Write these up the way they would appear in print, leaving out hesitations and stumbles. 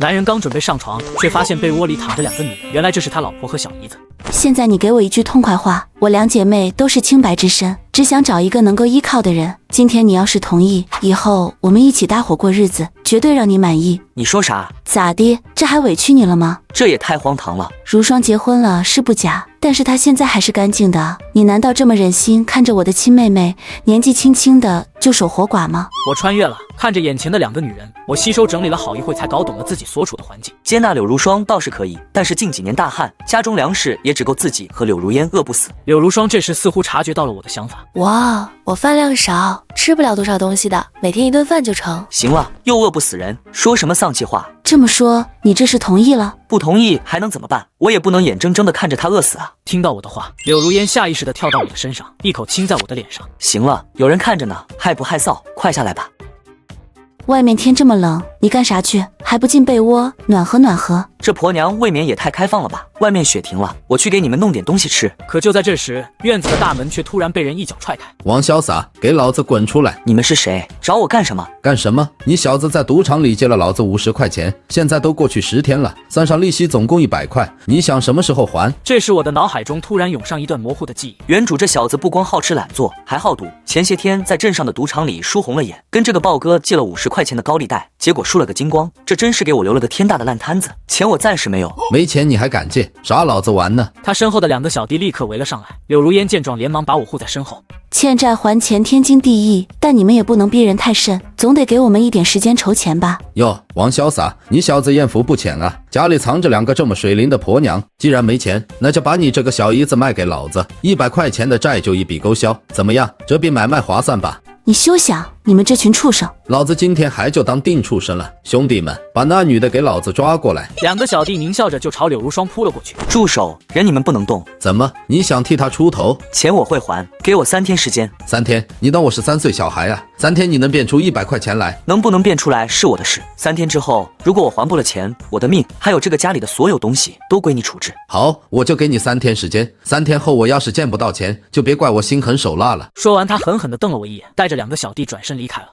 男人刚准备上床，却发现被窝里躺着2个女人，原来这是他老婆和小姨子。现在你给我一句痛快话，我2姐妹都是清白之身，只想找一个能够依靠的人。今天你要是同意，以后我们一起搭伙过日子，绝对让你满意。你说啥？咋的？这还委屈你了吗？这也太荒唐了。如霜结婚了是不假，但是她现在还是干净的，你难道这么忍心看着我的亲妹妹年纪轻轻的就守活寡吗？我穿越了，看着眼前的2个女人，我吸收整理了好一会，才搞懂了自己所处的环境。接纳柳如霜倒是可以，但是近几年大旱，家中粮食也只够自己和柳如烟饿不死。柳如霜这时似乎察觉到了我的想法。哇，我饭量少，吃不了多少东西的，每天1顿饭就成。行了，又饿不死人，说什么丧气话？这么说，你这是同意了？不同意还能怎么办？我也不能眼睁睁地看着他饿死啊！听到我的话，柳如烟下意识地跳到我的身上，一口亲在我的脸上。行了，有人看着呢，害不害臊？快下来吧。外面天这么冷，你干啥去？还不进被窝暖和暖和？这婆娘未免也太开放了吧！外面雪停了，我去给你们弄点东西吃。可就在这时，院子的大门却突然被人一脚踹开。王潇洒，给老子滚出来！你们是谁？找我干什么？干什么？你小子在赌场里借了老子50块钱，现在都过去10天了，算上利息总共100块，你想什么时候还？这时我的脑海中突然涌上一段模糊的记忆。原主这小子不光好吃懒做，还好赌。前些天在镇上的赌场里输红了眼，跟这个豹哥借了50块钱的高利贷，结果输了个精光，这真是给我留了个天大的烂摊子。钱我暂时没有，没钱你还敢借，耍老子玩呢？他身后的2个小弟立刻围了上来，柳如烟见状连忙把我护在身后。欠债还钱天经地义，但你们也不能逼人太甚，总得给我们一点时间筹钱吧。哟，王潇洒，你小子艳福不浅啊，家里藏着2个这么水灵的婆娘，既然没钱，那就把你这个小姨子卖给老子，100块钱的债就一笔勾销，怎么样？这笔买卖划算吧？你休想！你们这群畜生！老子今天还就当定畜生了，兄弟们，把那女的给老子抓过来！2个小弟狞笑着就朝柳如霜扑了过去。住手！人你们不能动。怎么？你想替他出头？钱我会还，给我3天时间。3天？你当我是3岁小孩啊？3天你能变出100块钱来？能不能变出来是我的事。3天之后，如果我还不了钱，我的命还有这个家里的所有东西都归你处置。好，我就给你3天时间。3天后我要是见不到钱，就别怪我心狠手辣了。说完，他狠狠地瞪了我一眼，带着2个小弟转身离开了。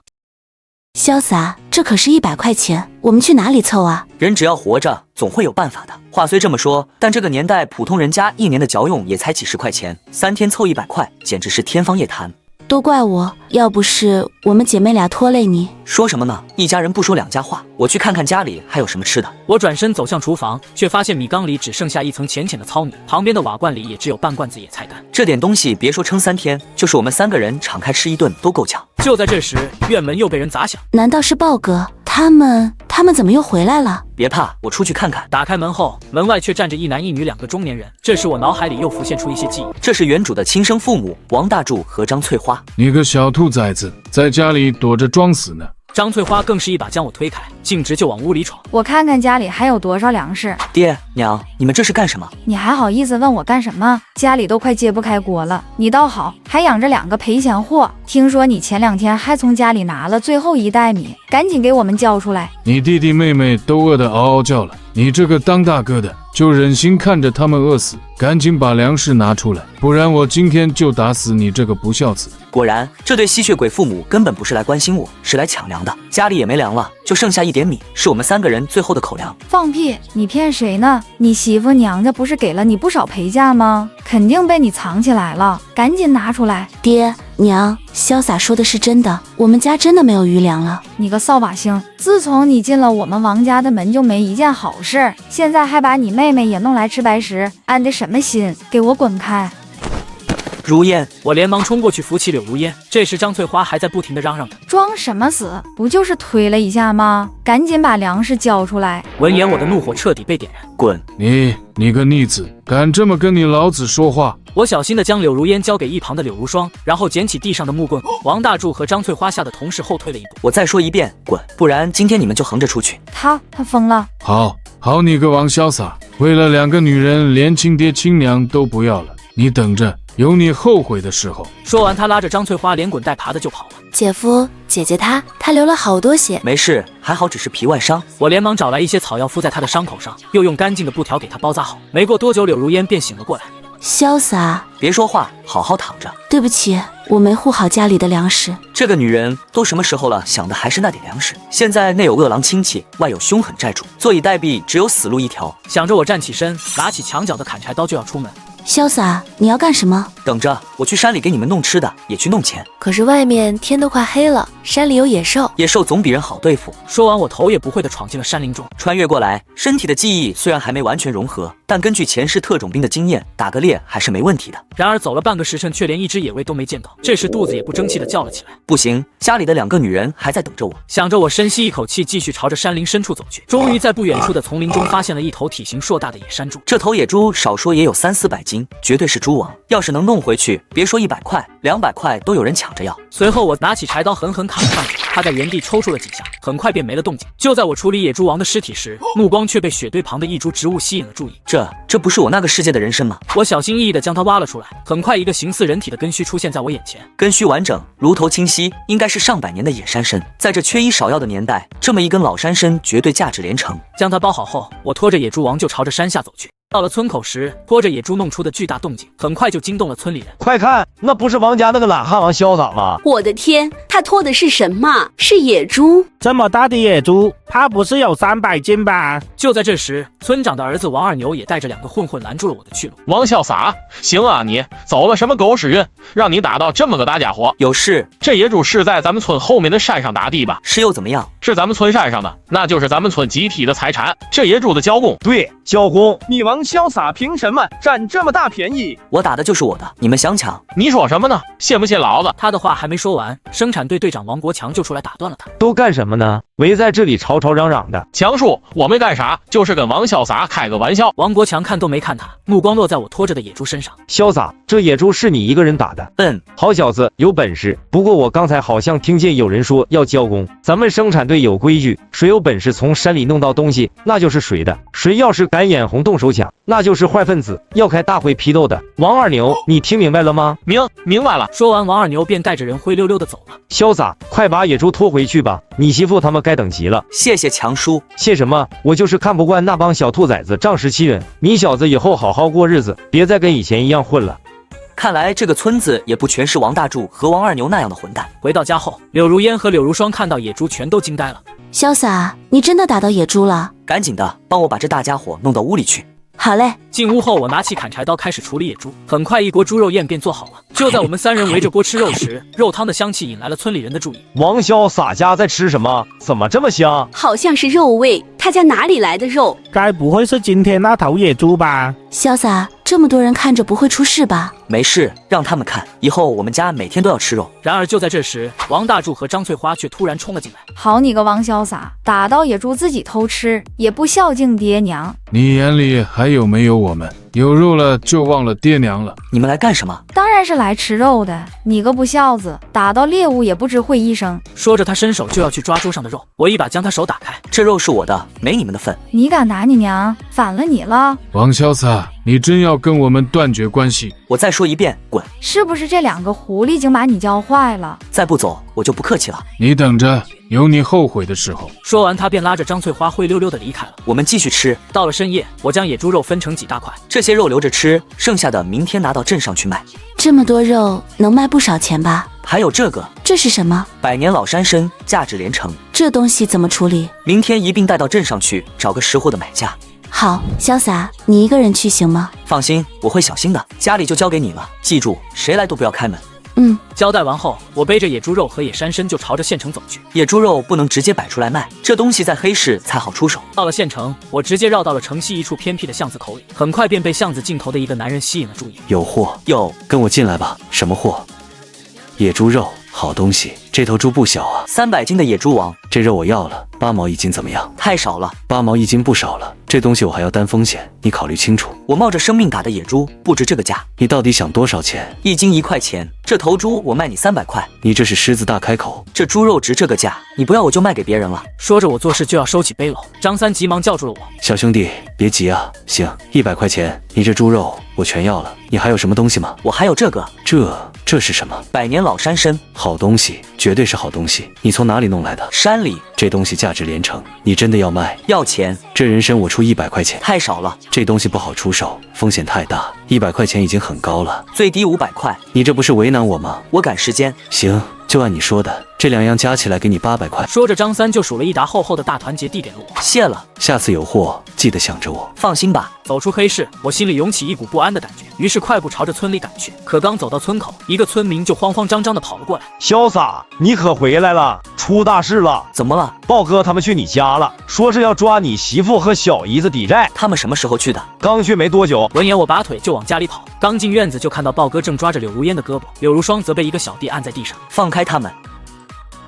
潇洒，这可是100块钱，我们去哪里凑啊？人只要活着，总会有办法的。话虽这么说，但这个年代普通人家1年的嚼用也才几十块钱，3天凑100块，简直是天方夜谭。都怪我，要不是我们姐妹俩拖累你。说什么呢？一家人不说2家话。我去看看家里还有什么吃的。我转身走向厨房，却发现米缸里只剩下一层浅浅的糙米，旁边的瓦罐里也只有半罐子野菜干。这点东西别说撑3天，就是我们3个人敞开吃一顿都够呛。就在这时，院门又被人砸响。难道是豹哥？他们怎么又回来了？别怕，我出去看看。打开门后，门外却站着一男一女2个中年人。这时我脑海里又浮现出一些记忆。这是原主的亲生父母王大柱和张翠花。你个小兔崽子，在家里躲着装死呢。张翠花更是一把将我推开，径直就往屋里闯。我看看家里还有多少粮食。爹娘，你们这是干什么？你还好意思问我干什么？家里都快揭不开锅了，你倒好，还养着2个赔钱货。听说你前2天还从家里拿了最后1袋米，赶紧给我们交出来。你弟弟妹妹都饿得嗷嗷叫了，你这个当大哥的就忍心看着他们饿死，赶紧把粮食拿出来，不然我今天就打死你这个不孝子。果然，这对吸血鬼父母根本不是来关心我，是来抢粮的。家里也没粮了，就剩下1点米，是我们3个人最后的口粮。放屁！你骗谁呢？你媳妇娘家不是给了你不少陪嫁吗？肯定被你藏起来了，赶紧拿出来。爹娘，潇洒说的是真的，我们家真的没有余粮了。你个扫把星，自从你进了我们王家的门，就没一件好事，现在还把你妹妹也弄来吃白食，安的什么心？给我滚开！如烟，我连忙冲过去扶起柳如烟。这时张翠花还在不停地嚷嚷着：“装什么死？不就是推了一下吗？赶紧把粮食交出来！”闻言，我的怒火彻底被点燃。滚！你个逆子，敢这么跟你老子说话！我小心地将柳如烟交给一旁的柳如霜，然后捡起地上的木棍。王大柱和张翠花吓得同时后退了一步。我再说一遍，滚！不然今天你们就横着出去。他疯了！好，你个王潇洒，为了2个女人，连亲爹亲娘都不要了，你等着！有你后悔的时候。说完，他拉着张翠花连滚带爬的就跑了。姐夫，姐姐她流了好多血。没事，还好只是皮外伤。我连忙找来一些草药敷在他的伤口上，又用干净的布条给他包扎好。没过多久，柳如烟便醒了过来。潇洒，别说话，好好躺着。对不起，我没护好家里的粮食。这个女人都什么时候了，想的还是那点粮食。现在内有饿狼亲戚，外有凶狠债主，坐以待毙，只有死路一条。想着我站起身，拿起墙角的砍柴刀就要出门。潇洒，你要干什么？等着，我去山里给你们弄吃的，也去弄钱。可是外面天都快黑了，山里有野兽，野兽总比人好对付。说完，我头也不回地闯进了山林中。穿越过来，身体的记忆虽然还没完全融合，但根据前世特种兵的经验，打个猎还是没问题的。然而走了半个时辰，却连一只野味都没见到。这时肚子也不争气地叫了起来。不行，家里的2个女人还在等着我。想着我深吸一口气，继续朝着山林深处走去。终于在不远处的丛林中发现了一头体型硕大的野山猪。这头野猪少说也有300-400斤，绝对是猪王。要是能弄回去，别说100块，200块都有人抢着要。随后我拿起柴刀狠狠砍了上去，它在原地抽搐了几下，很快便没了动静。就在我处理野猪王的尸体时，目光却被雪堆旁的一株植物吸引了注意。这不是我那个世界的人参吗？我小心翼翼地将它挖了出来，很快一个形似人体的根须出现在我眼前。根须完整，如头清晰，应该是上百年的野山参。在这缺医少药的年代，这么一根老山参绝对价值连城。将它包好后，我拖着野猪王就朝着山下走去。到了村口时，拖着野猪弄出的巨大动静，很快就惊动了村里人。快看，那不是王家那个懒汉王潇洒吗？我的天，他拖的是什么？是野猪？这么大的野猪，它不是有300斤吧？就在这时，村长的儿子王二牛也带着2个混混拦住了我的去路。王潇洒，行啊你，走了什么狗屎运，让你打到这么个大家伙？有事？这野猪是在咱们村后面的山上打的吧？是又怎么样？是咱们村山上的，那就是咱们村集体的财产。这野猪的交公，对，交公，你王潇洒凭什么占这么大便宜？我打的就是我的，你们想抢？你说什么呢？信不信老子？他的话还没说完，生产队队长王国强就出来打断了他。都干什么呢？围在这里吵吵嚷嚷的。强叔，我没干啥，就是跟王潇洒开个玩笑。王国强看都没看他，目光落在我拖着的野猪身上。潇洒，这野猪是你一个人打的？好小子，有本事。不过我刚才好像听见有人说要交工，咱们生产队有规矩，谁有本事从山里弄到东西，那就是谁的。谁要是敢眼红动手抢，那就是坏分子，要开大会批斗的。王二牛，你听明白了吗？明白了。说完，王二牛便带着人灰溜溜的走了。潇洒，快把野猪拖回去吧，你媳妇他们该等急了。谢谢强叔。谢什么？我就是看不惯那帮小兔崽子仗势欺人，你小子以后好好过日子，别再跟以前一样混了。看来这个村子也不全是王大柱和王二牛那样的混蛋。回到家后，柳如烟和柳如霜看到野猪全都惊呆了。潇洒，你真的打到野猪了？赶紧的，帮我把这大家伙弄到屋里去。好嘞。进屋后，我拿起砍柴刀开始处理野猪。很快，一锅猪肉宴便做好了。就在我们3人围着锅吃肉时，肉汤的香气引来了村里人的注意。王潇洒家在吃什么？怎么这么香？好像是肉味，他家哪里来的肉？该不会是今天那头野猪吧？潇洒，这么多人看着不会出事吧？没事，让他们看，以后我们家每天都要吃肉。然而就在这时，王大柱和张翠花却突然冲了进来。好你个王潇洒，打到野猪自己偷吃，也不孝敬爹娘。你眼里还有没有我们？有肉了就忘了爹娘了。你们来干什么？当然是来吃肉的，你个不孝子，打到猎物也不知会一声。说着，他伸手就要去抓桌上的肉，我一把将他手打开。这肉是我的，没你们的份。你敢打你娘，反了你了。王潇洒，你真要跟我们断绝关系？我再说一遍，滚！是不是这2个狐狸精把你教坏了？再不走，我就不客气了。你等着，有你后悔的时候。说完，他便拉着张翠花灰溜溜的离开了。我们继续吃。到了深夜，我将野猪肉分成几大块，这些肉留着吃，剩下的明天拿到镇上去卖。这么多肉能卖不少钱吧？还有这个，这是什么？100年老山参，价值连城。这东西怎么处理？明天一并带到镇上去，找个识货的买家。好，潇洒，你一个人去行吗？放心，我会小心的。家里就交给你了，记住，谁来都不要开门。交代完后，我背着野猪肉和野山参就朝着县城走去。野猪肉不能直接摆出来卖，这东西在黑市才好出手。到了县城，我直接绕到了城西一处偏僻的巷子口里，很快便被巷子尽头的一个男人吸引了注意。有货，有，跟我进来吧。什么货？野猪肉，好东西。这头猪不小啊，300斤的野猪王。这肉我要了，8毛1斤怎么样？太少了，8毛1斤不少了。这东西我还要担风险，你考虑清楚。我冒着生命打的野猪不值这个价。你到底想多少钱？1斤1块钱，这头猪我卖你300块。你这是狮子大开口。这猪肉值这个价，你不要我就卖给别人了。说着，我做事就要收起背篓。张三急忙叫住了我。小兄弟，别急啊，行，100块钱，你这猪肉我全要了。你还有什么东西吗？我还有这个，这是什么？百年老山参，好东西，绝对是好东西。你从哪里弄来的？山里。这东西价值连城，你真的要卖？要钱。这人参我出100块钱，太少了。这东西不好出手，风险太大。100块钱已经很高了，最低500块。你这不是为难我吗？我赶时间。行，就按你说的，这2样加起来给你800块。说着，张三就数了一沓厚厚的大团结递给了我。谢了，下次有货记得想着我。放心吧。走出黑市，我心里涌起一股不安的感觉，于是快步朝着村里赶去。可刚走到村口，一个村民就慌慌张张地跑了过来。潇洒，你可回来了，出大事了！怎么了？豹哥他们去你家了，说是要抓你媳妇和小姨子抵债。他们什么时候去的？刚去没多久。闻言，我拔腿就往家里跑。刚进院子，就看到豹哥正抓着柳如烟的胳膊，柳如霜则被一个小弟按在地上。放开他们！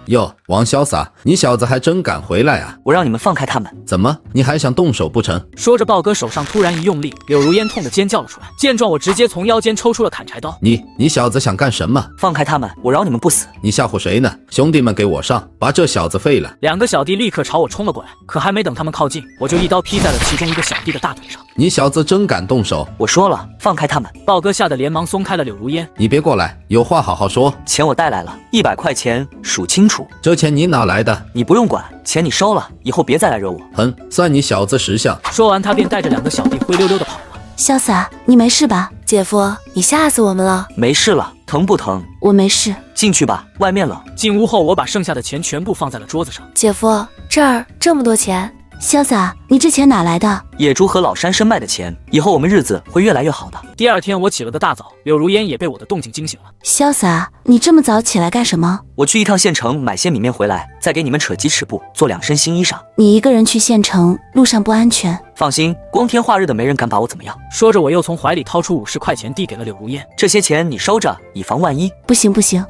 哟，王潇洒，你小子还真敢回来啊！我让你们放开他们，怎么，你还想动手不成？说着，豹哥手上突然一用力，柳如烟痛得尖叫了出来。见状，我直接从腰间抽出了砍柴刀。你小子想干什么？放开他们，我饶你们不死！你吓唬谁呢？兄弟们给我上，把这小子废了！2个小弟立刻朝我冲了过来，可还没等他们靠近，我就一刀劈在了其中一个小弟的大腿上。你小子真敢动手！我说了，放开他们！豹哥吓得连忙松开了柳如烟。你别过来，有话好好说。钱我带来了，100块钱，数清楚。这钱你哪来的？你不用管，钱你收了，以后别再来惹我。哼，算你小子识相。说完，他便带着2个小弟灰溜溜的跑了。潇洒，你没事吧？姐夫，你吓死我们了。没事了，疼不疼？我没事。进去吧，外面冷。进屋后，我把剩下的钱全部放在了桌子上。姐夫，这儿这么多钱。潇洒，你这钱哪来的？野猪和老山参卖的钱，以后我们日子会越来越好的。第2天，我起了个大早，柳如烟也被我的动静惊醒了。潇洒，你这么早起来干什么？我去一趟县城买些米面回来，再给你们扯鸡翅布，做2身新衣裳。你一个人去县城，路上不安全。放心，光天化日的，没人敢把我怎么样。说着，我又从怀里掏出50块钱递给了柳如烟。这些钱你收着，以防万一。不行不行，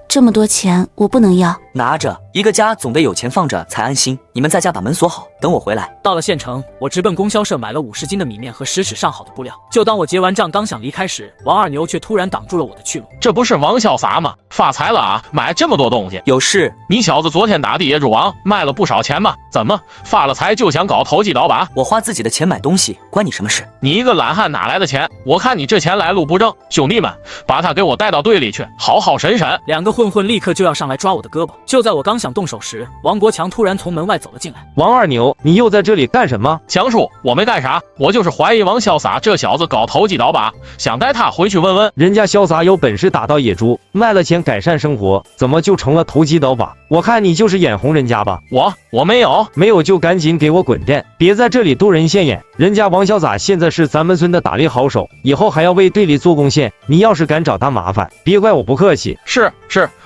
这么多钱我不能要。拿着，一个家总得有钱放着才安心。你们在家把门锁好，等我回来。到了县城，我直奔供销社买了50斤的米面和10尺上好的布料。就当我结完账刚想离开时，王二牛却突然挡住了我的去路。这不是王潇洒吗？发财了啊，买这么多东西。有事？你小子昨天打的野猪王卖了不少钱吧？怎么发了财就想搞投机倒把？我花自己的钱买东西，关你什么事？你一个懒汉哪来的钱？我看你这钱来路不正。兄弟们，把他给我带到队里去，好好审审。2个混混立刻就要上来抓我的胳膊。就在我刚想动手时，王国强突然从门外走了进来。王二牛，你又在这里干什么？强叔，我没干啥，我就是怀疑王潇洒这小子搞投机倒把，想带他回去问问。人家潇洒有本事打到野猪，卖了钱改善生活，怎么就成了投机倒把？我看你就是眼红人家吧。我没有，没有就赶紧给我滚蛋，别在这里丢人现眼。人家王潇洒现在是咱们村的打猎好手，以后还要为队里做贡献。你要是敢找他麻烦，别怪我不客气。是，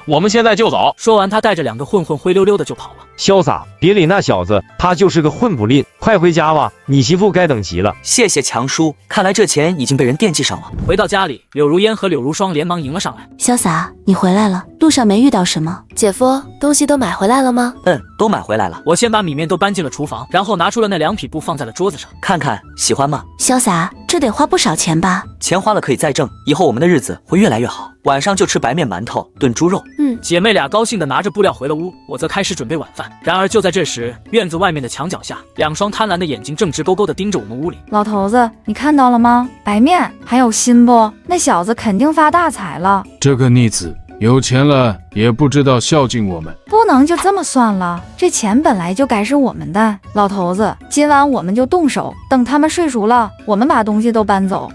我们现在就走。说完，他带着2个混混灰溜溜的就跑了。潇洒，别理那小子，他就是个混不吝，快回家吧，你媳妇该等急了。谢谢强叔，看来这钱已经被人惦记上了。回到家里，柳如烟和柳如霜连忙迎了上来。潇洒，你回来了，路上没遇到什么？姐夫，东西都买回来了吗？都买回来了。我先把米面都搬进了厨房，然后拿出了那2匹布放在了桌子上。看看，喜欢吗？潇洒，这得花不少钱吧？钱花了可以再挣，以后我们的日子会越来越好。晚上就吃白面馒头炖猪肉。姐妹俩高兴地拿着布料回了屋，我则开始准备晚饭。然而就在这时，院子外面的墙角下，2双贪婪的眼睛正直勾勾地盯着我们屋里。老头子，你看到了吗？白面还有心不？那小子肯定发大财了。这个逆子有钱了也不知道孝敬我们，不能就这么算了，这钱本来就该是我们的。老头子，今晚我们就动手，等他们睡熟了，我们把东西都搬走。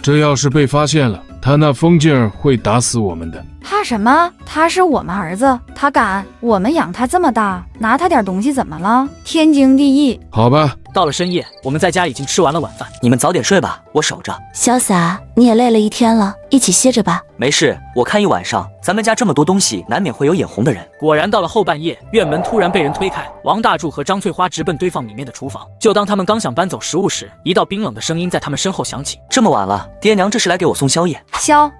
这要是被发现了，他那疯劲儿会打死我们的。怕什么？他是我们儿子，他敢？我们养他这么大，拿他点东西怎么了？天经地义。好吧。到了深夜，我们在家已经吃完了晚饭。你们早点睡吧，我守着。潇洒，你也累了一天了，一起歇着吧。没事，我看一晚上，咱们家这么多东西，难免会有眼红的人。果然到了后半夜，院门突然被人推开，王大柱和张翠花直奔堆放米面的厨房。就当他们刚想搬走食物时，一道冰冷的声音在他们身后响起：这么晚了，爹娘这是来给我送宵夜。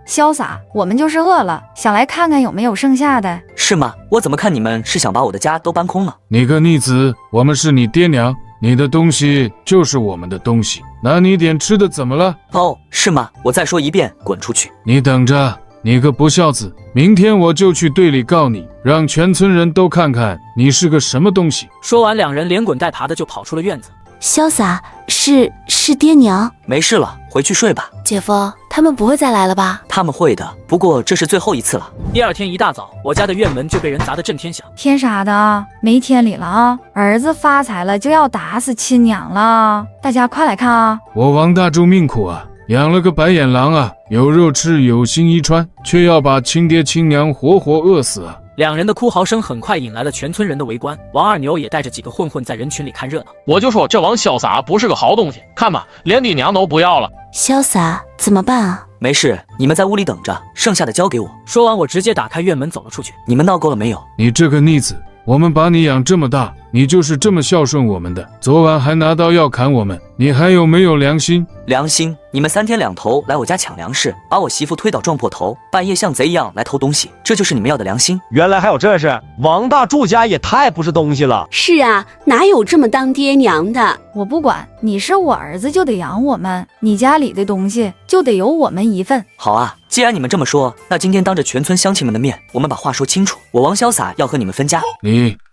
潇洒，我们就是饿了，想来看看有没有剩下的。是吗？我怎么看你们是想把我的家都搬空了？你个逆子，我们是你爹娘，你的东西就是我们的东西，拿你点吃的怎么了？哦，是吗？我再说一遍，滚出去！你等着，你个不孝子，明天我就去队里告你，让全村人都看看你是个什么东西。说完，2人连滚带爬的就跑出了院子。潇洒，是爹娘。没事了，回去睡吧。姐夫，他们不会再来了吧？他们会的，不过这是最后一次了。第二天一大早，我家的院门就被人砸得震天响。天杀的，没天理了啊！儿子发财了就要打死亲娘了，大家快来看啊！我王大柱命苦啊，养了个白眼狼啊，有肉吃有新衣穿，却要把亲爹亲娘活活饿死啊！两人的哭嚎声很快引来了全村人的围观，王二牛也带着几个混混在人群里看热闹。我就说这王潇洒不是个好东西，看吧，连爹娘都不要了。潇洒怎么办啊？没事，你们在屋里等着，剩下的交给我。说完，我直接打开院门走了出去。你们闹够了没有？你这个逆子，我们把你养这么大，你就是这么孝顺我们的，昨晚还拿刀要砍我们，你还有没有良心？良心？你们3天2头来我家抢粮食，把我媳妇推倒撞破头，半夜像贼一样来偷东西，这就是你们要的良心？原来还有这事，王大柱家也太不是东西了。是啊，哪有这么当爹娘的？我不管，你是我儿子就得养我们，你家里的东西就得有我们一份。好啊，既然你们这么说，那今天当着全村乡亲们的面，我们把话说清楚。我王潇洒要和你们分家。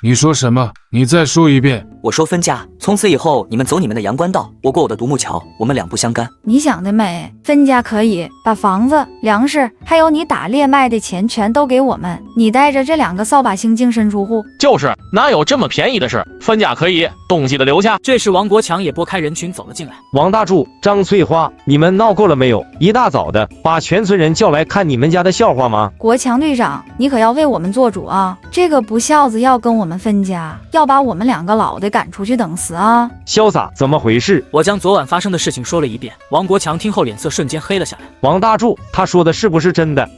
你说什么？你再说一遍。我说分家，从此以后你们走你们的阳关道，我过我的独木桥，我们两不相干。你想的美，分家可以，把房子、粮食，还有你打猎卖的钱全都给我们，你带着这2个扫把星净身出户。就是哪有这么便宜的事？分家可以，东西的留下。这时王国强也拨开人群走了进来。王大柱、张翠花，你们闹够了没有？一大早的把全村人叫来看你们家的笑话吗？国强队长，你可要为我们做主啊！这个不孝子要跟我们分家，要把我们2个老的赶出去等死啊！潇洒，怎么回事？我将昨晚发生的事情说了一遍。王国强听后脸色瞬间黑了下来。王大柱，他说的是不是真的？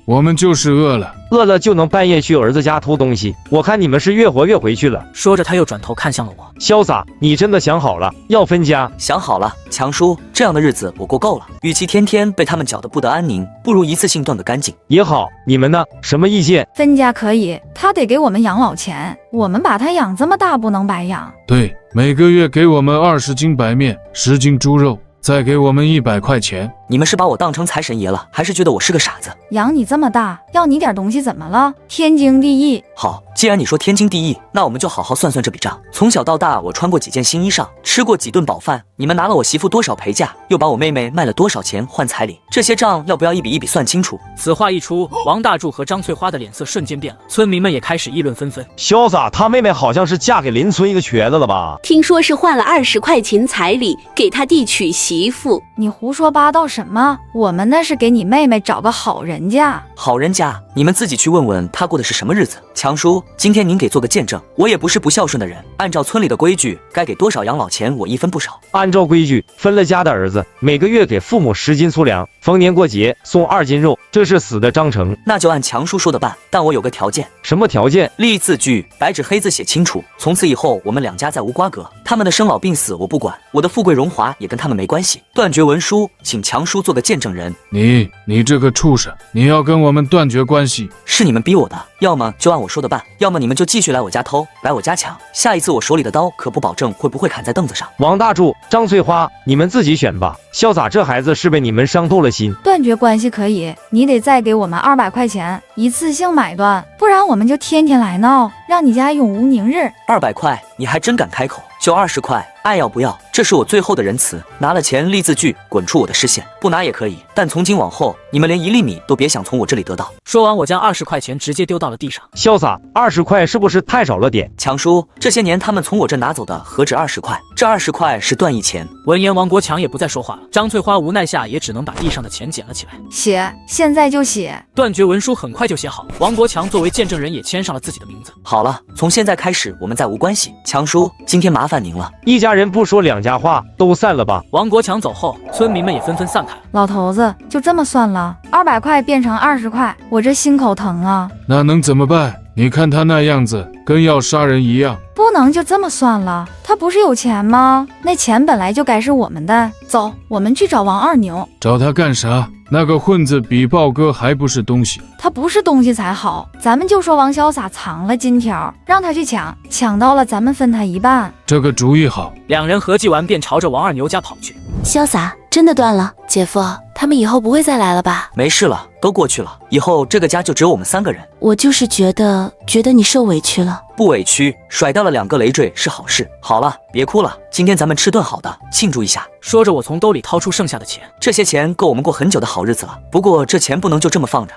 我们就是饿了就能半夜去儿子家偷东西，我看你们是越活越回去了。说着他又转头看向了我。潇洒，你真的想好了要分家？想好了，强叔，这样的日子我过够了，与其天天被他们搅得不得安宁，不如一次性断个干净。也好，你们呢？什么意见？分家可以，他得给我们养老钱，我们把他养这么大不能白养。对，每个月给我们20斤白面，10斤猪肉，再给我们100块钱。你们是把我当成财神爷了，还是觉得我是个傻子？养你这么大，要你点东西怎么了？天经地义。好，既然你说天经地义，那我们就好好算算这笔账。从小到大，我穿过几件新衣裳，吃过几顿饱饭，你们拿了我媳妇多少陪嫁，又把我妹妹卖了多少钱换彩礼，这些账要不要一笔一笔算清楚？此话一出，王大柱和张翠花的脸色瞬间变了，村民们也开始议论纷纷。潇洒，他妹妹好像是嫁给邻村一个瘸子了吧？听说是换了20块钱彩礼给他弟娶媳妇。你胡说八道什么？我们那是给你妹妹找个好人家。好人家，你们自己去问问她过的是什么日子。强叔，今天您给做个见证，我也不是不孝顺的人，按照村里的规矩，该给多少养老钱我一分不少。按照规矩，分了家的儿子每个月给父母10斤粗粮，逢年过节送2斤肉，这是死的章程。那就按强叔说的办，但我有个条件。什么条件？立字据，白纸黑字写清楚，从此以后我们2家再无瓜葛，他们的生老病死我不管，我的富贵荣华也跟他们没关系。断绝文书，请强叔做个见证人。你这个畜生，你要跟我们断绝关系？是你们逼我的，要么就按我说的办，要么你们就继续来我家偷，来我家抢。下一次我手里的刀可不保证会不会砍在凳子上。王大柱、张翠花，你们自己选吧。潇洒这孩子是被你们伤透了心。断绝关系可以，你得再给我们200块钱，一次性买断，不然我们就天天来闹，让你家永无宁日。200块，你还真敢开口？就20块，爱要不要？这是我最后的仁慈。拿了钱立字据，滚出我的视线。不拿也可以，但从今往后，你们连1粒米都别想从我这里得到。说完，我将20块钱直接丢到了地上。潇洒，20块是不是太少了点？强叔，这些年他们从我这拿走的何止20块？这20块是断一钱。闻言，王国强也不再说话了。张翠花无奈下也只能把地上的钱捡了起来。写，现在就写。断绝文书很快就写好，王国强作为见证人也签上了自己的名字。好了，从现在开始我们再无关系。强叔，今天麻烦您了。一家人不说2家话，都散了吧。王国强走后，村民们也纷纷散开了。老头子，就这么算了，200块变成20块，我这心口疼啊。那能怎么办？你看他那样子，跟要杀人一样。不能就这么算了，他不是有钱吗？那钱本来就该是我们的。走，我们去找王二牛。找他干啥？那个混子比豹哥还不是东西。他不是东西才好，咱们就说王潇洒藏了金条，让他去抢，抢到了咱们分他一半。这个主意好。两人合计完便朝着王二牛家跑去。潇洒真的断了？姐夫，他们以后不会再来了吧？没事了，都过去了，以后这个家就只有我们3个人。我就是觉得你受委屈了。不委屈，甩掉了2个累赘是好事。好了，别哭了，今天咱们吃顿好的，庆祝一下。说着，我从兜里掏出剩下的钱，这些钱够我们过很久的好日子了。不过这钱不能就这么放着。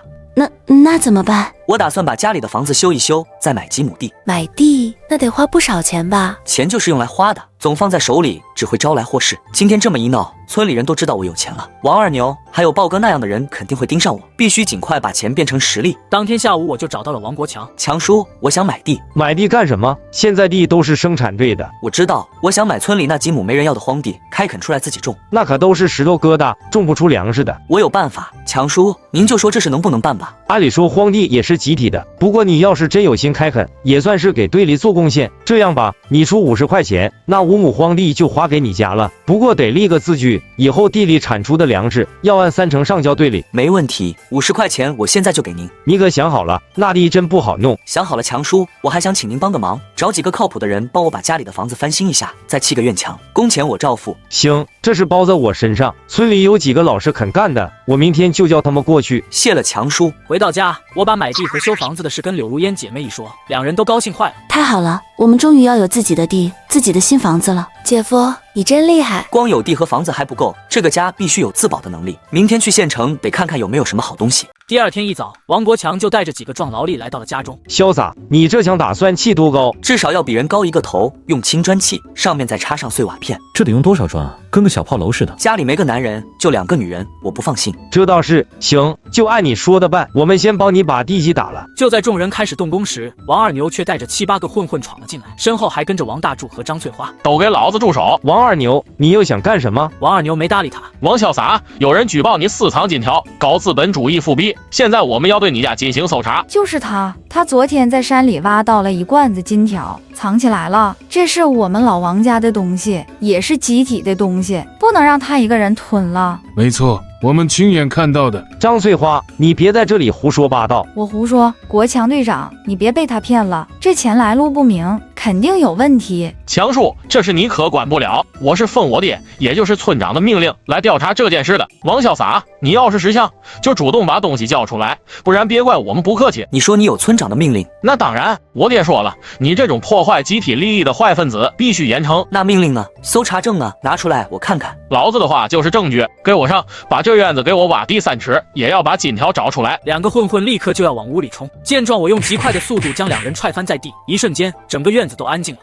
那怎么办？我打算把家里的房子修一修，再买几亩地。买地那得花不少钱吧？钱就是用来花的，总放在手里只会招来祸事。今天这么一闹，村里人都知道我有钱了，王二牛还有豹哥那样的人肯定会盯上我，必须尽快把钱变成实力。当天下午我就找到了王国强。强叔，我想买地。买地干什么？现在地都是生产队的。我知道，我想买村里那几亩没人要的荒地，开垦出来自己种。那可都是石头疙瘩，种不出粮食的。我有办法，强叔，您就说这事能不能办吧？按理说荒地也是集体的，不过你要是真有心开垦，也算是给队里做贡献。这样吧，你出50块钱，那5亩荒地就划给你家了。不过得立个字据，以后地里产出的粮食要按3成上交队里。没问题，50块钱我现在就给您。你可想好了，那地真不好弄。想好了，强叔，我还想请您帮个忙，找几个靠谱的人帮我把家里的房子翻新一下，再砌个院墙，工钱我照付。行，这是包在我身上。村里有几个老实肯干的，我明天就叫他们过去。谢了，强叔。回到家，我把买地和修房子的事跟柳如烟姐妹一说，2人都高兴坏了。太好了，我们终于要有自己的地，自己的新房子了。姐夫，你真厉害！光有地和房子还不够，这个家必须有自保的能力。明天去县城得看看有没有什么好东西。第2天一早，王国强就带着几个壮劳力来到了家中。潇洒，你这墙打算砌多高？至少要比人高1个头，用青砖砌，上面再插上碎瓦片。这得用多少砖啊？跟个小炮楼似的。家里没个男人，就2个女人，我不放心。这倒是，行，就按你说的办。我们先帮你把地基打了。就在众人开始动工时，王二牛却带着7、8个混混闯了进来，身后还跟着王大柱和张翠花。都给老子住手！王二牛，你又想干什么？王二牛没搭理他。王潇洒，有人举报你私藏金条，搞资本主义复辟，现在我们要对你家进行搜查。就是他昨天在山里挖到了1罐子金条，藏起来了。这是我们老王家的东西，也是集体的东西，不能让他一个人吞了。没错，我们亲眼看到的。张翠花，你别在这里胡说八道。我胡说？国强队长，你别被他骗了，这钱来路不明，肯定有问题。强叔，这是你可管不了，我是奉我爹，也就是村长的命令来调查这件事的。王潇洒，你要是识相，就主动把东西交出来，不然别怪我们不客气。你说你有村长的命令？那当然，我爹说了，你这种破坏集体利益的坏分子必须严惩。那命令呢？搜查证呢？拿出来我看看。老子的话就是证据，给我上，把这院子给我挖地3尺，也要把金条找出来。2个混混立刻就要往屋里冲，见状我用极快的速度将2人踹翻在地，一瞬间整个院子都安静了。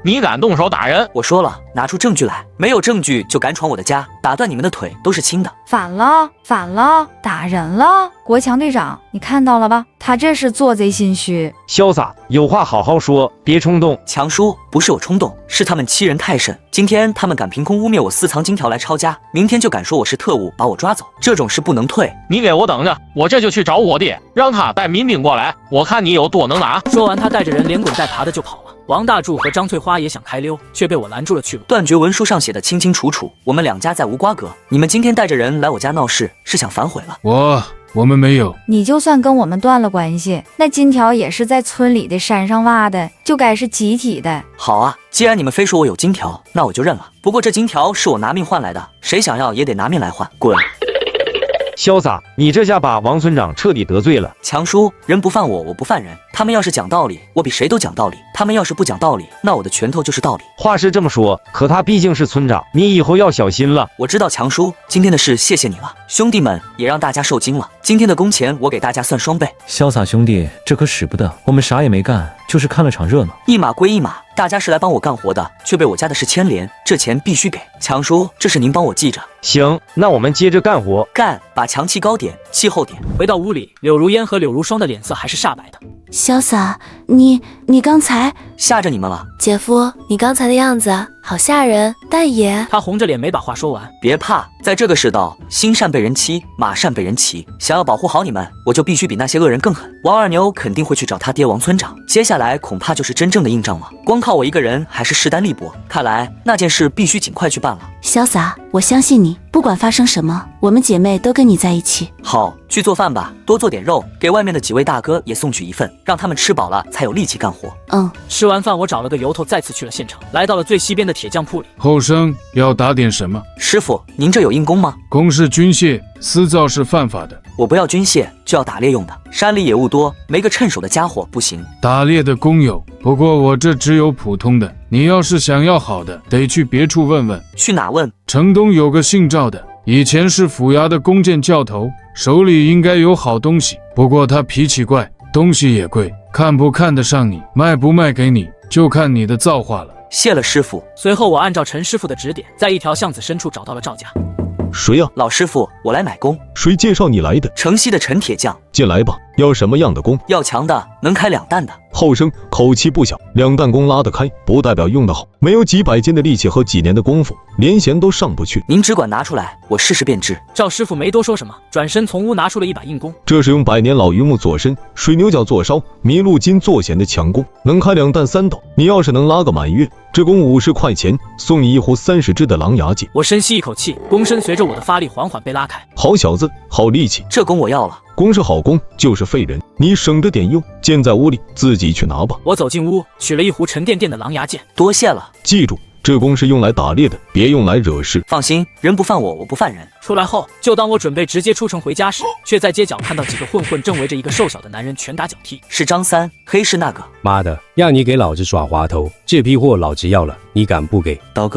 你敢动手打人？我说了，拿出证据来，没有证据就敢闯我的家，打断你们的腿都是轻的。反了，打人了！国强队长，你看到了吧？他这是做贼心虚。潇洒，有话好好说，别冲动。强叔，不是我冲动，是他们欺人太甚。今天他们敢凭空污蔑我私藏金条来抄家，明天就敢说我是特务把我抓走，这种事不能退。你给我等着，我这就去找我爹，让他带民兵过来，我看你有多能打。说完，他带着人连滚带爬的就跑了。王大柱和张翠花也想开溜，却被我拦住了去路。断绝文书上写的清清楚楚，我们2家再无瓜葛。你们今天带着人来我家闹事，是想反悔了？我们没有。你就算跟我们断了关系，那金条也是在村里的山上挖的，就该是集体的。好啊，既然你们非说我有金条，那我就认了。不过这金条是我拿命换来的，谁想要也得拿命来换。滚！潇洒，你这下把王村长彻底得罪了。强叔，人不犯我，我不犯人。他们要是讲道理，我比谁都讲道理；他们要是不讲道理，那我的拳头就是道理。话是这么说，可他毕竟是村长，你以后要小心了。我知道，强叔，今天的事谢谢你了，兄弟们也让大家受惊了。今天的工钱我给大家算双倍。潇洒兄弟，这可使不得，我们啥也没干，就是看了场热闹。一码归一码，大家是来帮我干活的，却被我家的事牵连，这钱必须给。强叔，这是您帮我记着。行，那我们接着干活。干，把墙砌高点，砌厚点。回到屋里，柳如烟和柳如霜的脸色还是煞白的。潇洒，你刚才吓着你们了。姐夫，你刚才的样子好吓人，但也……他红着脸没把话说完。别怕，在这个世道，心善被人欺，马善被人骑。想要保护好你们，我就必须比那些恶人更狠。王二牛肯定会去找他爹王村长，接下来恐怕就是真正的硬仗了。光靠我一个人还是势单力薄，看来那件事必须尽快去办了。潇洒，我相信你，不管发生什么，我们姐妹都跟你在一起。好，去做饭吧，多做点肉，给外面的几位大哥也送去一份，让他们吃饱了才有力气干活。吃完饭，我找了个由头，再次去了县城，来到了最西边的铁匠铺里。后生要打点什么？师傅，您这有硬弓吗？弓是军械，私造是犯法的。我不要军械，就要打猎用的。山里野物多，没个趁手的家伙不行。打猎的弓有，不过我这只有普通的。你要是想要好的，得去别处问问。去哪问？城东有个姓赵的，以前是府衙的弓箭教头，手里应该有好东西。不过他脾气怪，东西也贵，看不看得上你，卖不卖给你，就看你的造化了。谢了师傅。随后我按照陈师傅的指点，在一条巷子深处找到了赵家。谁呀？老师傅，我来买弓。谁介绍你来的？城西的陈铁匠。进来吧。要什么样的弓？要强的，能开2担的。后生口气不小，2担弓拉得开，不代表用得好。没有几百斤的力气和几年的功夫，连弦都上不去。您只管拿出来，我试试便知。赵师傅没多说什么，转身从屋拿出了一把硬弓。这是用100年老榆木做身，水牛角做梢，麋鹿筋做弦的强弓，能开2担3斗。你要是能拉个满月，这弓50块钱，送你一壶30支的狼牙箭。我深吸一口气，弓身随着我的发力缓缓被拉开。好小子，好力气。这弓我要了。弓是好弓，就是废人，你省着点用。箭在屋里，自己去拿吧。我走进屋，取了一壶沉甸甸的狼牙箭。多谢了。记住，这弓是用来打猎的，别用来惹事。放心，人不犯我，我不犯人。出来后，就当我准备直接出城回家时，却在街角看到几个混混正围着一个瘦小的男人拳打脚踢。是张三，黑市那个。妈的，让你给老子耍滑头，这批货老子要了，你敢不给？刀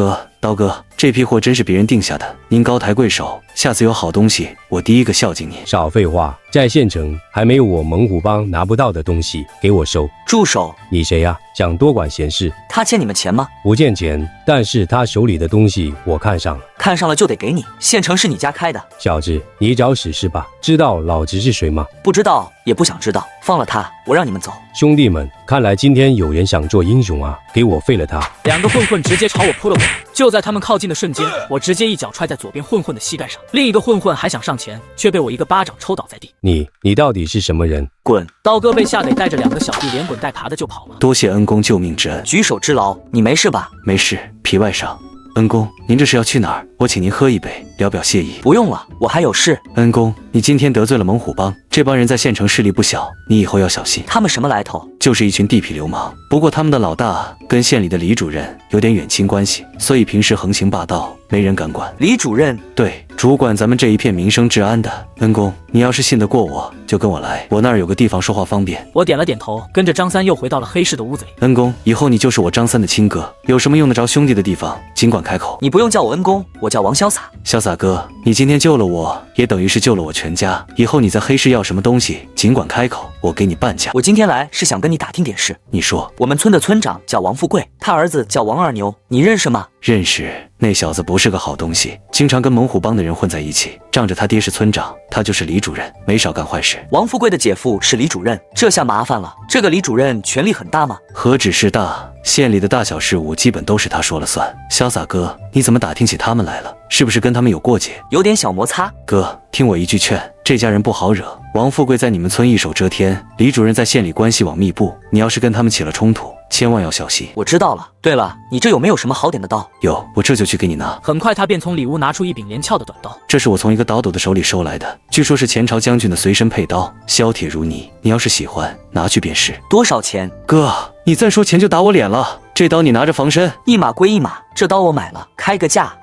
哥，这批货真是别人定下的，您高抬贵手，下次有好东西，我第一个孝敬您。少废话，在县城还没有我猛虎帮拿不到的东西，给我收！住手！你谁呀？想多管闲事？他欠你们钱吗？不欠钱，但是他手里的东西我看上了，看上了就得给你。县城是你家开的，小子，你找死是吧？知道老子是谁吗？不知道，也不想知道。放了他，我让你们走。兄弟们，看来今天有人想做英雄啊！给我废了他！2个混混直接朝我扑了过来。就在他们靠近的瞬间，我直接一脚踹在左边混混的膝盖上，另一个混混还想上前，却被我一个巴掌抽倒在地。你到底是什么人？滚！刀哥被吓得带着2个小弟连滚带爬的就跑了。多谢恩公救命之恩，举手之劳。你没事吧？没事，皮外伤。恩公，您这是要去哪儿？我请您喝一杯，聊表谢意。不用了，我还有事。恩公，你今天得罪了猛虎帮，这帮人在县城势力不小，你以后要小心。他们什么来头？就是一群地痞流氓，不过他们的老大跟县里的李主任有点远亲关系，所以平时横行霸道，没人敢管。李主任？对，主管咱们这一片民生治安的。恩公，你要是信得过我，就跟我来，我那儿有个地方说话方便。我点了点头，跟着张三又回到了黑市的屋子里。恩公，以后你就是我张三的亲哥，有什么用得着兄弟的地方，尽管开口。你不用叫我恩公，我叫王潇洒。潇洒哥，你今天救了我，也等于是救了我全家。以后你在黑市要什么东西，尽管开口，我给你半价。我今天来是想跟你打听点事。你说。我们村的村长叫王富贵，他儿子叫王二牛，你认识吗？认识。那小子不是个好东西，经常跟猛虎帮的人混在一起，仗着他爹是村长，他就是李主任，没少干坏事。王富贵的姐夫是李主任，这下麻烦了。这个李主任权力很大吗？何止是大，县里的大小事务基本都是他说了算。潇洒哥，你怎么打听起他们来了？是不是跟他们有过节？有点小摩擦。哥，听我一句劝，这家人不好惹。王富贵在你们村一手遮天，李主任在县里关系网密布，你要是跟他们起了冲突，千万要小心。我知道了。对了，你这有没有什么好点的刀？有，我这就去给你拿。很快他便从里屋拿出一柄连翘的短刀，这是我从一个倒斗的手里收来的，据说是前朝将军的随身佩刀，削铁如泥。你要是喜欢，拿去便是。多少钱？哥，你再说钱就打我脸了。这刀你拿着防身。一码归一码，这刀我买了，开个价。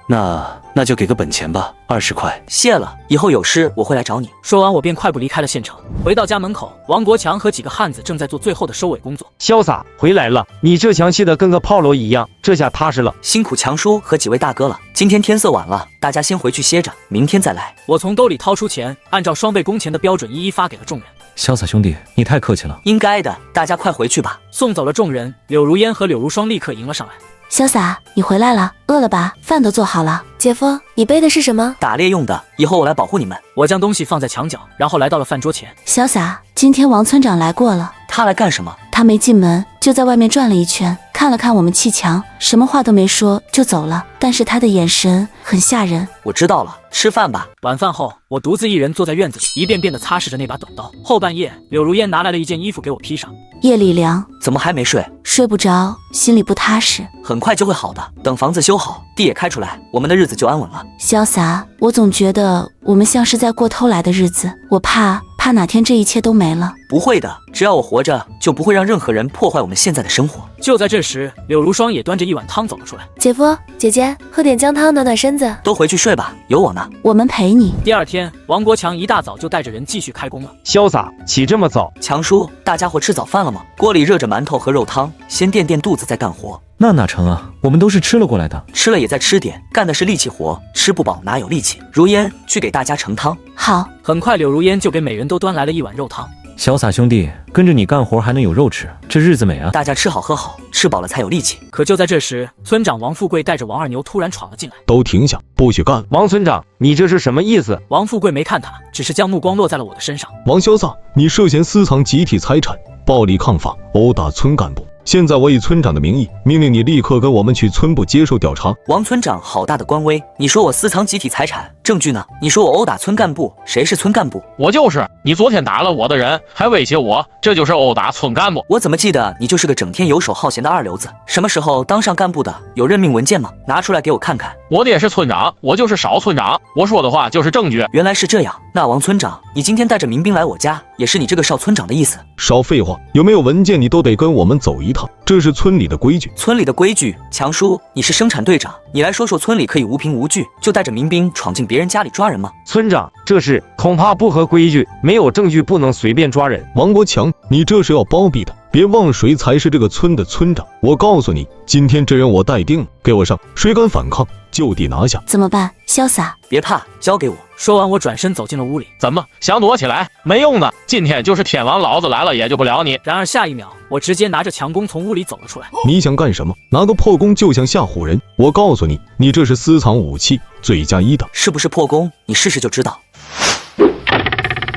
那就给个本钱吧，20块。谢了，以后有事我会来找你。说完，我便快步离开了县城。回到家门口，王国强和几个汉子正在做最后的收尾工作。潇洒回来了，你这强气的跟个炮楼一样，这下踏实了。辛苦强叔和几位大哥了，今天天色晚了，大家先回去歇着，明天再来。我从兜里掏出钱，按照双倍工钱的标准一一发给了众人。潇洒兄弟，你太客气了。应该的，大家快回去吧。送走了众人，柳如烟和柳如霜立刻迎了上来。潇洒，你回来了，饿了吧？饭都做好了。姐夫，你背的是什么？打猎用的，以后我来保护你们。我将东西放在墙角，然后来到了饭桌前。潇洒，今天王村长来过了，他来干什么？他没进门，就在外面转了一圈，看了看我们砌墙，什么话都没说就走了。但是他的眼神很吓人。我知道了，吃饭吧。晚饭后，我独自一人坐在院子里，一遍遍地擦拭着那把短刀。后半夜，柳如烟拿来了一件衣服给我披上。夜里凉，怎么还没睡？睡不着，心里不踏实。很快就会好的，等房子修好，地也开出来，我们的日子就安稳了。潇洒，我总觉得我们像是在过偷来的日子，我怕哪天这一切都没了。不会的，只要我活着，就不会让任何人破坏我们现在的生活。就在这时，柳如霜也端着一碗汤走了出来。姐夫，姐姐，喝点姜汤暖暖身子。都回去睡吧，有我呢。我们陪你。第二天，王国强一大早就带着人继续开工了。潇洒，起这么早？强叔，大家伙吃早饭了吗？锅里热着馒头和肉汤，先垫垫肚子再干活。那哪成啊，我们都是吃了过来的。吃了也再吃点，干的是力气活，吃不饱哪有力气？如烟，去给大家盛汤。好。很快，柳如烟就给每人都端来了一碗肉汤。潇洒兄弟，跟着你干活还能有肉吃，这日子美啊！大家吃好喝好，吃饱了才有力气。可就在这时，村长王富贵带着王二牛突然闯了进来。都停下，不许干！王村长，你这是什么意思？王富贵没看他，只是将目光落在了我的身上。王潇洒，你涉嫌私藏集体财产，暴力抗法，殴打村干部。现在我以村长的名义命令你立刻跟我们去村部接受调查。王村长好大的官威！你说我私藏集体财产，证据呢？你说我殴打村干部，谁是村干部？我就是。你昨天打了我的人，还威胁我，这就是殴打村干部。我怎么记得你就是个整天游手好闲的二流子？什么时候当上干部的？有任命文件吗？拿出来给我看看。我爹是村长，我就是少村长，我说的话就是证据。原来是这样。那王村长，你今天带着民兵来我家，也是你这个少村长的意思？少废话，有没有文件你都得跟我们走一趟，这是村里的规矩。村里的规矩？强叔，你是生产队长，你来说说村里可以无凭无据就带着民兵闯进别人家里抓人吗？村长，这事恐怕不合规矩，没有证据不能随便抓人。王国强，你这是要包庇的，别忘了谁才是这个村的村长。我告诉你，今天这人我待定了，给我上，谁敢反抗就地拿下。怎么办？潇洒，别怕，交给我。说完，我转身走进了屋里。怎么想躲起来？没用的，今天就是天王老子来了也救不了你。然而下一秒，我直接拿着强弓从屋里走了出来。你想干什么？拿个破弓就想吓唬人？我告诉你，你这是私藏武器，罪加一等。是不是破弓？你试试就知道。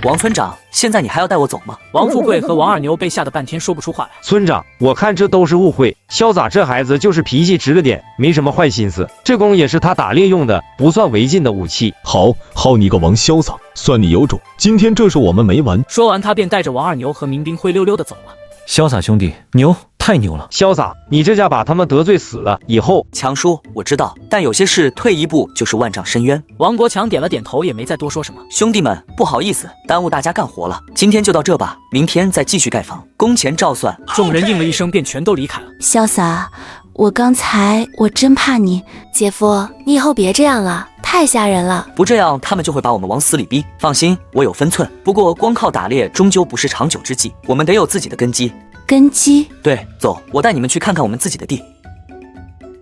王村长，现在你还要带我走吗？王富贵和王二牛被吓得半天说不出话来。村长，我看这都是误会，潇洒这孩子就是脾气直了点，没什么坏心思。这弓也是他打猎用的，不算违禁的武器。好你个王潇洒，算你有种！今天这事我们没完。说完，他便带着王二牛和民兵灰溜溜的走了。潇洒兄弟，牛，太牛了！潇洒，你这下把他们得罪死了。以后，强叔，我知道，但有些事退一步就是万丈深渊。王国强点了点头，也没再多说什么。兄弟们，不好意思，耽误大家干活了。今天就到这吧，明天再继续盖房，工钱照算。众人应了一声，便全都离开了。潇洒，我刚才真怕你。姐夫，你以后别这样了，太吓人了。不这样，他们就会把我们往死里逼。放心，我有分寸。不过光靠打猎终究不是长久之计，我们得有自己的根基。根基？对，走，我带你们去看看我们自己的地。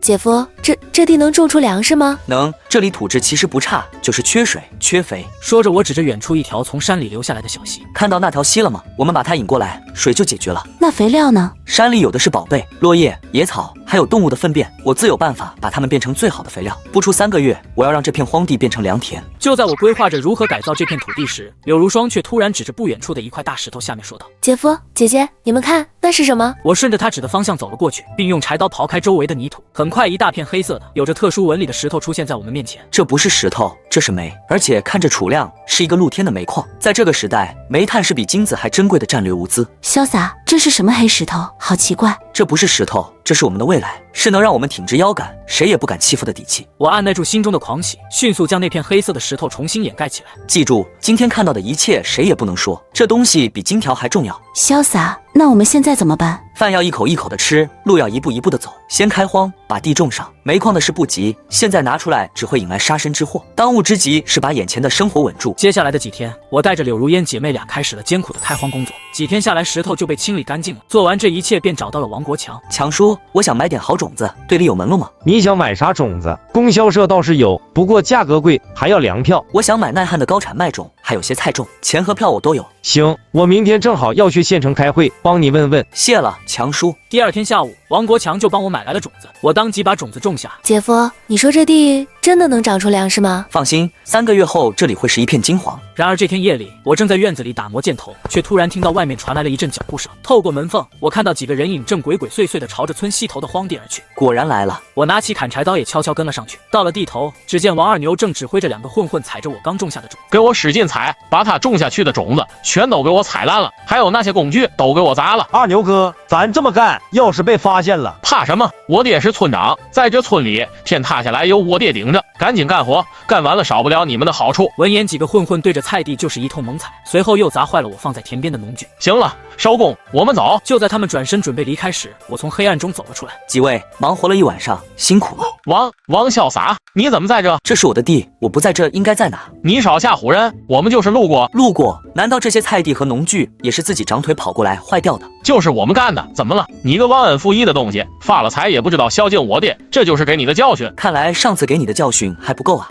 姐夫，这地能种出粮食吗？能，这里土质其实不差，就是缺水缺肥。说着，我指着远处一条从山里流下来的小溪。看到那条溪了吗？我们把它引过来，水就解决了。那肥料呢？山里有的是宝贝，落叶、野草，还有动物的粪便，我自有办法把它们变成最好的肥料。不出3个月，我要让这片荒地变成良田。就在我规划着如何改造这片土地时，柳如霜却突然指着不远处的一块大石头下面说道：“姐夫，姐姐，你们看，那是什么？”我顺着他指的方向走了过去，并用柴刀刨开周围的泥土。很快，一大片黑色的、有着特殊纹理的石头出现在我们面前。这不是石头，这是煤，而且看这储量是一个露天的煤矿。在这个时代，煤炭是比金子还珍贵的战略物资。潇洒，这是什么黑石头？好奇怪。这不是石头，这是我们的未来，是能让我们挺直腰杆，谁也不敢欺负的底气。我按耐住心中的狂喜，迅速将那片黑色的石头重新掩盖起来。记住，今天看到的一切谁也不能说，这东西比金条还重要。潇洒，那我们现在怎么办？饭要一口一口的吃，路要一步一步的走。先开荒，把地种上。煤矿的事不急，现在拿出来只会引来杀身之祸。当务之急是把眼前的生活稳住。接下来的几天，我带着柳如烟姐妹俩开始了艰苦的开荒工作。几天下来，石头就被清理干净了。做完这一切，便找到了王国强。强叔，我想买点好种子，队里有门路吗？你想买啥种子？供销社倒是有，不过价格贵，还要粮票。我想买耐旱的高产麦种，还有些菜种，钱和票我都有。行，我明天正好要去县城开会，帮你问问。谢了，强叔。第二天下午，王国强就帮我买来了种子，我当即把种子种下。姐夫，你说这地真的能长出粮食吗？放心，3个月后这里会是一片金黄。然而这天夜里，我正在院子里打磨箭头，却突然听到外面传来了一阵脚步声。透过门缝，我看到几个人影正鬼鬼祟祟地朝着村西头的荒地而去。果然来了，我拿起砍柴刀也悄悄跟了上去。到了地头，只见王二牛正指挥着2个混混踩着我刚种下的种，给我使劲踩，把他种下去的种子全都给我踩烂了，还有那些工具都给我砸了。二牛哥，咱这么干，要是被发现了，怕什么？我爹是村长，在这村里天塌下来有我爹顶着，赶紧干活，干完了少不了你们的好处。闻言，几个混混对着菜地就是一通猛踩，随后又砸坏了我放在田边的农具。行了，收工，我们走。就在他们转身准备离开时，我从黑暗中走了出来。几位忙活了一晚上，辛苦了。王潇洒，你怎么在这？这是我的地，我不在这应该在哪？你少吓唬人，我们就是路过。路过？难道这些菜地和农具也是自己长腿跑过来坏掉的？就是我们干的，怎么了？你个忘恩负义的东西，发了财也不知道孝敬我爹，这就是给你的教训。看来上次给你的教训还不够啊！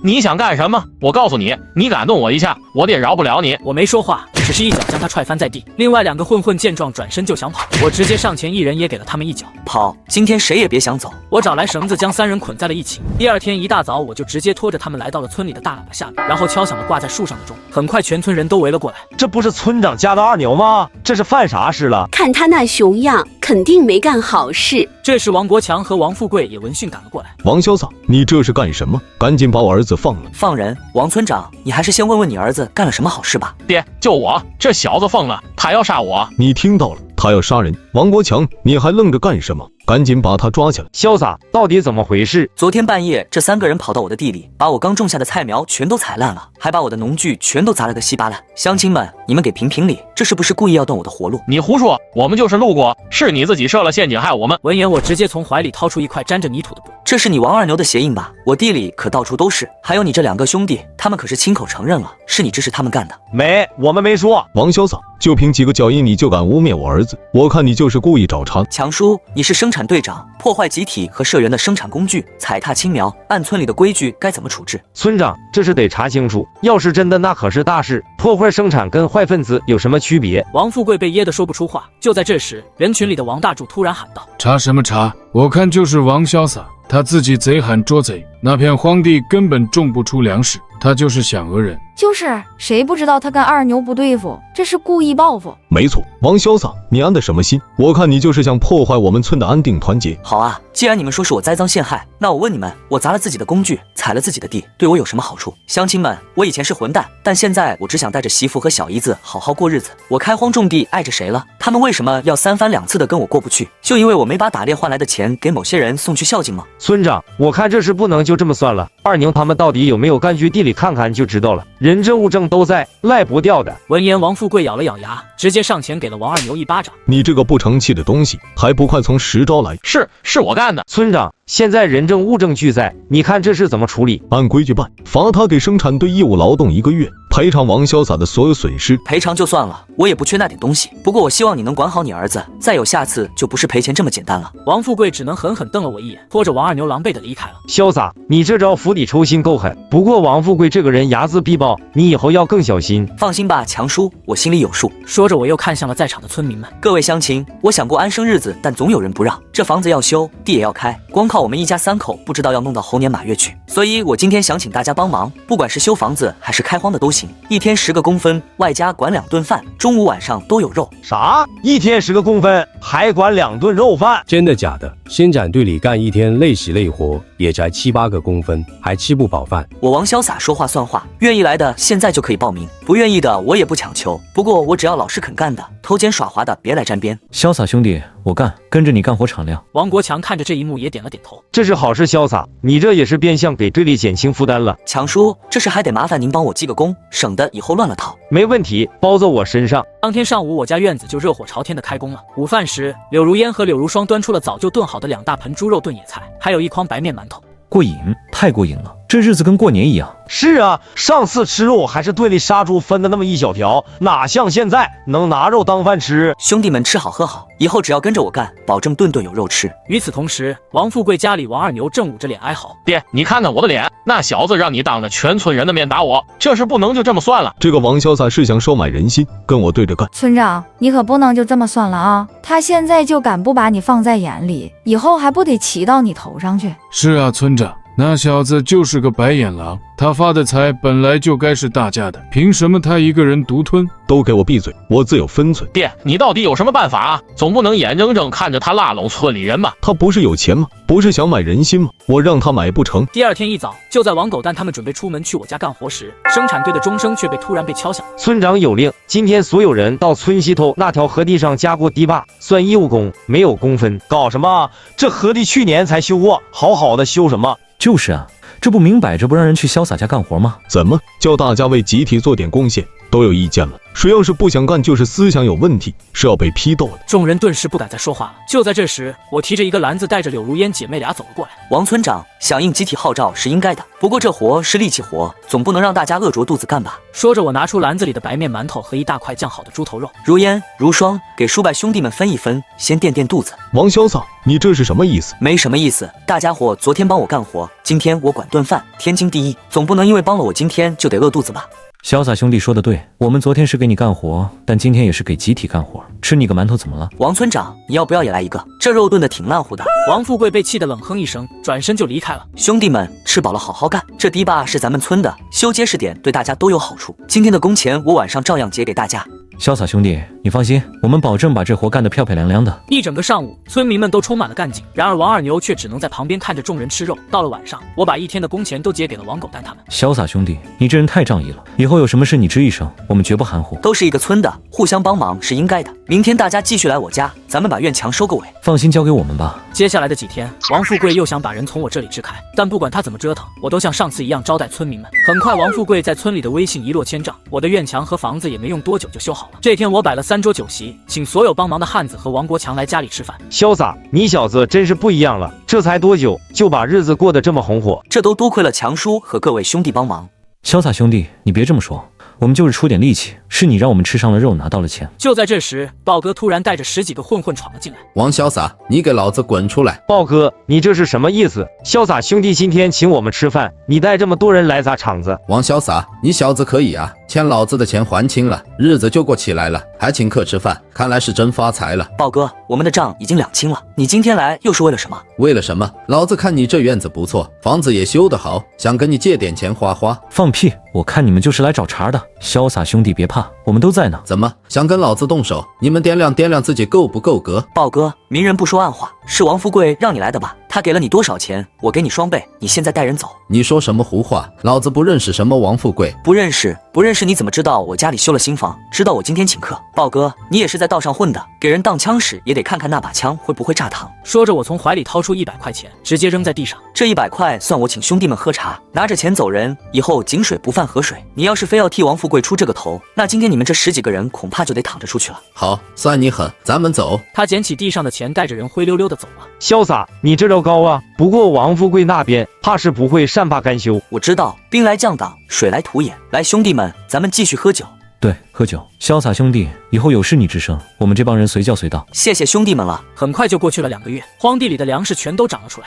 你想干什么？我告诉你，你敢动我一下，我爹饶不了你。我没说话，只是一脚将他踹翻在地。另外2个混混见状转身就想跑，我直接上前，一人也给了他们一脚。跑！今天谁也别想走！我找来绳子将3人捆在了一起。第2天一大早，我就直接拖着他们来到了村里的大喇叭下面，然后敲响了挂在树上的钟。很快，全村人都围了过来。这不是村长家的二牛吗？这是犯啥事了？看他那熊样，肯定没干好事。这时，王国强和王富贵也闻讯赶了过来。王潇洒，你这是干什么？赶紧把我儿子放了！放人？王村长，你还是先问问你儿子干了什么好事吧。爹，就我这小子疯了，他要杀我。你听到了，他要杀人。王国强，你还愣着干什么？赶紧把他抓起来！潇洒，到底怎么回事？昨天半夜，这3个人跑到我的地里，把我刚种下的菜苗全都踩烂了，还把我的农具全都砸了个稀巴烂。乡亲们，你们给评评理，这是不是故意要断我的活路？你胡说，我们就是路过，是你自己设了陷阱害我们。闻言，我直接从怀里掏出一块沾着泥土的布。这是你王二牛的鞋印吧？我地里可到处都是，还有你这2个兄弟，他们可是亲口承认了，是你指使他们干的。没，我们没说。王潇洒，就凭几个脚印你就敢污蔑我儿子？我看你就是故意找茬。强叔，你是生产队长，破坏集体和社员的生产工具，踩踏青苗，按村里的规矩该怎么处置？村长，这是得查清楚，要是真的那可是大事。破坏生产跟坏分子有什么区别？王富贵被噎得说不出话。就在这时，人群里的王大柱突然喊道：查什么查？我看就是王潇洒，他自己贼喊捉贼，那片荒地根本种不出粮食，他就是想讹人。就是谁不知道他跟二牛不对付，这是故意报复。没错，王潇洒，你安的什么心？我看你就是想破坏我们村的安定团结。好啊，既然你们说是我栽赃陷害，那我问你们，我砸了自己的工具，踩了自己的地，对我有什么好处？乡亲们，我以前是混蛋，但现在我只想带着媳妇和小姨子好好过日子。我开荒种地碍着谁了？他们为什么要3番2次的跟我过不去？就因为我没把打猎换来的钱给某些人送去孝敬吗？村长，我看这事不能就这么算了。二牛他们到底有没有干去地里看看就知道了，人证物证都在，赖不掉的。闻言，王富贵咬了咬牙，直接上前给了王二牛一巴掌。你这个不成器的东西，还不快从实招来？是我干的。村长，现在人证物证俱在，你看这事怎么处理？按规矩办，罚他给生产队义务劳动1个月，赔偿王潇洒的所有损失。赔偿就算了，我也不缺那点东西。不过我希望你能管好你儿子，再有下次就不是赔钱这么简单了。王富贵只能狠狠瞪了我一眼，拖着王二牛狼狈的离开了。潇洒，你这招釜底抽薪够狠。不过王富贵这个人睚眦必报，你以后要更小心。放心吧，强叔，我心里有数。说着，我又看向了在场的村民们。各位乡亲，我想过安生日子，但总有人不让。这房子要修，地也要开，光靠我们一家3口，不知道要弄到猴年马月去。所以我今天想请大家帮忙，不管是修房子还是开荒的都行，1天10个工分，外加管2顿饭，中午晚上都有肉。啥？1天10个工分，还管2顿肉饭？真的假的？生产队里干1天累死累活，也才7、8个工分，还吃不饱饭。我王潇洒说话算话，愿意来的现在就可以报名，不愿意的我也不强求。不过我只要老实肯干的，偷奸耍滑的别来沾边。潇洒兄弟，我干，跟着你干活敞亮。王国强看着这一幕也点了点头。这是好事，潇洒，你这也是变相给队里减轻负担了。强叔，这事还得麻烦您帮我记个功，省得以后乱了套。没问题，包在我身上。当天上午，我家院子就热火朝天的开工了。午饭时，柳如烟和柳如霜端出了早就炖好的2大盆猪肉炖野菜，还有1筐白面馒头。过瘾，太过瘾了。这日子跟过年一样。是啊，上次吃肉还是队里杀猪分的那么一小条，哪像现在能拿肉当饭吃。兄弟们吃好喝好，以后只要跟着我干，保证顿顿有肉吃。与此同时，王富贵家里王二牛正捂着脸哀嚎：爹，你看看我的脸，那小子让你当着全村人的面打我，这事不能就这么算了。这个王潇洒是想收买人心，跟我对着干。村长，你可不能就这么算了啊！他现在就敢不把你放在眼里，以后还不得骑到你头上去？是啊，村长，那小子就是个白眼狼，他发的财本来就该是大家的，凭什么他一个人独吞？都给我闭嘴，我自有分寸。爹，你到底有什么办法啊？总不能眼睁睁看着他拉拢村里人吧？他不是有钱吗？不是想买人心吗？我让他买不成。第二天一早，就在王狗蛋他们准备出门去我家干活时，生产队的钟声却突然被敲响。村长有令，今天所有人到村西头那条河堤上加固堤坝，算义务工，没有工分。搞什么？这河堤去年才修过，好好的修什么？就是啊，这不明摆着不让人去潇洒家干活吗？怎么叫大家为集体做点贡献？都有意见了，谁要是不想干，就是思想有问题，是要被批斗的。众人顿时不敢再说话了。就在这时，我提着一个篮子，带着柳如烟姐妹俩走了过来。王村长，响应集体号召是应该的，不过这活是力气活，总不能让大家饿着肚子干吧？说着，我拿出篮子里的白面馒头和一大块酱好的猪头肉。如烟、如霜，给叔伯兄弟们分一分，先垫垫肚子。王潇洒，你这是什么意思？没什么意思，大家伙昨天帮我干活，今天我管顿饭，天经地义，总不能因为帮了我，今天就得饿肚子吧？潇洒兄弟说的对，我们昨天是给你干活，但今天也是给集体干活。吃你个馒头怎么了？王村长，你要不要也来一个？这肉炖的挺烂乎的。王富贵被气得冷哼一声，转身就离开了。兄弟们，吃饱了好好干。这堤坝是咱们村的，修结实点，对大家都有好处。今天的工钱我晚上照样结给大家。潇洒兄弟，你放心，我们保证把这活干得漂漂亮亮的。一整个上午，村民们都充满了干劲，然而王二牛却只能在旁边看着众人吃肉。到了晚上，我把一天的工钱都结给了王狗蛋他们。潇洒兄弟，你这人太仗义了，以后有什么事你吱一声，我们绝不含糊。都是一个村的，互相帮忙是应该的。明天大家继续来我家，咱们把院墙收个尾。放心交给我们吧。接下来的几天，王富贵又想把人从我这里支开，但不管他怎么折腾，我都像上次一样招待村民们。很快，王富贵在村里的威信一落千丈，我的院墙和房子也没用多久就修好了。这天我摆了3桌酒席，请所有帮忙的汉子和王国强来家里吃饭。潇洒，你小子真是不一样了，这才多久就把日子过得这么红火？这都多亏了强叔和各位兄弟帮忙。潇洒兄弟，你别这么说，我们就是出点力气，是你让我们吃上了肉，拿到了钱。就在这时，豹哥突然带着10几个混混闯了进来。王潇洒，你给老子滚出来！豹哥，你这是什么意思？潇洒兄弟今天请我们吃饭，你带这么多人来砸场子？王潇洒，你小子可以啊，欠老子的钱还清了，日子就过起来了，还请客吃饭，看来是真发财了。豹哥，我们的账已经2清了，你今天来又是为了什么？为了什么？老子看你这院子不错，房子也修得好，想跟你借点钱花花。放屁！我看你们就是来找茬的。潇洒兄弟别怕，我们都在呢。怎么想跟老子动手？你们掂量掂量自己够不够格？豹哥，明人不说暗话，是王富贵让你来的吧？他给了你多少钱？我给你双倍，你现在带人走。你说什么胡话？老子不认识什么王富贵。不认识你怎么知道我家里修了新房？知道我今天请客？豹哥，你也是在道上混的，给人当枪使也得看看那把枪会不会炸膛。说着，我从怀里掏出100块钱，直接扔在地上。这100块算我请兄弟们喝茶，拿着钱走人，以后井水不犯河水。你要是非要替王富贵出这个头，那今天你们这10几个人恐怕就得躺着出去了。好，算你狠，咱们走。他捡起地上的钱，带着人灰溜溜的走了。潇洒，你这招高啊！不过王富贵那边怕是不会善罢甘休。我知道，兵来将挡，水来土掩。来，兄弟们，咱们继续喝酒。对，喝酒。潇洒兄弟，以后有事你吱声，我们这帮人随叫随到。谢谢兄弟们了。很快就过去了2个月，荒地里的粮食全都长了出来。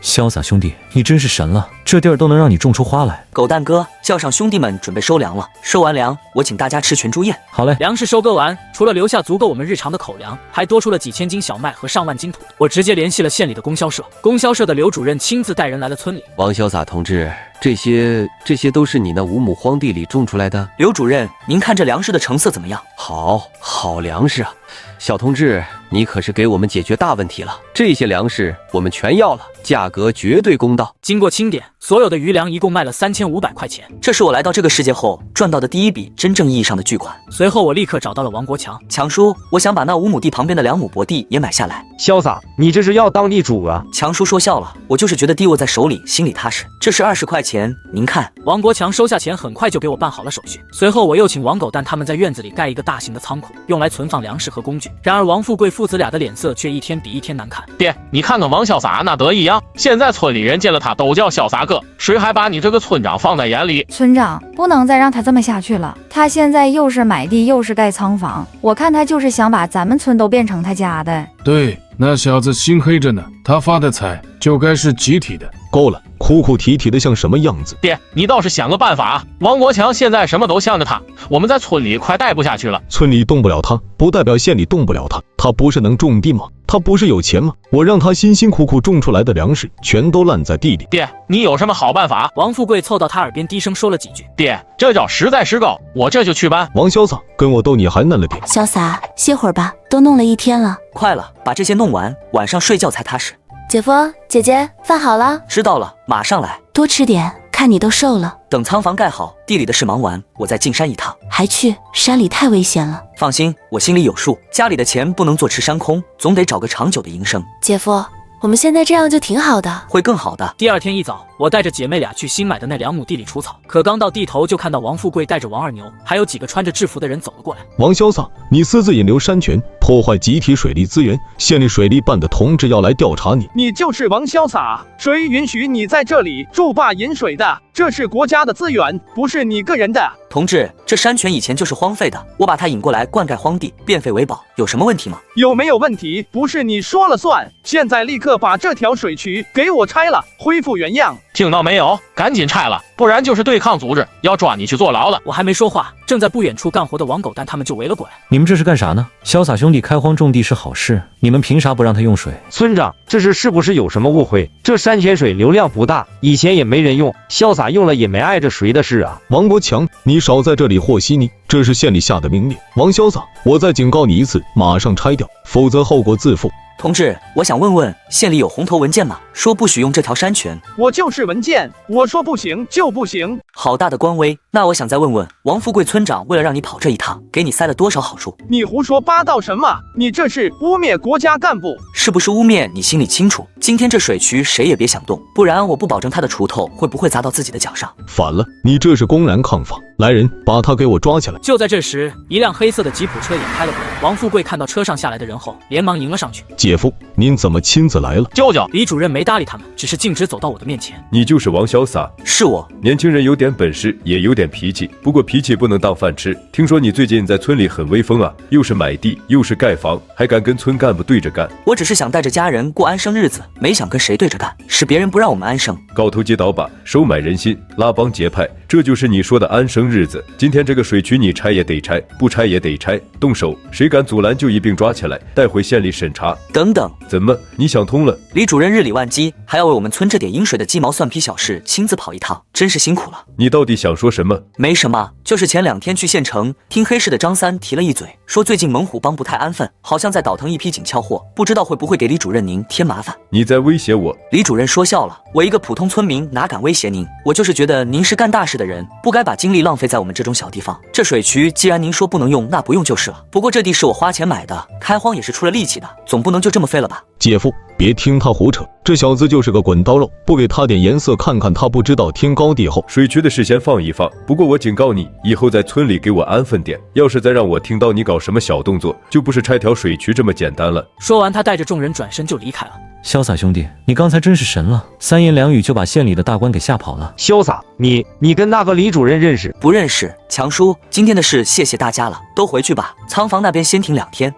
潇洒兄弟，你真是神了，这地儿都能让你种出花来。狗蛋哥，叫上兄弟们准备收粮了。收完粮，我请大家吃全猪宴。好嘞。粮食收割完，除了留下足够我们日常的口粮，还多出了几千斤小麦和上万斤土。我直接联系了县里的供销社，供销社的刘主任亲自带人来了村里。王潇洒同志，这些都是你那5亩荒地里种出来的？刘主任，您看这粮食的成色怎么样？好粮食啊！小同志，你可是给我们解决大问题了。这些粮食我们全要了，价格绝对公道。经过清点，所有的余粮一共卖了3500块钱。这是我来到这个世界后赚到的第一笔真正意义上的巨款。随后我立刻找到了王国强。强叔，我想把那5亩地旁边的2亩薄地也买下来。潇洒，你这是要当地主啊？强叔说笑了，我就是觉得地握在手里心里踏实。这是20块钱，您看。王国强收下钱，很快就给我办好了手续。随后我又请王狗蛋他们在院子里盖一个大型的仓库，用来存放粮食和工具。然而王富贵负父子俩的脸色却一天比一天难看。爹，你看看王潇洒那得意样，现在村里人见了他都叫潇洒哥，谁还把你这个村长放在眼里？村长，不能再让他这么下去了。他现在又是买地又是盖仓房，我看他就是想把咱们村都变成他家的。对，那小子心黑着呢，他发的财就该是集体的。够了，哭哭啼啼的像什么样子？爹，你倒是想个办法。王国强现在什么都向着他，我们在村里快待不下去了。村里动不了他，不代表县里动不了他。他不是能种地吗？他不是有钱吗？我让他辛辛苦苦种出来的粮食全都烂在地里。爹，你有什么好办法？王富贵凑到他耳边低声说了几句。爹，这招实在是高，我这就去办。王潇洒，跟我斗你还嫩了点。潇洒，歇会儿吧，都弄了一天了。快了，把这些弄完，晚上睡觉才踏实。姐夫姐姐，饭好了。知道了，马上来。多吃点，看你都瘦了。等仓房盖好，地里的事忙完，我再进山一趟。还去？山里太危险了。放心，我心里有数，家里的钱不能坐吃山空，总得找个长久的营生。姐夫，我们现在这样就挺好的。会更好的。第二天一早，我带着姐妹俩去新买的那2亩地里除草，可刚到地头就看到王富贵带着王二牛还有几个穿着制服的人走了过来。王潇洒，你私自引流山泉，破坏集体水利资源，县里水利办的同志要来调查你。你就是王潇洒，谁允许你在这里筑坝引水的？这是国家的资源，不是你个人的。同志，这山泉以前就是荒废的，我把它引过来灌溉荒地，变废为宝，有什么问题吗？有没有问题不是你说了算，现在立刻把这条水渠给我拆了，恢复原样。听到没有？赶紧拆了，不然就是对抗组织，要抓你去坐牢了。我还没说话，正在不远处干活的王狗蛋他们就围了过来。你们这是干啥呢？潇洒兄弟开荒种地是好事，你们凭啥不让他用水？村长，这是不是有什么误会？这山泉水流量不大，以前也没人用，潇洒用了也没碍着谁的事啊。王国强，你少在这里和稀泥，这是县里下的命令。王潇洒，我再警告你一次，马上拆掉，否则后果自负。同志，我想问问，县里有红头文件吗？说不许用这条山泉。我就是文件，我说不行就不行。好大的官威！那我想再问问，王富贵村长为了让你跑这一趟，给你塞了多少好处？你胡说八道什么？你这是污蔑国家干部。是不是污蔑你心里清楚。今天这水渠谁也别想动，不然我不保证他的锄头会不会砸到自己的脚上。反了，你这是公然抗法！来人，把他给我抓起来！就在这时，一辆黑色的吉普车也开了过来。王富贵看到车上下来的人后，连忙迎了上去。姐夫，您怎么亲自来了？舅舅，李主任没搭理他们，只是径直走到我的面前。你就是王潇洒？是我。年轻人有点本事，也有点脾气，不过脾气不能当饭吃。听说你最近在村里很威风啊，又是买地，又是盖房，还敢跟村干部对着干。我只是想带着家人过安生日子，没想跟谁对着干，是别人不让我们安生。高头接刀把，收买人心，拉帮结派，这就是你说的安生日子。今天这个水渠你拆也得拆，不拆也得拆，动手，谁敢阻拦就一并抓起来，带回县里审查。等等，怎么你想通了？李主任日理万机，还要为我们村这点饮水的鸡毛蒜皮小事亲自跑一趟，真是辛苦了。你到底想说什么？没什么，就是前2天去县城，听黑市的张三提了一嘴，说最近猛虎帮不太安分，好像在倒腾一批紧俏货，不知道会不会给李主任您添麻烦。你在威胁我？李主任说笑了，我一个普通村民哪敢威胁您，我就是觉得您是干大事的人，不该把精力浪费在我们这种小地方。这水渠既然您说不能用，那不用就是了。不过这地是我花钱买的，开荒也是出了力气的，总不能就这么废了吧？姐夫，别听他胡扯，这小子就是个滚刀肉，不给他点颜色看看，他不知道天高地厚。水渠的事先放一放，不过我警告你，以后在村里给我安分点，要是再让我听到你搞什么小动作，就不是拆条水渠这么简单了。说完，他带着众人转身就离开了。潇洒兄弟，你刚才真是神了，3言2语就把县里的大官给吓跑了。潇洒，你跟那个李主任认识？不认识。强叔，今天的事谢谢大家了，都回去吧，仓房那边先停2天。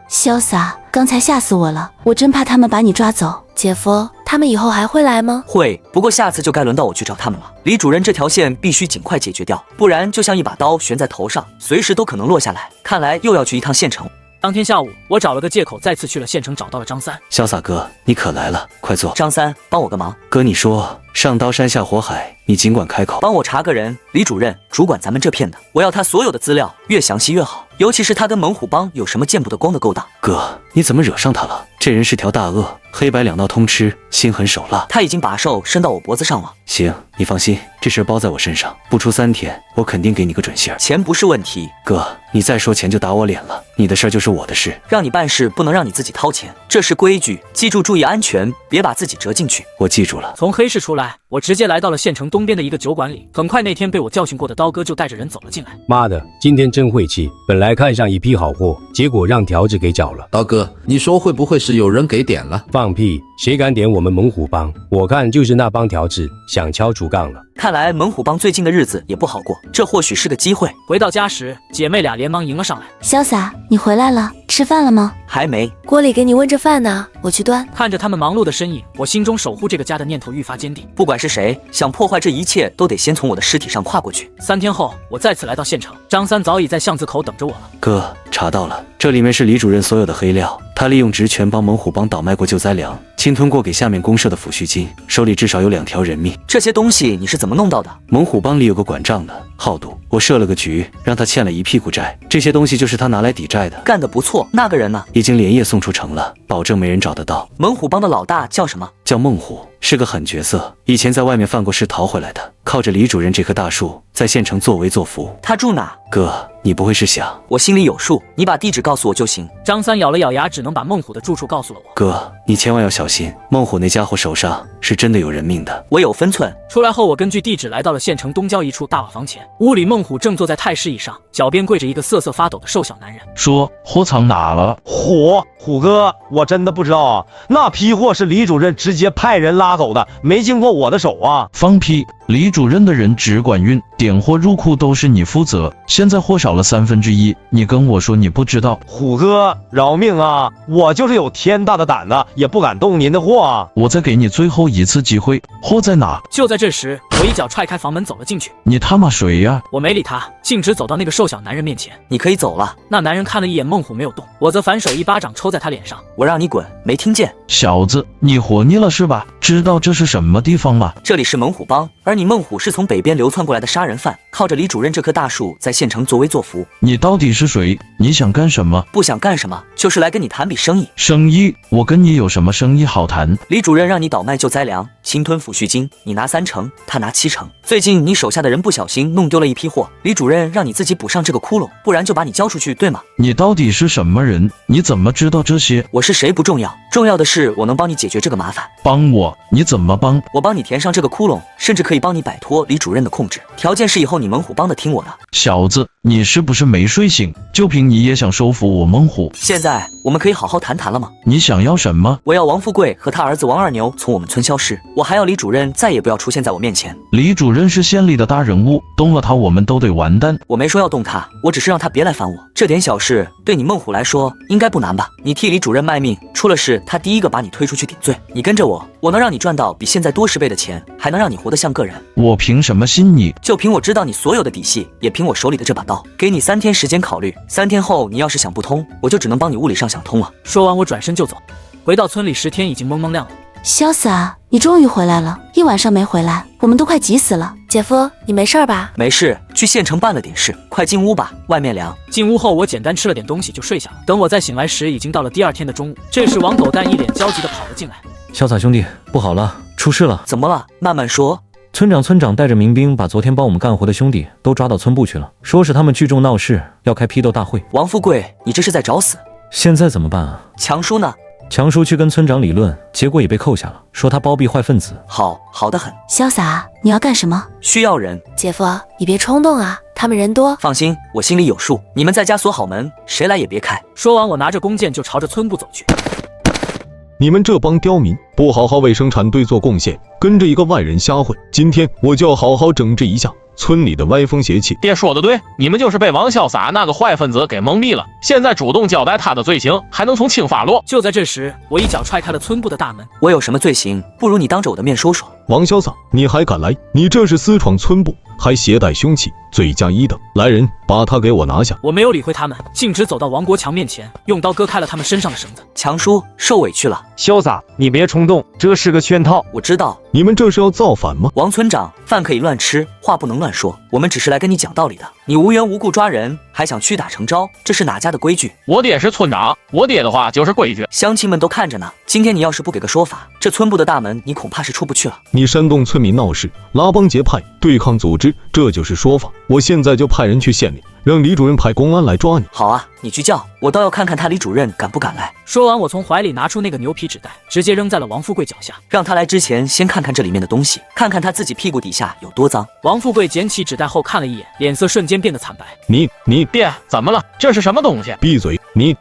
潇洒，刚才吓死我了，我真怕他们把你抓走。姐夫，他们以后还会来吗？会，不过下次就该轮到我去找他们了。李主任这条线必须尽快解决掉，不然就像一把刀悬在头上，随时都可能落下来。看来又要去一趟县城。当天下午，我找了个借口再次去了县城，找到了张三。潇洒哥，你可来了，快坐。张三，帮我个忙。哥，你说上刀山下火海，你尽管开口。帮我查个人，李主任主管咱们这片的，我要他所有的资料，越详细越好，尤其是他跟猛虎帮有什么见不得光的勾当。哥，你怎么惹上他了？这人是条大鳄，黑白2道通吃，心狠手辣。他已经把手伸到我脖子上了。行，你放心，这事包在我身上，不出3天，我肯定给你个准信儿。钱不是问题，哥，你再说钱就打我脸了。你的事儿就是我的事，让你办事不能让你自己掏钱，这是规矩，记住注意安全，别把自己折进去。我记住了。从黑市出来，我直接来到了县城东边的一个酒馆里。很快，那天被我教训过的刀哥就带着人走了进来。妈的，今天真晦气！本来看上一批好货，结果让条子给搅了。刀哥，你说会不会是有人给点了？放屁！谁敢点我们猛虎帮？我看就是那帮条子想敲竹杠了。看来猛虎帮最近的日子也不好过，这或许是个机会。回到家时，姐妹俩连忙迎了上来。潇洒，你回来了，吃饭了吗？还没，锅里给你温着饭呢，我去端。看着他们忙碌的身影，我心中守护这个家的念头愈发坚定。不管是谁想破坏这一切，都得先从我的尸体上跨过去。3天后，我再次来到县城，张三早已在巷子口等着我了。哥，查到了，这里面是李主任所有的黑料，他利用职权帮猛虎帮倒卖过救灾粮，侵吞过给下面公社的抚恤金，手里至少有2条人命。这些东西你是怎么弄到的？猛虎帮里有个管账的，好赌，我设了个局，让他欠了一屁股债，这些东西就是他拿来抵债的。干得不错，那个人呢？已经连夜送出城了，保证没人找得到。猛虎帮的老大叫什么？叫孟虎，是个狠角色，以前在外面犯过事逃回来的，靠着李主任这棵大树在县城作威作福。他住哪？哥，你不会是想……我心里有数，你把地址告诉我就行。张三咬了咬牙，只能把孟虎的住处告诉了我。哥，你千万要小心，孟虎那家伙手上是真的有人命的。我有分寸。出来后，我根据地址来到了县城东郊一处大瓦房前，屋里孟虎正坐在太师椅上，脚边跪着一个瑟瑟发抖的瘦小男人。说货藏哪了？虎哥，我真的不知道啊，那批货是李主任直接派人拉走的，没经过我的手啊。放屁！李主任的人只管运，点货入库都是你负责。现在货少了1/3，你跟我说你不知道？虎哥，饶命啊！我就是有天大的胆子，也不敢动您的货啊！我再给你最后一次机会，货在哪？就在这时，我一脚踹开房门走了进去。你他妈谁呀？我没理他，径直走到那个瘦小男人面前。你可以走了。那男人看了一眼孟虎没有动，我则反手一巴掌抽在他脸上。我让你滚，没听见？小子，你活腻了是吧？知道这是什么地方吗？这里是猛虎帮，而你孟虎是从北边流窜过来的杀人犯，靠着李主任这棵大树在县城作威作福。你到底是谁？你想干什么？不想干什么，就是来跟你谈笔生意。生意？我跟你有什么生意好谈？李主任让你倒卖救灾粮，侵吞抚恤金，你拿3成，他拿7成。最近你手下的人不小心弄丢了一批货，李主任让你自己补上这个窟窿，不然就把你交出去，对吗？你到底是什么人？你怎么知道这些？我是谁不重要，重要的是我能帮你解决这个麻烦。帮我？你怎么帮？我帮你填上这个窟窿，甚至可以帮你摆脱李主任的控制，条件是以后你猛虎帮的听我的。小子，你是不是没睡醒？就凭你也想收服我猛虎？现在我们可以好好谈谈了吗？你想要什么？我要王富贵和他儿子王二牛从我们村消失，我还要李主任再也不要出现在我面前。李主任是县里的大人物，动了他我们都得完蛋。我没说要动他，我只是让他别来烦我。这点小事对你孟虎来说应该不难吧？你替李主任卖命，出了事他第一个把你推出去顶罪。你跟着我，我能让你赚到比现在多10倍的钱，还能让你活得像个人。我凭什么信你？就凭我知道你所有的底细，也凭我手里的这把刀。给你3天时间考虑，3天后你要是想不通，我就只能帮你物理上想通了。说完，我转身就走。回到村里时，天已经蒙蒙亮了。潇洒，你终于回来了，一晚上没回来，我们都快急死了。姐夫，你没事吧？没事，去县城办了点事，快进屋吧，外面凉。进屋后，我简单吃了点东西就睡下了。等我再醒来时，已经到了第2天的中午。这时，王狗蛋一脸焦急地跑了进来。潇洒兄弟，不好了，出事了！怎么了？慢慢说。村长带着民兵把昨天帮我们干活的兄弟都抓到村部去了，说是他们聚众闹事，要开批斗大会。王富贵，你这是在找死！现在怎么办啊？强叔呢？强叔去跟村长理论，结果也被扣下了，说他包庇坏分子。好得很。潇洒，你要干什么？需要人。姐夫，你别冲动啊，他们人多。放心，我心里有数。你们在家锁好门，谁来也别开。说完，我拿着弓箭就朝着村部走去。你们这帮刁民，不好好为生产队做贡献，跟着一个外人瞎混，今天我就要好好整治一下村里的歪风邪气。爹说的对，你们就是被王潇洒那个坏分子给蒙蔽了，现在主动交代他的罪行，还能从轻发落。就在这时，我一脚踹开了村部的大门。我有什么罪行？不如你当着我的面说说。王潇洒，你还敢来？你这是私闯村部，还携带凶器，罪加一等。来人，把他给我拿下！我没有理会他们，径直走到王国强面前，用刀割开了他们身上的绳子。强叔受委屈了。潇洒，你别冲动，这是个圈套。我知道。你们这是要造反吗？王村长，饭可以乱吃，话不能乱说。我们只是来跟你讲道理的。你无缘无故抓人，还想屈打成招，这是哪家的规矩？我爹是村长，我爹的话就是规矩。乡亲们都看着呢。今天你要是不给个说法，这村部的大门你恐怕是出不去了。你煽动村民闹事，拉帮结派，对抗组织，这就是说法。我现在就派人去县里，让李主任派公安来抓你。好啊，你去叫，我倒要看看他李主任敢不敢来。说完，我从怀里拿出那个牛皮纸袋，直接扔在了王富贵脚下。让他来之前，先看看这里面的东西，看看他自己屁股底下有多脏。王富贵捡起纸袋后看了一眼，脸色瞬间变得惨白。你爹怎么了？这是什么东西？闭嘴！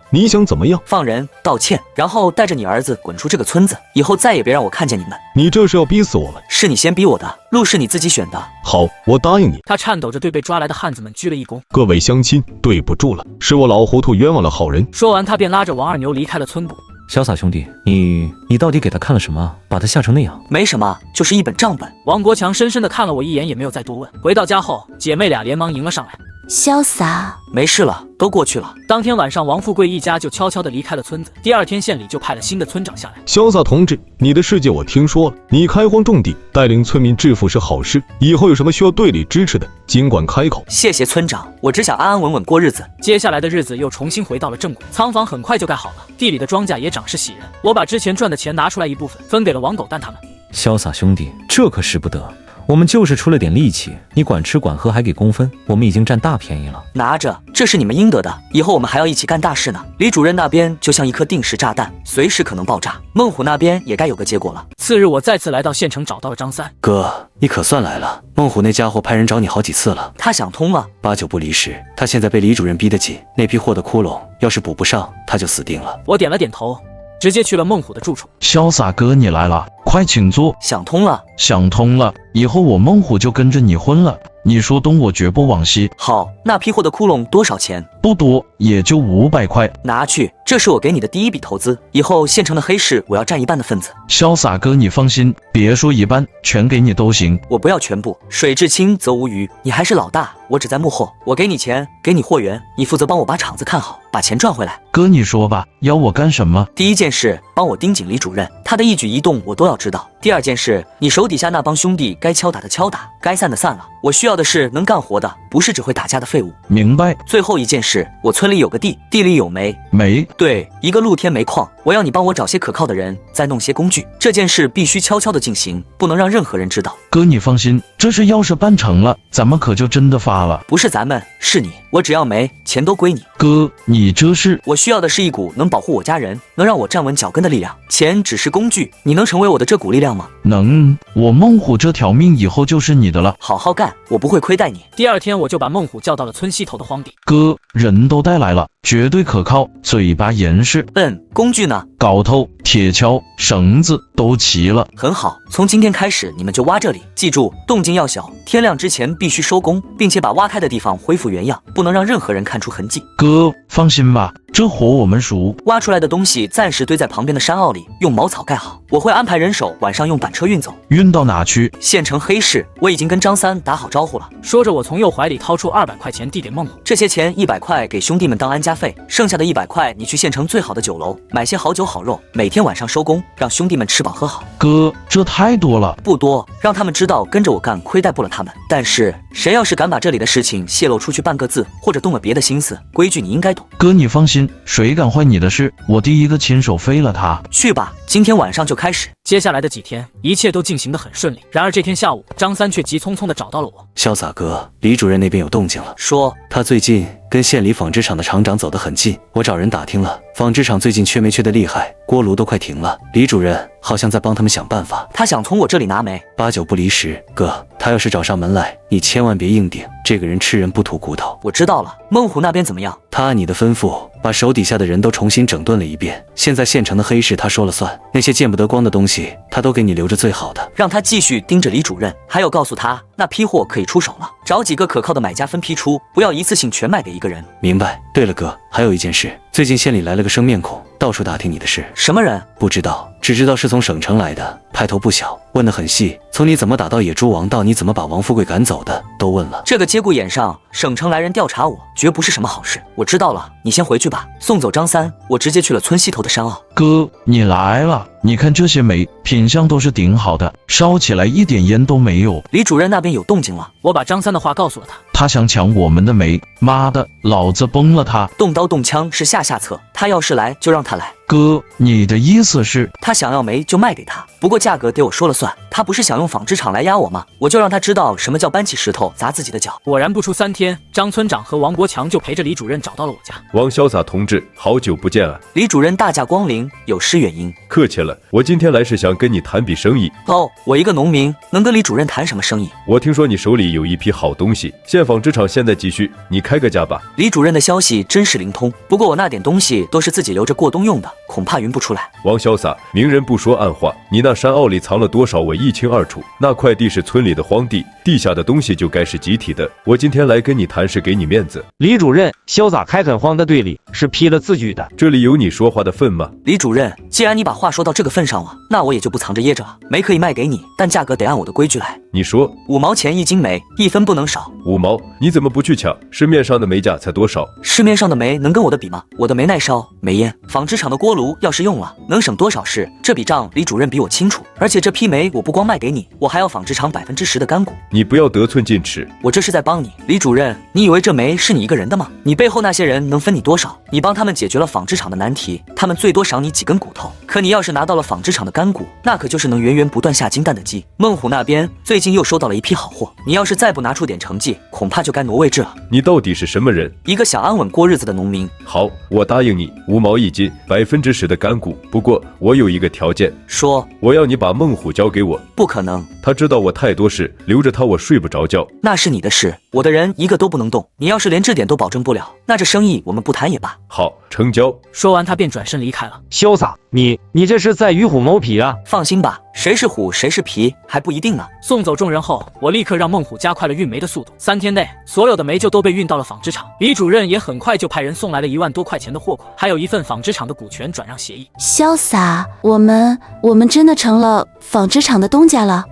你想怎么样？放人，道歉，然后带着你儿子滚出这个村子，以后再也别让我看见你们。你这是要逼死我们？是你先逼我的，路是你自己选的。好，我答应你。他颤抖着对被抓来的汉子们鞠了一躬。各位乡亲，对不住了，是我老糊涂冤枉了好人。说完，他便拉着王二牛离开了村部。潇洒兄弟，你到底给他看了什么，把他吓成那样？没什么，就是一本账本。王国强深深地看了我一眼，也没有再多问。回到家后，姐妹俩连忙迎了上来。潇洒，没事了，都过去了。当天晚上，王富贵一家就悄悄地离开了村子。第二天，县里就派了新的村长下来。潇洒同志，你的事迹我听说了，你开荒种地，带领村民致富是好事，以后有什么需要队里支持的，尽管开口。谢谢村长，我只想安安稳稳过日子。接下来的日子又重新回到了正轨，仓房很快就盖好了，地里的庄稼也长势喜人。我把之前赚的钱拿出来一部分，分给了王狗蛋他们。潇洒兄弟，这可使不得。我们就是出了点力气，你管吃管喝还给工分，我们已经占大便宜了。拿着，这是你们应得的。以后我们还要一起干大事呢。李主任那边就像一颗定时炸弹，随时可能爆炸。孟虎那边也该有个结果了。次日，我再次来到县城，找到了张三。哥，你可算来了。孟虎那家伙派人找你好几次了，他想通了，八九不离十。他现在被李主任逼得紧，那批货的窟窿要是补不上，他就死定了。我点了点头，直接去了孟虎的住处。潇洒哥，你来了，快请坐。想通了，想通了，以后我孟虎就跟着你混了。你说东我绝不往西。好，那批货的窟窿多少钱？不多，也就500块。拿去，这是我给你的第一笔投资，以后县城的黑市我要占一半的份子。潇洒哥，你放心，别说一半，全给你都行。我不要全部，水至清则无鱼。你还是老大，我只在幕后。我给你钱，给你货源，你负责帮我把厂子看好，把钱赚回来。哥，你说吧，要我干什么？第一件事，帮我盯紧李主任，他的一举一动我都要知道。第二件事，你手底下那帮兄弟该敲打的敲打，该散的散了。我需要的是能干活的，不是只会打架的废物。明白。最后一件事，我村里有个地，地里有煤。煤？对，一个露天煤矿。我要你帮我找些可靠的人，再弄些工具。这件事必须悄悄地进行，不能让任何人知道。哥，你放心，这事要是办成了，咱们可就真的发了。不是咱们，是你。我只要煤，钱都归你。哥，你这是……我需要的是一股能保护我家人，能让我站稳脚跟的力量。钱只是工具，你能成为我的这股力量吗？能。我孟虎这条命以后就是你的了。好好干，我不会亏待你。第二天，我就把孟虎叫到了村西头的荒地。哥，人都带来了，绝对可靠，嘴巴严实。工具呢？镐头、铁锹、绳子都齐了。很好，从今天开始你们就挖这里，记住动静要小，天亮之前必须收工，并且把挖开的地方恢复原样，不能让任何人看出痕迹。哥，放心吧，这活我们熟。挖出来的东西暂时堆在旁边的山坳里，用茅草盖好。我会安排人手晚上用板车运走。运到哪去？县城黑市，我已经跟张三打好招呼了。说着，我从右怀里掏出200块钱递给孟虎。这些钱100块给兄弟们当安家费，剩下的100块你去县城最好的酒楼买些好酒好肉，每天晚上收工，让兄弟们吃饱喝好。哥，这太多了。不多，让他们知道跟着我干亏待不了他们。但是谁要是敢把这里的事情泄露出去半个字，或者动了别的心思，规矩你应该懂。哥，你放心，谁敢坏你的事，我第一个亲手废了他。去吧，今天晚上就开始。接下来的几天，一切都进行得很顺利。然而这天下午，张三却急匆匆地找到了我。潇洒哥，李主任那边有动静了。说他最近跟县里纺织厂的厂长走得很近，我找人打听了，纺织厂最近缺煤缺得厉害，锅炉都快停了。李主任好像在帮他们想办法。他想从我这里拿煤，八九不离十。哥，他要是找上门来，你千万别硬顶，这个人吃人不吐骨头。我知道了。孟虎那边怎么样？他按你的吩咐，把手底下的人都重新整顿了一遍。现在县城的黑市他说了算，那些见不得光的东西，他都给你留着最好的。让他继续盯着李主任，还有告诉他那批货可以出手了，找几个可靠的买家分批出，不要一次性全卖给一个人。明白。对了哥，还有一件事，最近县里来了个生面孔，到处打听你的事。什么人？不知道，只知道是从省城来的，派头不小，问得很细，从你怎么打到野猪王到你怎么把王富贵赶走的，都问了。这个节骨眼上，省城来人调查我，绝不是什么好事。我知道了，你先回去吧。送走张三，我直接去了村西头的山坳。哥，你来了，你看这些煤，品相都是顶好的，烧起来一点烟都没有。李主任那边有动静了，我把张三的话告诉了他。他想抢我们的煤，妈的，老子崩了他！动刀动枪是下策，他要是来就让他来。哥，你的意思是？他想要煤就卖给他，不过价格得我说了算。他不是想用纺织厂来压我吗？我就让他知道什么叫搬起石头砸自己的脚。果然不出3天，张村长和王国强就陪着李主任找到了我家。王潇洒同志，好久不见啊！李主任大驾光临，有失远迎。客气了，我今天来是想跟你谈笔生意。哦，我一个农民能跟李主任谈什么生意？我听说你手里有一批好东西，现纺织厂现在急需，你开个价吧。李主任的消息真是灵通，不过我那点东西都是自己留着过冬用的，恐怕运不出来。王潇洒，明人不说暗话，你那山坳里藏了多少我一清二楚。那块地是村里的荒地，地下的东西就该是集体的。我今天来跟你谈是给你面子。李主任，潇洒开垦荒的队里是批了字据的，这里有你说话的份吗？李主任，既然你把话说到这个份上了，那我也就不藏着掖着了。煤可以卖给你，但价格得按我的规矩来。你说5毛钱1斤煤，1分不能少。5毛？你怎么不去抢？市面上的煤价才多少？市面上的煤能跟我的比吗？我的煤耐烧没烟，纺织厂的锅炉要是用了，能省多少事？这笔账李主任比我清楚。而且这批煤我不光卖给你，我还要纺织厂10%的干股。你不要得寸进尺，我这是在帮你。李主任，你以为这煤是你一个人的吗？你背后那些人能分你多少？你帮他们解决了纺织厂的难题，他们最多赏你几根骨头。可你要是拿到了纺织厂的干股，那可就是能源源不断下金蛋的鸡。孟虎那边最近又收到了一批好货，你要是再不拿出点成绩，恐怕就该挪位置了。你到底是什么人？一个想安稳过日子的农民。好，我答应你5毛1斤，10%的干股。不过我有一个条件。说。我要你把孟虎交给我。不可能，他知道我太多事，留着他我睡不着觉。那是你的事，我的人一个都不能动。你要是连这点都保证不了，那这生意我们不谈也罢。好，成交。说完，他便转身离开了。潇洒，你这是在与虎谋皮啊！放心吧，谁是虎谁是皮还不一定呢。送走众人后，我立刻让孟虎加快了运煤的速度。3天内，所有的煤就都被运到了纺织厂。李主任也很快就派人送来了1万多块钱的货款，还有一份纺织厂的股权转让协议。潇洒，我们真的成了纺织厂的东家了。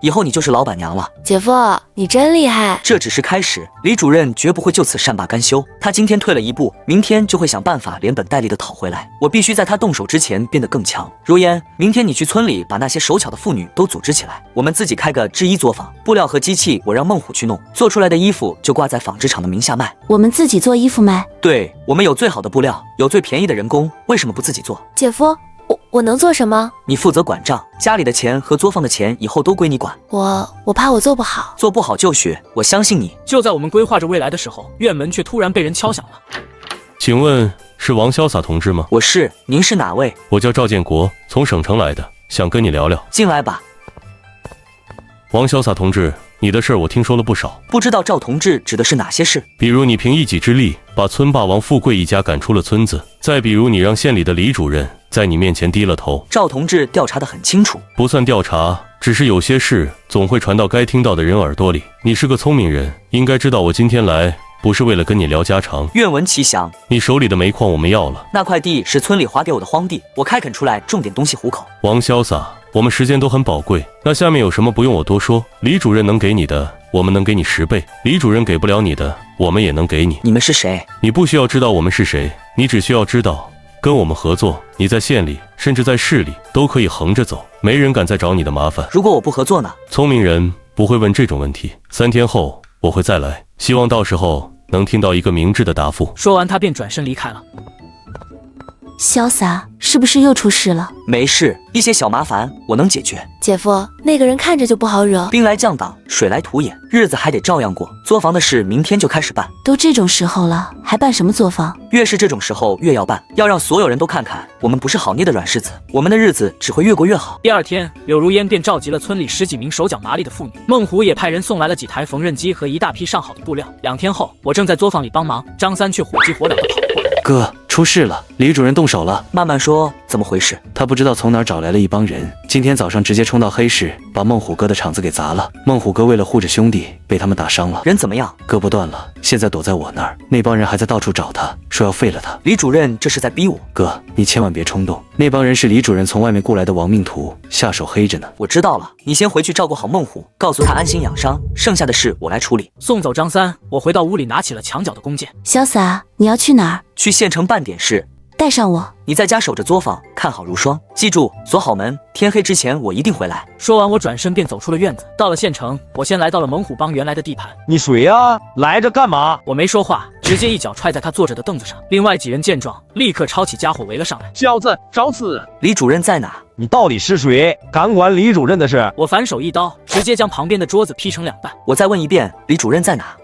以后你就是老板娘了。姐夫，你真厉害。这只是开始，李主任绝不会就此善罢甘休。他今天退了一步，明天就会想办法连本带利的讨回来。我必须在他动手之前变得更强。如烟，明天你去村里把那些手巧的妇女都组织起来，我们自己开个制衣作坊，布料和机器我让孟虎去弄，做出来的衣服就挂在纺织厂的名下卖。我们自己做衣服卖？对，我们有最好的布料，有最便宜的人工，为什么不自己做？姐夫，我能做什么？你负责管账，家里的钱和作坊的钱以后都归你管。我怕我做不好。做不好就学，我相信你。就在我们规划着未来的时候，院门却突然被人敲响了。请问是王潇洒同志吗？我是，您是哪位？我叫赵建国，从省城来的，想跟你聊聊。进来吧。王潇洒同志，你的事儿我听说了不少，不知道赵同志指的是哪些事？比如你凭一己之力把村霸王富贵一家赶出了村子，再比如你让县里的李主任在你面前低了头。赵同志调查得很清楚。不算调查，只是有些事总会传到该听到的人耳朵里。你是个聪明人，应该知道我今天来不是为了跟你聊家常。愿闻其详。你手里的煤矿我们要了，那块地是村里划给我的荒地，我开垦出来种点东西糊口。王潇洒，我们时间都很宝贵，那下面有什么不用我多说，李主任能给你的我们能给你10倍，李主任给不了你的我们也能给你。你们是谁？你不需要知道我们是谁，你只需要知道跟我们合作，你在县里甚至在市里都可以横着走，没人敢再找你的麻烦。如果我不合作呢？聪明人不会问这种问题。3天后我会再来，希望到时候能听到一个明智的答复。说完，他便转身离开了。潇洒，是不是又出事了？没事，一些小麻烦我能解决。姐夫，那个人看着就不好惹，兵来将挡，水来土掩，日子还得照样过。作坊的事明天就开始办。都这种时候了，还办什么作坊？越是这种时候越要办，要让所有人都看看我们不是好捏的软柿子，我们的日子只会越过越好。第2天，柳如烟便召集了村里10几名手脚麻利的妇女，孟虎也派人送来了几台缝纫机和一大批上好的布料。2天后，我正在作坊里帮忙，张三却火急火燎地跑了过来。哥，出事了，李主任动手了。慢慢说，怎么回事？他不知道从哪儿找来了一帮人，今天早上直接冲到黑市，把孟虎哥的厂子给砸了。孟虎哥为了护着兄弟，被他们打伤了。人怎么样？胳膊断了，现在躲在我那儿。那帮人还在到处找他，说要废了他。李主任这是在逼我。哥，你千万别冲动，那帮人是李主任从外面雇来的亡命徒，下手黑着呢。我知道了，你先回去照顾好孟虎，告诉他安心养伤，剩下的事我来处理。送走张三，我回到屋里拿起了墙角的弓箭。潇洒，你要去哪儿？去县城办点事。带上我。你在家守着作坊，看好如霜，记住锁好门，天黑之前我一定回来。说完，我转身便走出了院子。到了县城，我先来到了猛虎帮原来的地盘。你谁呀？来这干嘛？我没说话，直接一脚踹在他坐着的凳子上。另外几人见状，立刻抄起家伙围了上来。小子，找死！李主任在哪？你到底是谁？敢管李主任的事？我反手一刀，直接将旁边的桌子劈成2半。我再问一遍，李主任在哪？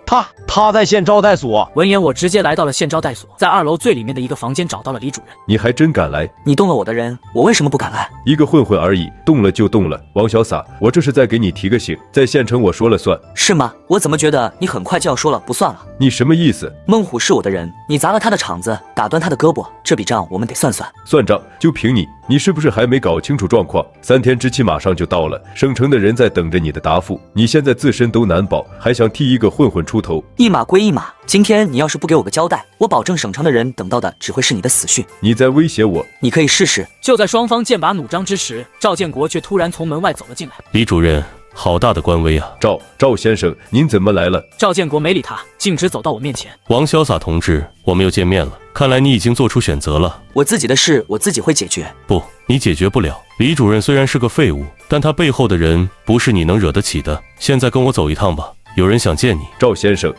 他在县招待所。闻言，我直接来到了县招待所，在2楼最里面的一个房间找到了李主任。你还真敢来！你动了我的人，我为什么不敢来？一个混混而已，动了就动了。王潇洒，我这是在给你提个醒，在县城我说了算。是吗？我怎么觉得你很快就要说了不算了？你什么意思？孟虎是我的人，你砸了他的厂子，打断他的胳膊，这笔账我们得算算。算账就凭你，你是不是还没搞清楚状况？3天之期马上就到了，省城的人在等着你的答复。你现在自身都难保，还想替一个混混出头？一码归一码，今天你要是不给我个交代，我保证省城的人等到的只会是你的死讯。你在威胁我？你可以试试。就在双方剑拔弩张之时，赵建国却突然从门外走了进来。李主任，好大的官威啊！赵先生，您怎么来了？赵建国没理他，径直走到我面前。王潇洒同志，我们又见面了，看来你已经做出选择了。我自己的事我自己会解决。不，你解决不了。李主任虽然是个废物，但他背后的人不是你能惹得起的。现在跟我走一趟吧，有人想见你。赵先生，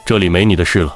这里没你的事了，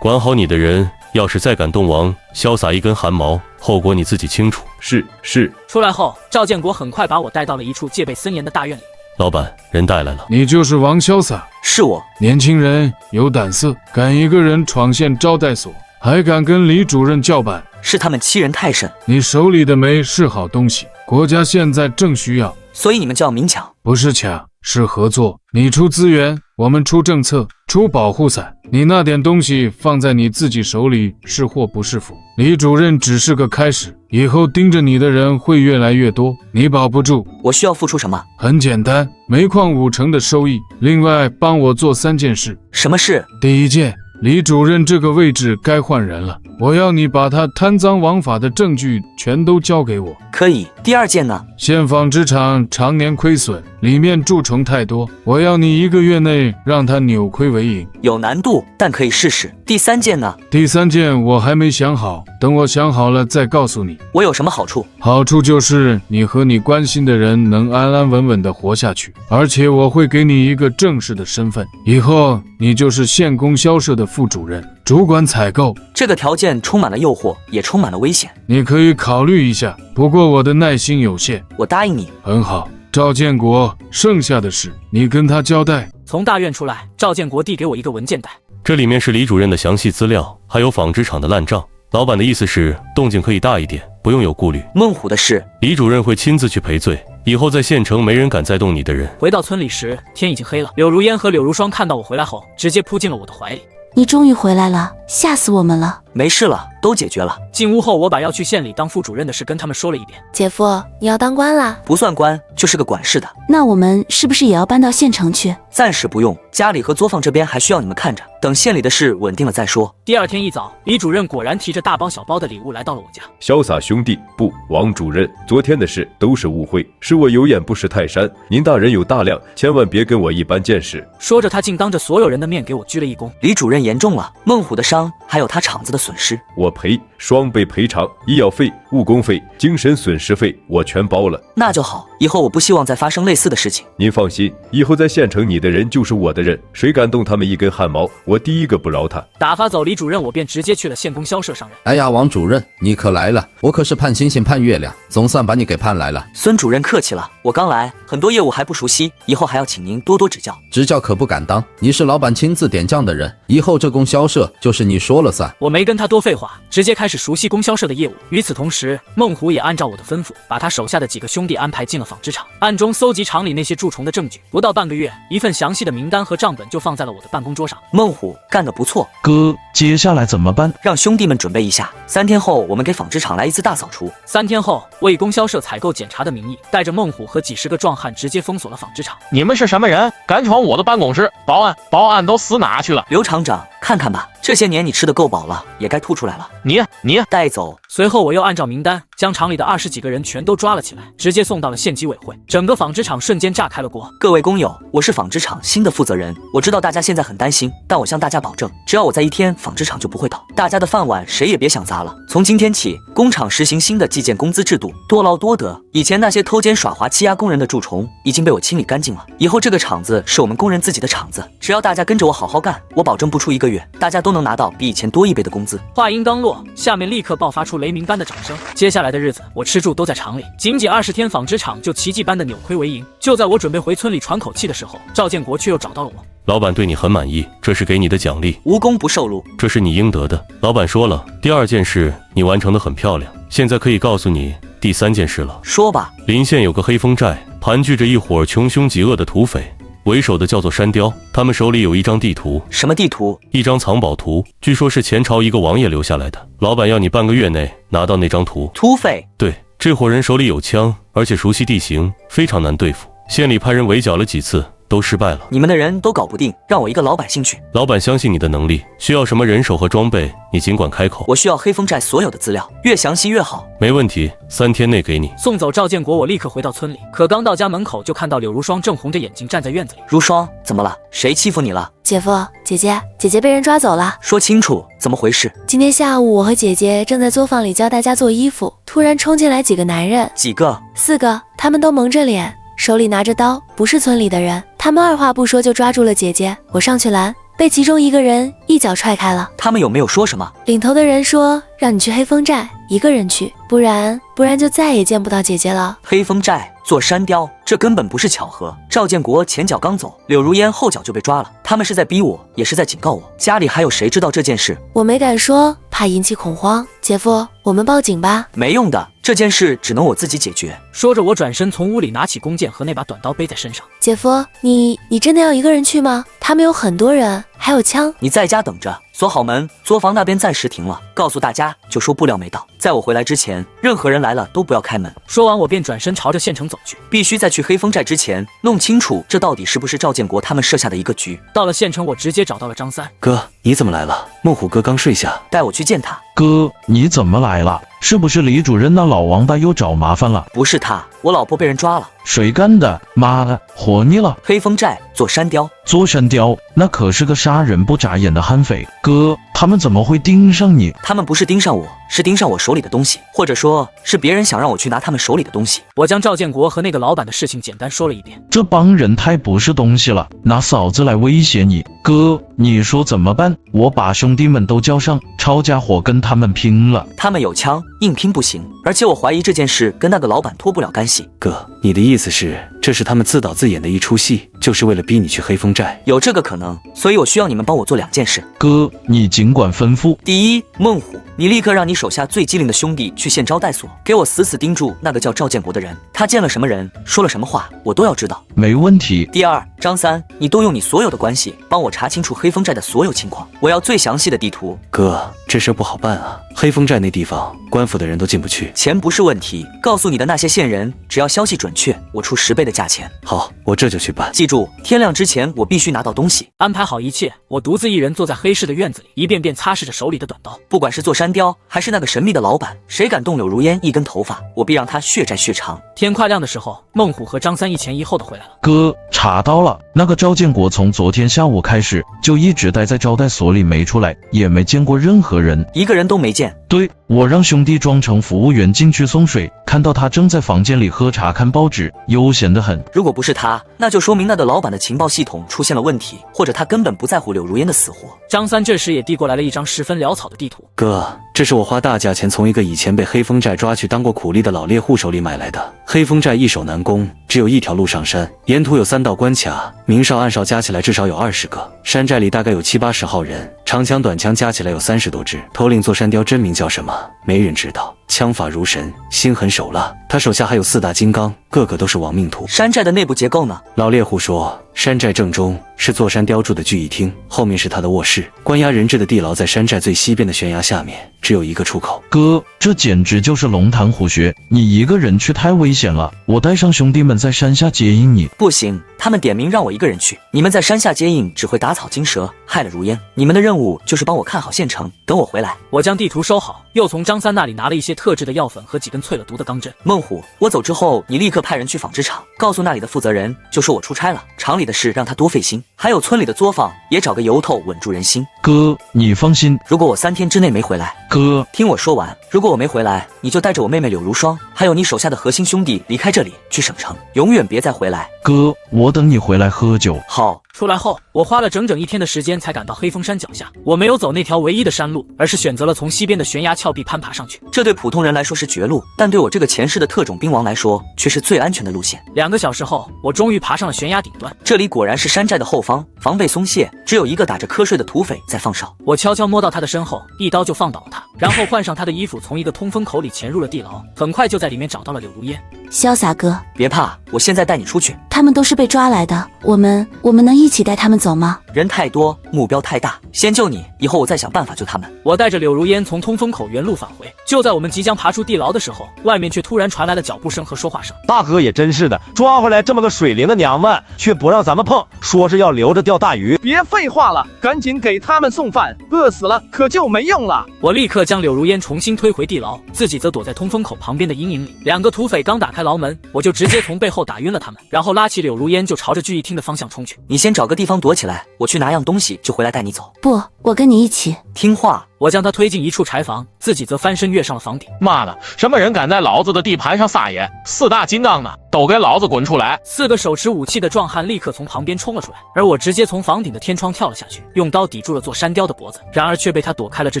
管好你的人，要是再敢动王潇洒一根汗毛，后果你自己清楚。是。出来后，赵建国很快把我带到了一处戒备森严的大院里。老板，人带来了。你就是王潇洒？是我。年轻人有胆色，敢一个人闯县招待所，还敢跟李主任叫板？是他们欺人太甚。你手里的煤是好东西，国家现在正需要，所以你们就要明抢？不是抢，是合作。你出资源，我们出政策，出保护伞。你那点东西放在你自己手里，是祸不是福。李主任只是个开始，以后盯着你的人会越来越多，你保不住。我需要付出什么？很简单，煤矿5成的收益，另外帮我做3件事。什么事？第一件，李主任这个位置该换人了，我要你把他贪赃枉法的证据全都交给我。可以。第2件呢？县纺织厂常年亏损，里面蛀虫太多，我要你1个月内让他扭亏为盈。有难度，但可以试试。第3件呢？第3件我还没想好，等我想好了再告诉你。我有什么好处？好处就是你和你关心的人能安安稳稳地活下去，而且我会给你一个正式的身份，以后你就是县供销社的副主任，主管采购。这个条件充满了诱惑，也充满了危险。你可以考虑一下，不过我的耐心有限。我答应你。很好，赵建国，剩下的事你跟他交代。从大院出来，赵建国递给我一个文件袋，这里面是李主任的详细资料，还有纺织厂的烂账。老板的意思是动静可以大一点，不用有顾虑。孟虎的事，李主任会亲自去赔罪，以后在县城没人敢再动你的人。回到村里时，天已经黑了。柳如烟和柳如霜看到我回来后，直接扑进了我的怀里。你终于回来了，吓死我们了。没事了，都解决了。进屋后，我把要去县里当副主任的事跟他们说了一遍。姐夫，你要当官啦？不算官，就是个管事的。那我们是不是也要搬到县城去？暂时不用，家里和作坊这边还需要你们看着，等县里的事稳定了再说。第2天一早，李主任果然提着大包小包的礼物来到了我家。潇洒兄弟，不，王主任，昨天的事都是误会，是我有眼不识泰山，您大人有大量，千万别跟我一般见识。说着，他竟当着所有人的面给我鞠了一躬。李主任严重了，孟虎的伤，还有他厂子的损失，我赔，双倍赔偿，医药费、误工费、精神损失费，我全包了。那就好，以后我不希望再发生类似的事情。您放心，以后在县城你的人就是我的人，谁敢动他们一根汗毛，我第一个不饶他。打发走李主任，我便直接去了县供销社上任。哎呀，王主任，你可来了，我可是盼星星盼月亮，总算把你给盼来了。孙主任客气了，我刚来，很多业务还不熟悉，以后还要请您多多指教。指教可不敢当，你是老板亲自点将的人，以后这供销社就是你说了算。我没跟他多废话，直接开始熟悉供销社的业务。与此同时，时，孟虎也按照我的吩咐，把他手下的几个兄弟安排进了纺织厂，暗中搜集厂里那些蛀虫的证据。不到半个月，一份详细的名单和账本就放在了我的办公桌上。孟虎干得不错，哥，接下来怎么办？让兄弟们准备一下，3天后我们给纺织厂来一次大扫除。3天后，我以供销社采购检查的名义，带着孟虎和几十个壮汉直接封锁了纺织厂。你们是什么人？敢闯我的办公室？保安都死哪去了？刘厂长，看看吧，这些年你吃的够饱了，也该吐出来了。你带走。随后我又按照名单将厂里的20几个人全都抓了起来，直接送到了县纪委会。整个纺织厂瞬间炸开了锅。各位工友，我是纺织厂新的负责人，我知道大家现在很担心，但我向大家保证，只要我在1天，纺织厂就不会倒。大家的饭碗谁也别想砸了。从今天起，工厂实行新的计件工资制度，多劳多得。以前那些偷奸耍滑欺压工人的蛀虫已经被我清理干净了。以后这个厂子是我们工人自己的厂子，只要大家跟着我好好干，我保证不出1个月，大家都能拿到比以前多1倍的工资。话音刚落，下面立刻爆发出雷鸣般的掌声。接下来的日子，我吃住都在厂里，仅仅20天，纺织厂就奇迹般的扭亏为盈。就在我准备回村里喘口气的时候，赵建国却又找到了我。老板对你很满意，这是给你的奖励，无功不受禄，这是你应得的。老板说了，第2件事你完成得很漂亮，现在可以告诉你第3件事了。说吧。临县有个黑风寨，盘踞着一伙穷凶极恶的土匪，为首的叫做山雕，他们手里有一张地图。什么地图？一张藏宝图，据说是前朝一个王爷留下来的。老板要你半个月内拿到那张图。土匪？对，这伙人手里有枪，而且熟悉地形，非常难对付。县里派人围剿了几次，都失败了。你们的人都搞不定，让我一个老百姓去。老板相信你的能力，需要什么人手和装备，你尽管开口。我需要黑风寨所有的资料，越详细越好。没问题，3天内给你。送走赵建国，我立刻回到村里，可刚到家门口就看到柳如霜正红着眼睛站在院子里。如霜，怎么了？谁欺负你了？姐夫，姐姐被人抓走了。说清楚，怎么回事？今天下午，我和姐姐正在作坊里教大家做衣服，突然冲进来几个男人。几个？4个，他们都蒙着脸，手里拿着刀，不是村里的人。他们二话不说就抓住了姐姐，我上去拦，被其中一个人一脚踹开了。他们有没有说什么？领头的人说让你去黑风寨，一个人去，不然就再也见不到姐姐了。黑风寨做山雕，这根本不是巧合。赵建国前脚刚走，柳如烟后脚就被抓了。他们是在逼我，也是在警告我。家里还有谁知道这件事？我没敢说，怕引起恐慌。姐夫，我们报警吧。没用的，这件事只能我自己解决。说着，我转身从屋里拿起弓箭和那把短刀背在身上。姐夫，你真的要一个人去吗？他们有很多人，还有枪。你在家等着，锁好门，作坊那边暂时停了。告诉大家，就说布料没到，在我回来之前，任何人来了都不要开门。说完，我便转身朝着县城走去。必须在去黑风寨之前弄清楚，这到底是不是赵建国他们设下的一个局。到了县城，我直接找到了张三。哥，你怎么来了？孟虎哥刚睡下，带我去见他。哥，你怎么来了？是不是李主任那老王八又找麻烦了？不是他，我老婆被人抓了。谁干的？妈的，活腻了！黑风寨做山雕，做山雕那可是个杀人不眨眼的悍匪。哥，他们怎么会盯上你？他们不是盯上我，是盯上我手里的东西，或者说是别人想让我去拿他们手里的东西。我将赵建国和那个老板的事情简单说了一遍。这帮人太不是东西了，拿嫂子来威胁你。哥，你说怎么办？我把兄弟们都叫上，抄家伙跟他们拼了。他们有枪，硬拼不行，而且我怀疑这件事跟那个老板脱不了干系。哥，你的意思是这是他们自导自演的一出戏，就是为了逼你去黑风寨？有这个可能，所以我需要你们帮我做2件事。哥，你尽管吩咐。第一，孟虎，你立刻让你手下最机灵的兄弟去县招待所，给我死死盯住那个叫赵建国的人，他见了什么人，说了什么话，我都要知道。没问题。第二，张三，你动用你所有的关系，帮我查清楚黑风寨的所有情况，我要最详细的地图。哥，这事不好办啊，黑风寨那地方，官府的人都进不去。钱不是问题，告诉你的那些线人，只要消息准确，我出10倍的价钱。好，我这就去办。记住，天亮之前我必须拿到东西。安排好一切，我独自一人坐在黑市的院子里，一遍遍擦拭着手里的短刀。不管是做山雕，还是那个神秘的老板，谁敢动柳如烟一根头发，我必让他血债血偿。天快亮的时候，孟虎和张三一前一后的回来了。哥，查到了，那个赵建国从昨天下午开始就一直待在招待所里没出来，也没见过任何人，一个人都没见。对，我让兄弟装成服务员进去送水，看到他正在房间里喝茶看报纸，悠闲得很。如果不是他，那就说明那个老板的情报系统出现了问题，或者他根本不在乎柳如烟的死活。张三这时也递过来了一张十分潦草的地图。哥，这是我花大价钱从一个以前被黑风寨抓去当过苦力的老猎户手里买来的。黑风寨易守难攻，只有一条路上山，沿途有3道关卡，明哨暗哨加起来至少有20个，山寨里大概有70-80号人，长枪短枪加起来有30多支。头领座山雕真名叫什么？没人知道。枪法如神，心狠手辣。他手下还有4大金刚，个个都是亡命徒。山寨的内部结构呢？老猎户说，山寨正中是座山雕住的聚义厅，后面是他的卧室。关押人质的地牢在山寨最西边的悬崖下面，只有一个出口。哥，这简直就是龙潭虎穴，你一个人去太危险了，我带上兄弟们在山下接应你。不行，他们点名让我一个人去，你们在山下接应只会打草惊蛇，害了如烟。你们的任务就是帮我看好县城，等我回来。我将地图收好，又从张三那里拿了一些特制的药粉和几根淬了毒的钢针。孟虎，我走之后，你立刻派人去纺织厂，告诉那里的负责人，就说我出差了，厂里的事让他多费心。还有村里的作坊，也找个由头稳住人心。哥，你放心，如果我3天之内没回来，哥，听我说完，如果我没回来，你就带着我妹妹柳如霜，还有你手下的核心兄弟离开这里，去省城，永远别再回来。哥，我等你回来喝酒。好。出来后，我花了整整1天的时间才赶到黑风山脚下。我没有走那条唯一的山路，而是选择了从西边的悬崖峭壁攀爬上去。这对普通人来说是绝路，但对我这个前世的特种兵王来说，却是最安全的路线。2个小时后，我终于爬上了悬崖顶端。这里果然是山寨的后方，防备松懈，只有一个打着瞌睡的土匪在放哨。我悄悄摸到他的身后，一刀就放倒了他，然后换上他的衣服，从一个通风口里潜入了地牢。很快就在里面找到了柳如烟。潇洒哥，别怕，我现在带你出去。他们都是被抓来的，我们能一起带他们走吗？人太多，目标太大，先救你，以后我再想办法救他们。我带着柳如烟从通风口原路返回，就在我们即将爬出地牢的时候，外面却突然传来了脚步声和说话声。大哥也真是的，抓回来这么个水灵的娘们，却不让咱们碰，说是要留着钓大鱼。别废话了，赶紧给他们送饭，饿死了可就没用了。我立刻将柳如烟重新推回地牢，自己则躲在通风口旁边的阴影里。2个土匪刚打开牢门，我就直接从背后打晕了他们，然后拉起柳如烟就朝着聚义厅的方向冲去。你先找个地方躲起来，我去拿样东西就回来带你走。不，我跟你一起。听话。我将他推进一处柴房，自己则翻身跃上了房顶。妈的，什么人敢在老子的地盘上撒野？4大金刚呢？都给老子滚出来！4个手持武器的壮汉立刻从旁边冲了出来，而我直接从房顶的天窗跳了下去，用刀抵住了座山雕的脖子，然而却被他躲开了这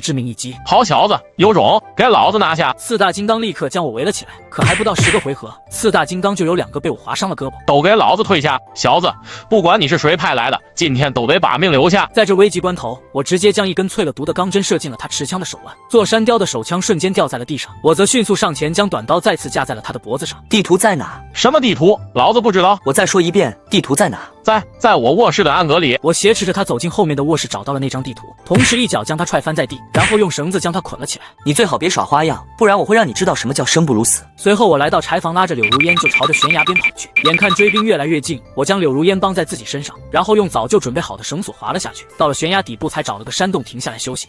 致命一击。好小子，有种，给老子拿下！4大金刚立刻将我围了起来，可还不到10个回合，4大金刚就有2个被我划伤了胳膊。都给老子退下！小子，不管你是谁派来的，今天都得把命留下！在这危急关头，我直接将一根淬了毒的钢针射进了他持枪的手腕，座山雕的手枪瞬间掉在了地上，我则迅速上前将短刀再次架在了他的脖子上。地图在哪？什么地图？老子不知道。我再说一遍，地图在哪？在我卧室的暗格里。我挟持着他走进后面的卧室，找到了那张地图，同时一脚将他踹翻在地，然后用绳子将他捆了起来。你最好别耍花样，不然我会让你知道什么叫生不如死。随后我来到柴房，拉着柳如烟就朝着悬崖边跑去。眼看追兵越来越近，我将柳如烟绑在自己身上，然后用早就准备好的绳索滑了下去。到了悬崖底部，才找了个山洞停下来休息。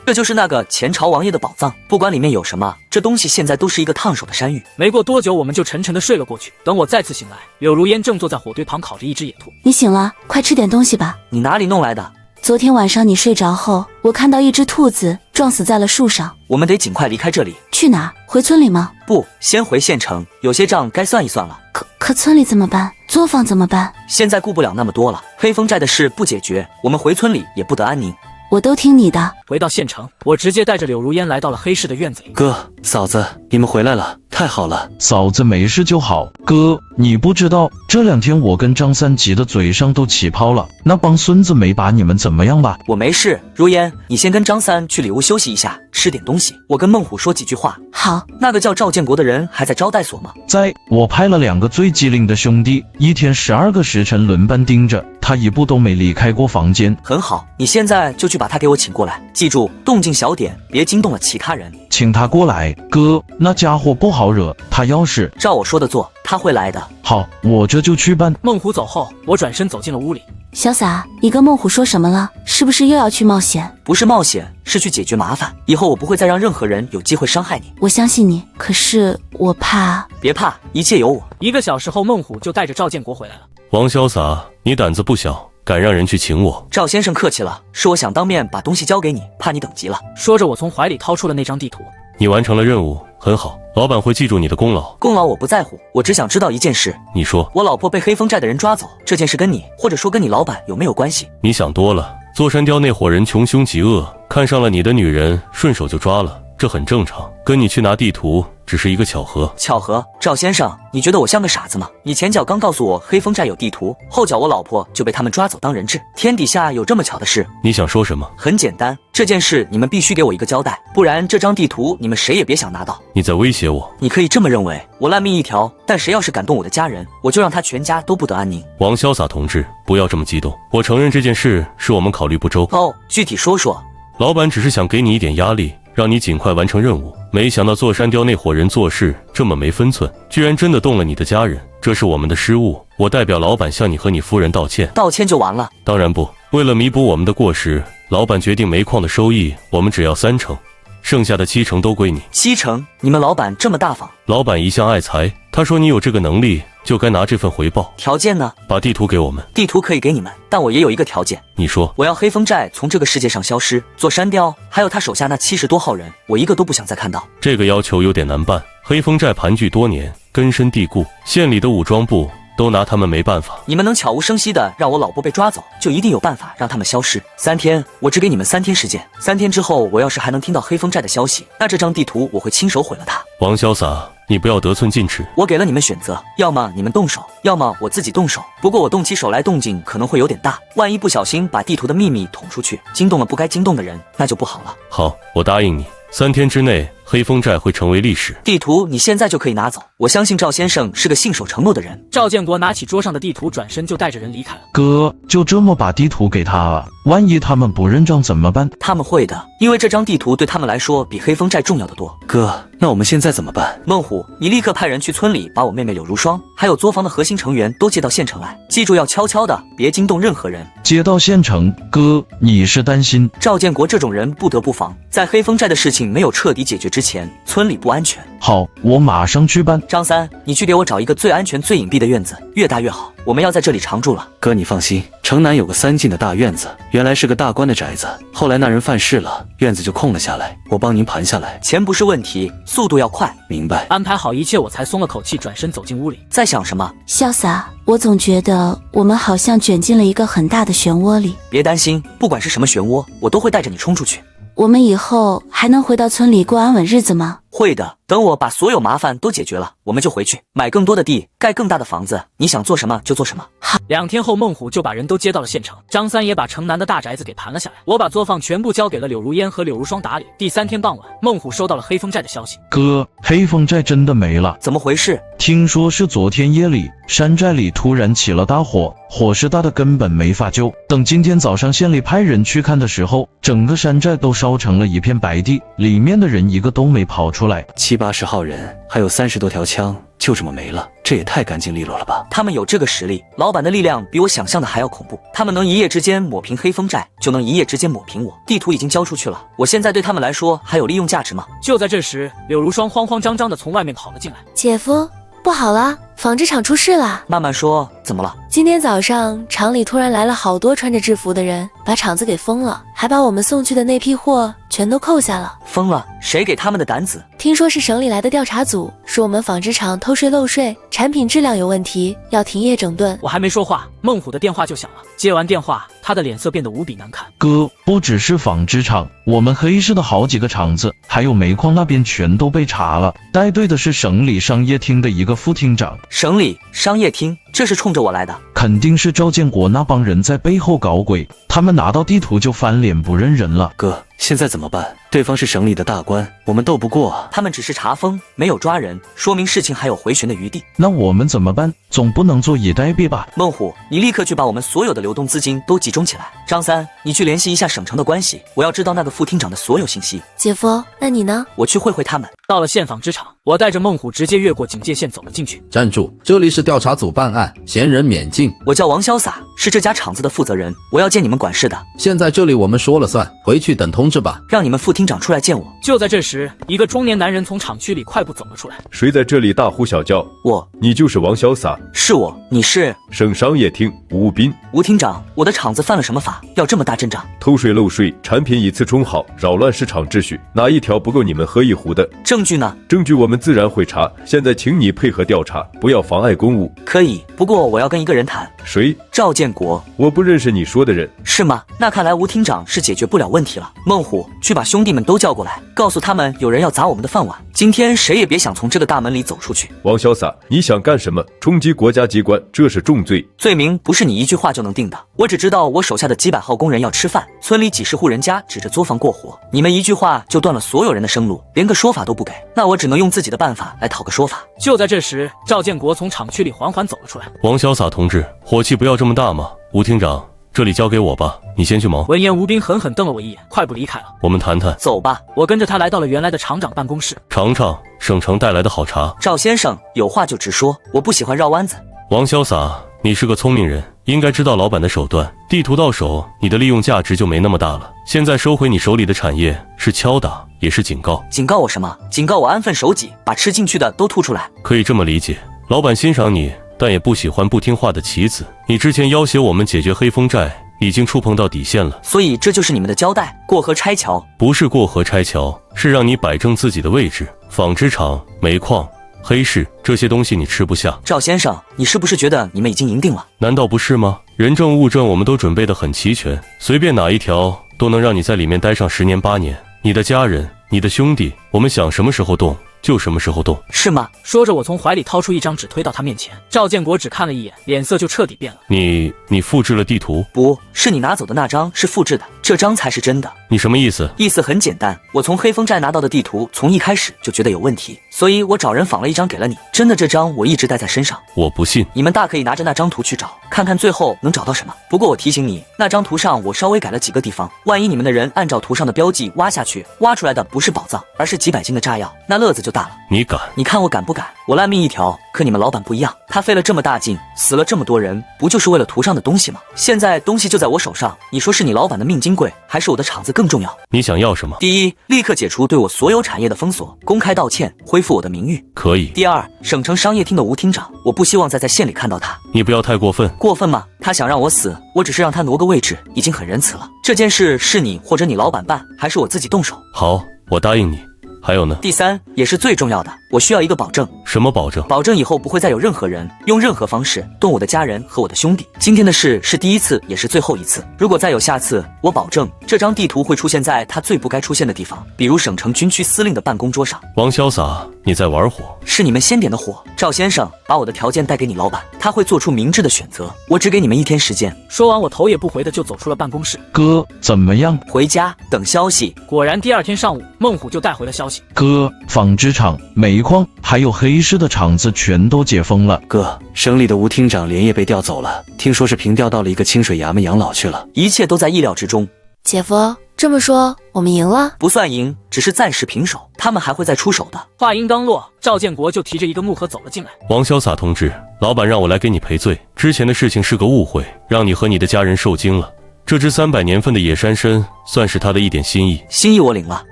这就是那个前朝王爷的宝藏，不管里面有什么，这东西现在都是一个烫手的山芋。没过多久，我们就沉沉的睡了过去。等我再次醒来，柳如烟正坐在火堆旁烤着一只野兔。你醒了，快吃点东西吧。你哪里弄来的？昨天晚上你睡着后，我看到一只兔子撞死在了树上。我们得尽快离开这里。去哪？回村里吗？不，先回县城，有些账该算一算了。可村里怎么办？作坊怎么办？现在顾不了那么多了，黑风寨的事不解决，我们回村里也不得安宁。我都听你的。回到县城，我直接带着柳如烟来到了黑市的院子里。哥，嫂子，你们回来了，太好了。嫂子没事就好。哥，你不知道，这2天我跟张三急得嘴上都起泡了，那帮孙子没把你们怎么样吧？我没事，如烟，你先跟张三去里屋休息一下，吃点东西。我跟孟虎说几句话。好。那个叫赵建国的人还在招待所吗？在，我派了2个最机灵的兄弟，一天12个时辰轮班盯着他，一步都没离开过房间。很好，你现在就去把他给我请过来，记住动静小点，别惊动了其他人。请他过来。哥，那家伙不好惹，他要是照我说的做，他会来的。好，我这就去办。孟虎走后，我转身走进了屋里。潇洒，你跟孟虎说什么了？是不是又要去冒险？不是冒险，是去解决麻烦。以后我不会再让任何人有机会伤害你。我相信你，可是我怕。别怕，一切有我。1个小时后，孟虎就带着赵建国回来了。王潇洒，你胆子不小，敢让人去请我。赵先生客气了，是我想当面把东西交给你，怕你等急了。说着，我从怀里掏出了那张地图。你完成了任务，很好，老板会记住你的功劳。功劳我不在乎，我只想知道一件事。你说，我老婆被黑风寨的人抓走，这件事跟你，或者说跟你老板有没有关系？你想多了，座山雕那伙人穷凶极恶，看上了你的女人，顺手就抓了。这很正常。跟你去拿地图只是一个巧合。巧合？赵先生，你觉得我像个傻子吗？你前脚刚告诉我黑风寨有地图，后脚我老婆就被他们抓走当人质，天底下有这么巧的事？你想说什么？很简单，这件事你们必须给我一个交代，不然这张地图你们谁也别想拿到。你在威胁我？你可以这么认为，我烂命一条，但谁要是敢动我的家人，我就让他全家都不得安宁。王潇洒同志，不要这么激动。我承认这件事是我们考虑不周。哦，具体说说。老板只是想给你一点压力，让你尽快完成任务。没想到座山雕那伙人做事这么没分寸，居然真的动了你的家人，这是我们的失误。我代表老板向你和你夫人道歉。道歉就完了？当然不，为了弥补我们的过失，老板决定煤矿的收益我们只要30%，剩下的70%都归你。70%？你们老板这么大方？老板一向爱财，他说你有这个能力就该拿这份回报。条件呢？把地图给我们。地图可以给你们，但我也有一个条件。你说。我要黑风寨从这个世界上消失，座山雕还有他手下那70多号人，我一个都不想再看到。这个要求有点难办，黑风寨盘踞多年，根深蒂固，县里的武装部都拿他们没办法。你们能悄无声息的让我老婆被抓走，就一定有办法让他们消失。3天，我只给你们3天时间。3天之后，我要是还能听到黑风寨的消息，那这张地图我会亲手毁了它。王潇洒，你不要得寸进尺。我给了你们选择，要么你们动手，要么我自己动手。不过我动起手来动静可能会有点大，万一不小心把地图的秘密捅出去，惊动了不该惊动的人，那就不好了。好，我答应你，3天之内黑风寨会成为历史。地图你现在就可以拿走，我相信赵先生是个信守承诺的人。赵建国拿起桌上的地图，转身就带着人离开了。哥，就这么把地图给他啊？万一他们不认账怎么办？他们会的，因为这张地图对他们来说比黑风寨重要的多。哥，那我们现在怎么办？孟虎，你立刻派人去村里把我妹妹柳如霜还有作坊的核心成员都接到县城来，记住要悄悄的，别惊动任何人。接到县城？哥，你是担心赵建国这种人不得不防，在黑风寨的事情没有彻底解决之前，村里不安全。好，我马上去办。张三，你去给我找一个最安全最隐蔽的院子，越大越好，我们要在这里常住了。哥你放心，城南有个3进的大院子，原来是个大官的宅子，后来那人犯事了，院子就空了下来，我帮您盘下来。钱不是问题，速度要快。明白。安排好一切，我才松了口气，转身走进屋里。在想什么？潇洒，我总觉得我们好像卷进了一个很大的漩涡里。别担心，不管是什么漩涡，我都会带着你冲出去。我们以后还能回到村里过安稳日子吗？会的，等我把所有麻烦都解决了，我们就回去买更多的地，盖更大的房子，你想做什么就做什么。好，2天后，孟虎就把人都接到了县城，张三也把城南的大宅子给盘了下来。我把作坊全部交给了柳如烟和柳如霜打理。第3天傍晚，孟虎收到了黑风寨的消息。哥，黑风寨真的没了？怎么回事？听说是昨天夜里山寨里突然起了大火，火势大的根本没法救。等今天早上县里派人去看的时候，整个山寨都烧成了一片白地，里面的人一个都没跑出来。70、80号人，还有30多条枪，就这么没了，这也太干净利落了吧？他们有这个实力，老板的力量比我想象的还要恐怖。他们能一夜之间抹平黑风寨，就能一夜之间抹平我。地图已经交出去了，我现在对他们来说还有利用价值吗？就在这时，柳如霜慌慌张张的从外面跑了进来。姐夫，不好了，纺织厂出事了。慢慢说，怎么了？今天早上厂里突然来了好多穿着制服的人，把厂子给封了，还把我们送去的那批货全都扣下了。封了？谁给他们的胆子？听说是省里来的调查组，说我们纺织厂偷税漏税，产品质量有问题，要停业整顿。我还没说话，孟虎的电话就响了。接完电话，他的脸色变得无比难看。哥，不只是纺织厂，我们黑市的好几个厂子，还有煤矿那边全都被查了。带队的是省里商业厅的一个副厅长。省里商业厅，这是冲着我来的？肯定是赵建国那帮人在背后搞鬼，他们拿到地图就翻脸不认人了。哥，现在怎么办？对方是省里的大官，我们斗不过啊。他们只是查封，没有抓人，说明事情还有回旋的余地。那我们怎么办？总不能坐以待毙吧？孟虎，你立刻去把我们所有的流动资金都集中起来。张三，你去联系一下省城的关系，我要知道那个副厅长的所有信息。姐夫，那你呢？我去会会他们。到了县纺织厂，我带着孟虎直接越过警戒线走了进去。站住！这里是调查组办案，闲人免进。我叫王潇洒，是这家厂子的负责人，我要见你们管事的。现在这里我们说了算，回去等通知吧。让你们副厅长出来见我。就在这时，一个中年男人从厂区里快步走了出来。谁在这里大呼小叫？我。你就是王潇洒？是我。你是？省商业厅吴斌。吴厅长，我的厂子犯了什么法，要这么大阵仗？偷税漏税，产品以次充好，扰乱市场秩序，哪一条不够你们喝一壶的？证证据呢？证据我们自然会查，现在请你配合调查，不要妨碍公务。可以，不过我要跟一个人谈。谁？赵建国。我不认识你说的人。是吗？那看来吴厅长是解决不了问题了。孟虎，去把兄弟们都叫过来，告诉他们有人要砸我们的饭碗，今天谁也别想从这个大门里走出去。王潇洒，你想干什么？冲击国家机关，这是重罪。罪名不是你一句话就能定的。我只知道我手下的几百号工人要吃饭，村里几十户人家指着作坊过活，你们一句话就断了所有人的生路，连个说法都不给，那我只能用自己的办法来讨个说法。就在这时，赵建国从厂区里缓缓走了出来。王潇洒同志，火气不要这么大嘛。吴厅长，这里交给我吧，你先去忙。闻言，吴斌狠狠瞪了我一眼，快步离开了。我们谈谈。走吧。我跟着他来到了原来的厂长办公室。尝尝省城带来的好茶。赵先生，有话就直说，我不喜欢绕弯子。王潇洒，你是个聪明人，应该知道老板的手段。地图到手，你的利用价值就没那么大了。现在收回你手里的产业，是敲打，也是警告。警告我什么？警告我安分守己，把吃进去的都吐出来。可以这么理解，老板欣赏你，但也不喜欢不听话的棋子。你之前要挟我们解决黑风债，已经触碰到底线了。所以这就是你们的交代？过河拆桥？不是过河拆桥，是让你摆正自己的位置。纺织厂、煤矿、黑市这些东西你吃不下。赵先生，你是不是觉得你们已经赢定了？难道不是吗？人证物证我们都准备得很齐全，随便哪一条都能让你在里面待上10年8年。你的家人，你的兄弟，我们想什么时候动就什么时候动。是吗？说着，我从怀里掏出一张纸推到他面前。赵建国只看了一眼，脸色就彻底变了。你复制了地图？不是，你拿走的那张是复制的，这张才是真的。你什么意思？意思很简单，我从黑风寨拿到的地图，从一开始就觉得有问题，所以我找人仿了一张给了你。真的，这张我一直带在身上。我不信。你们大可以拿着那张图去找，看看最后能找到什么。不过我提醒你，那张图上我稍微改了几个地方，万一你们的人按照图上的标记挖下去，挖出来的不是宝藏，而是几百斤的炸药，那乐子就大了。你敢？你看我敢不敢？我烂命一条，可你们老板不一样，他费了这么大劲，死了这么多人，不就是为了图上的东西吗？现在东西就在我手上，你说是你老板的命金贵，还是我的厂子更重要？你想要什么？第一，立刻解除对我所有产业的封锁，公开道歉，恢复我的名誉。可以。第二，省城商业厅的吴厅长，我不希望再在县里看到他。你不要太过分。过分吗？他想让我死，我只是让他挪个位置，已经很仁慈了。这件事是你或者你老板办，还是我自己动手？好，我答应你。还有呢？第三，也是最重要的，我需要一个保证。什么保证？保证以后不会再有任何人用任何方式动我的家人和我的兄弟。今天的事是第一次，也是最后一次。如果再有下次，我保证这张地图会出现在他最不该出现的地方，比如省城军区司令的办公桌上。王潇洒，你在玩火？是你们先点的火。赵先生，把我的条件带给你老板，他会做出明智的选择。我只给你们1天时间。说完，我头也不回的就走出了办公室。哥，怎么样？回家等消息。果然，第2天上午，孟虎就带回了消息。哥，纺织厂、煤矿还有黑市的厂子全都解封了。哥，省里的吴厅长连夜被调走了，听说是平调到了一个清水衙门养老去了。一切都在意料之中。姐夫，这么说我们赢了？不算赢，只是暂时平手，他们还会再出手的。话音刚落，赵建国就提着一个木盒走了进来。王潇洒同志，老板让我来给你赔罪，之前的事情是个误会，让你和你的家人受惊了。这只300年份的野山参算是他的一点心意。心意我领了，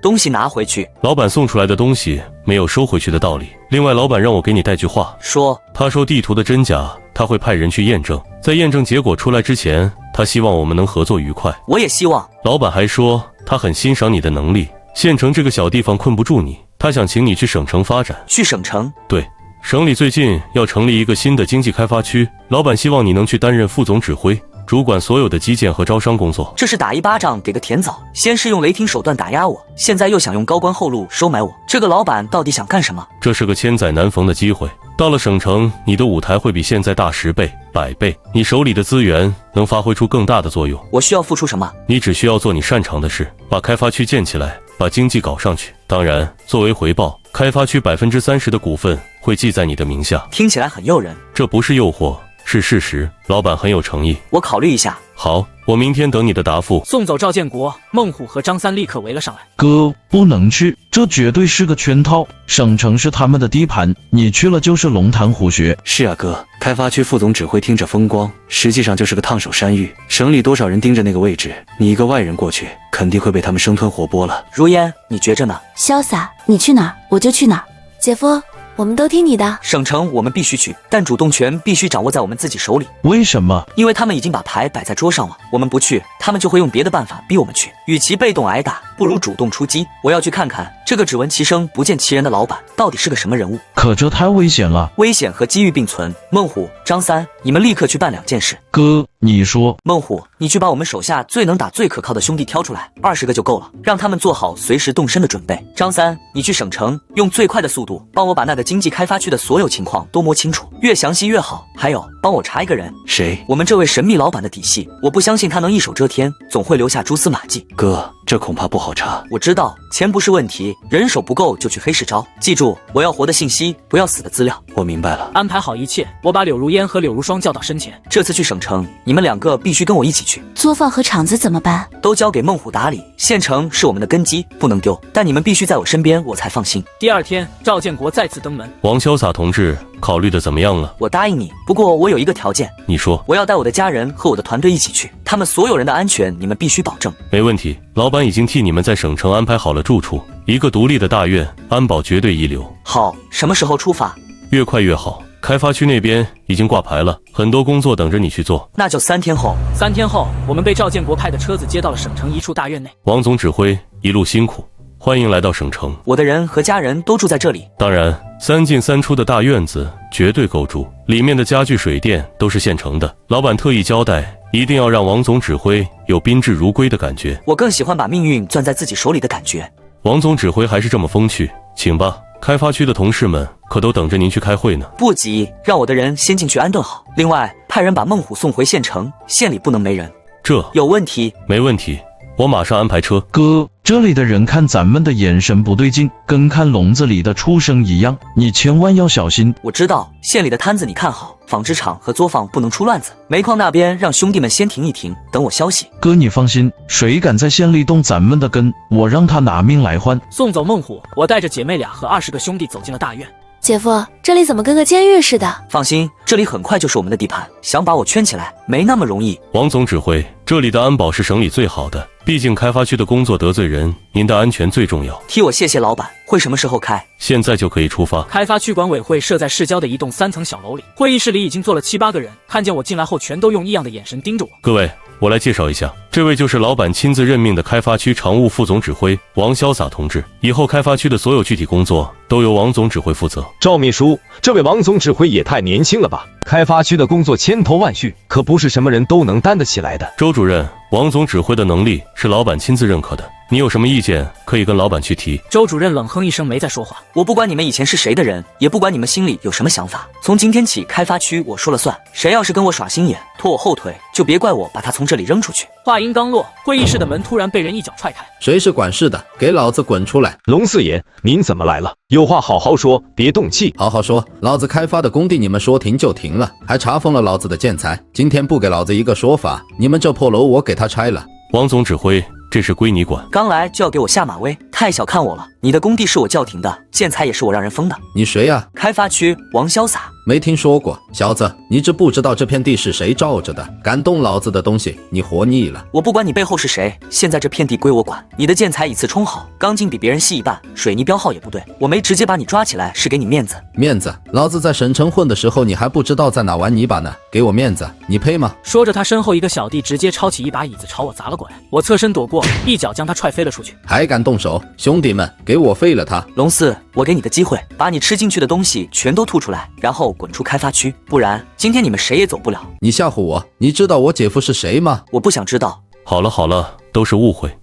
东西拿回去。老板送出来的东西没有收回去的道理。另外，老板让我给你带句话，说他说地图的真假，他会派人去验证，在验证结果出来之前，他希望我们能合作愉快。我也希望。老板还说他很欣赏你的能力，县城这个小地方困不住你，他想请你去省城发展。去省城？对，省里最近要成立一个新的经济开发区，老板希望你能去担任副总指挥，主管所有的基建和招商工作。这是打一巴掌给个甜枣，先是用雷霆手段打压我，现在又想用高官厚禄收买我，这个老板到底想干什么？这是个千载难逢的机会，到了省城，你的舞台会比现在大10倍、100倍，你手里的资源能发挥出更大的作用。我需要付出什么？你只需要做你擅长的事，把开发区建起来，把经济搞上去。当然，作为回报，开发区30%的股份会记在你的名下。听起来很诱人。这不是诱惑，是事实。老板很有诚意，我考虑一下。好，我明天等你的答复。送走赵建国，孟虎和张三立刻围了上来。哥，不能去，这绝对是个圈套。省城是他们的地盘，你去了就是龙潭虎穴。是啊，哥，开发区副总指挥听着风光，实际上就是个烫手山芋。省里多少人盯着那个位置，你一个外人过去，肯定会被他们生吞活剥了。如烟，你觉着呢？潇洒，你去哪儿我就去哪儿。姐夫，我们都听你的。省城我们必须去，但主动权必须掌握在我们自己手里。为什么？因为他们已经把牌摆在桌上了，我们不去，他们就会用别的办法逼我们去。与其被动挨打，不如主动出击。我要去看看这个只闻其声不见其人的老板到底是个什么人物。可这太危险了，危险和机遇并存。孟虎、张三，你们立刻去办2件事。哥，你说。孟虎，你去把我们手下最能打、最可靠的兄弟挑出来，20个就够了，让他们做好随时动身的准备。张三，你去省城，用最快的速度帮我把那个经济开发区的所有情况都摸清楚，越详细越好。还有，帮我查一个人，谁？我们这位神秘老板的底细，我不相信他能一手遮天，总会留下蛛丝马迹。哥，这恐怕不好查。我知道，钱不是问题，人手不够就去黑市招。记住，我要活的信息，不要死的资料。我明白了。安排好一切，我把柳如烟和柳如霜叫到身前。这次去省城，你们2个必须跟我一起去。作坊和厂子怎么办？都交给孟虎打理。县城是我们的根基，不能丢。但你们必须在我身边，我才放心。第2天，赵建国再次登门。王潇洒同志，考虑的怎么样了？我答应你，不过我有一个条件。你说。我要带我的家人和我的团队一起去，他们所有人的安全你们必须保证。没问题，老板已经替你们在省城安排好了住处，一个独立的大院，安保绝对一流。好，什么时候出发？越快越好。开发区那边已经挂牌了，很多工作等着你去做。那就3天后。3天后，我们被赵建国派的车子接到了省城一处大院内。王总指挥，一路辛苦，欢迎来到省城。我的人和家人都住在这里。当然，3进3出的大院子绝对够住，里面的家具、水电都是现成的。老板特意交代，一定要让王总指挥有宾至如归的感觉。我更喜欢把命运攥在自己手里的感觉。王总指挥还是这么风趣，请吧。开发区的同事们可都等着您去开会呢。不急，让我的人先进去安顿好。另外，派人把孟虎送回县城，县里不能没人。这有问题？没问题，我马上安排车。哥，这里的人看咱们的眼神不对劲，跟看笼子里的畜生一样，你千万要小心。我知道，县里的摊子你看好，纺织厂和作坊不能出乱子。煤矿那边让兄弟们先停一停，等我消息。哥，你放心，谁敢在县里动咱们的根，我让他拿命来换。送走孟虎，我带着姐妹俩和20个兄弟走进了大院。姐夫，这里怎么跟个监狱似的？放心，这里很快就是我们的地盘，想把我圈起来没那么容易。王总指挥，这里的安保是省里最好的，毕竟开发区的工作得罪人，您的安全最重要。替我谢谢老板。会什么时候开？现在就可以出发。开发区管委会设在市郊的一栋3层小楼里，会议室里已经坐了7、8个人，看见我进来后，全都用异样的眼神盯着我。各位，我来介绍一下，这位就是老板亲自任命的开发区常务副总指挥王潇洒同志，以后开发区的所有具体工作都由王总指挥负责。赵秘书，这位王总指挥也太年轻了吧？开发区的工作千头万绪，可不是什么人都能担得起来的。周主任，王总指挥的能力是老板亲自认可的，你有什么意见可以跟老板去提。周主任冷哼一声，没再说话。我不管你们以前是谁的人，也不管你们心里有什么想法，从今天起，开发区我说了算。谁要是跟我耍心眼，拖我后腿，就别怪我把他从这里扔出去。话音刚落，会议室的门突然被人一脚踹开。谁是管事的？给老子滚出来！龙四爷，您怎么来了？有话好好说，别动气。好好说，老子开发的工地你们说停就停了，还查封了老子的建材。今天不给老子一个说法，你们这破楼我给他拆了。王总指挥，这事归你管。刚来就要给我下马威，太小看我了。你的工地是我叫停的，建材也是我让人封的。你谁呀？开发区王潇洒。没听说过，小子，你知不知道这片地是谁罩着的？敢动老子的东西，你活腻了。我不管你背后是谁，现在这片地归我管。你的建材以次充好，钢筋比别人细一半，水泥标号也不对，我没直接把你抓起来是给你面子。面子？老子在省城混的时候，你还不知道在哪玩泥巴呢，给我面子，你配吗？说着，他身后一个小弟直接抄起一把椅子朝我砸了过来，我侧身躲过，一脚将他踹飞了出去。还敢动手？兄弟们，给我废了他！龙四，我给你的机会，把你吃进去的东西全都吐出来，然后滚出开发区，不然今天你们谁也走不了。你吓唬我？你知道我姐夫是谁吗？我不想知道。好了好了，都是误会。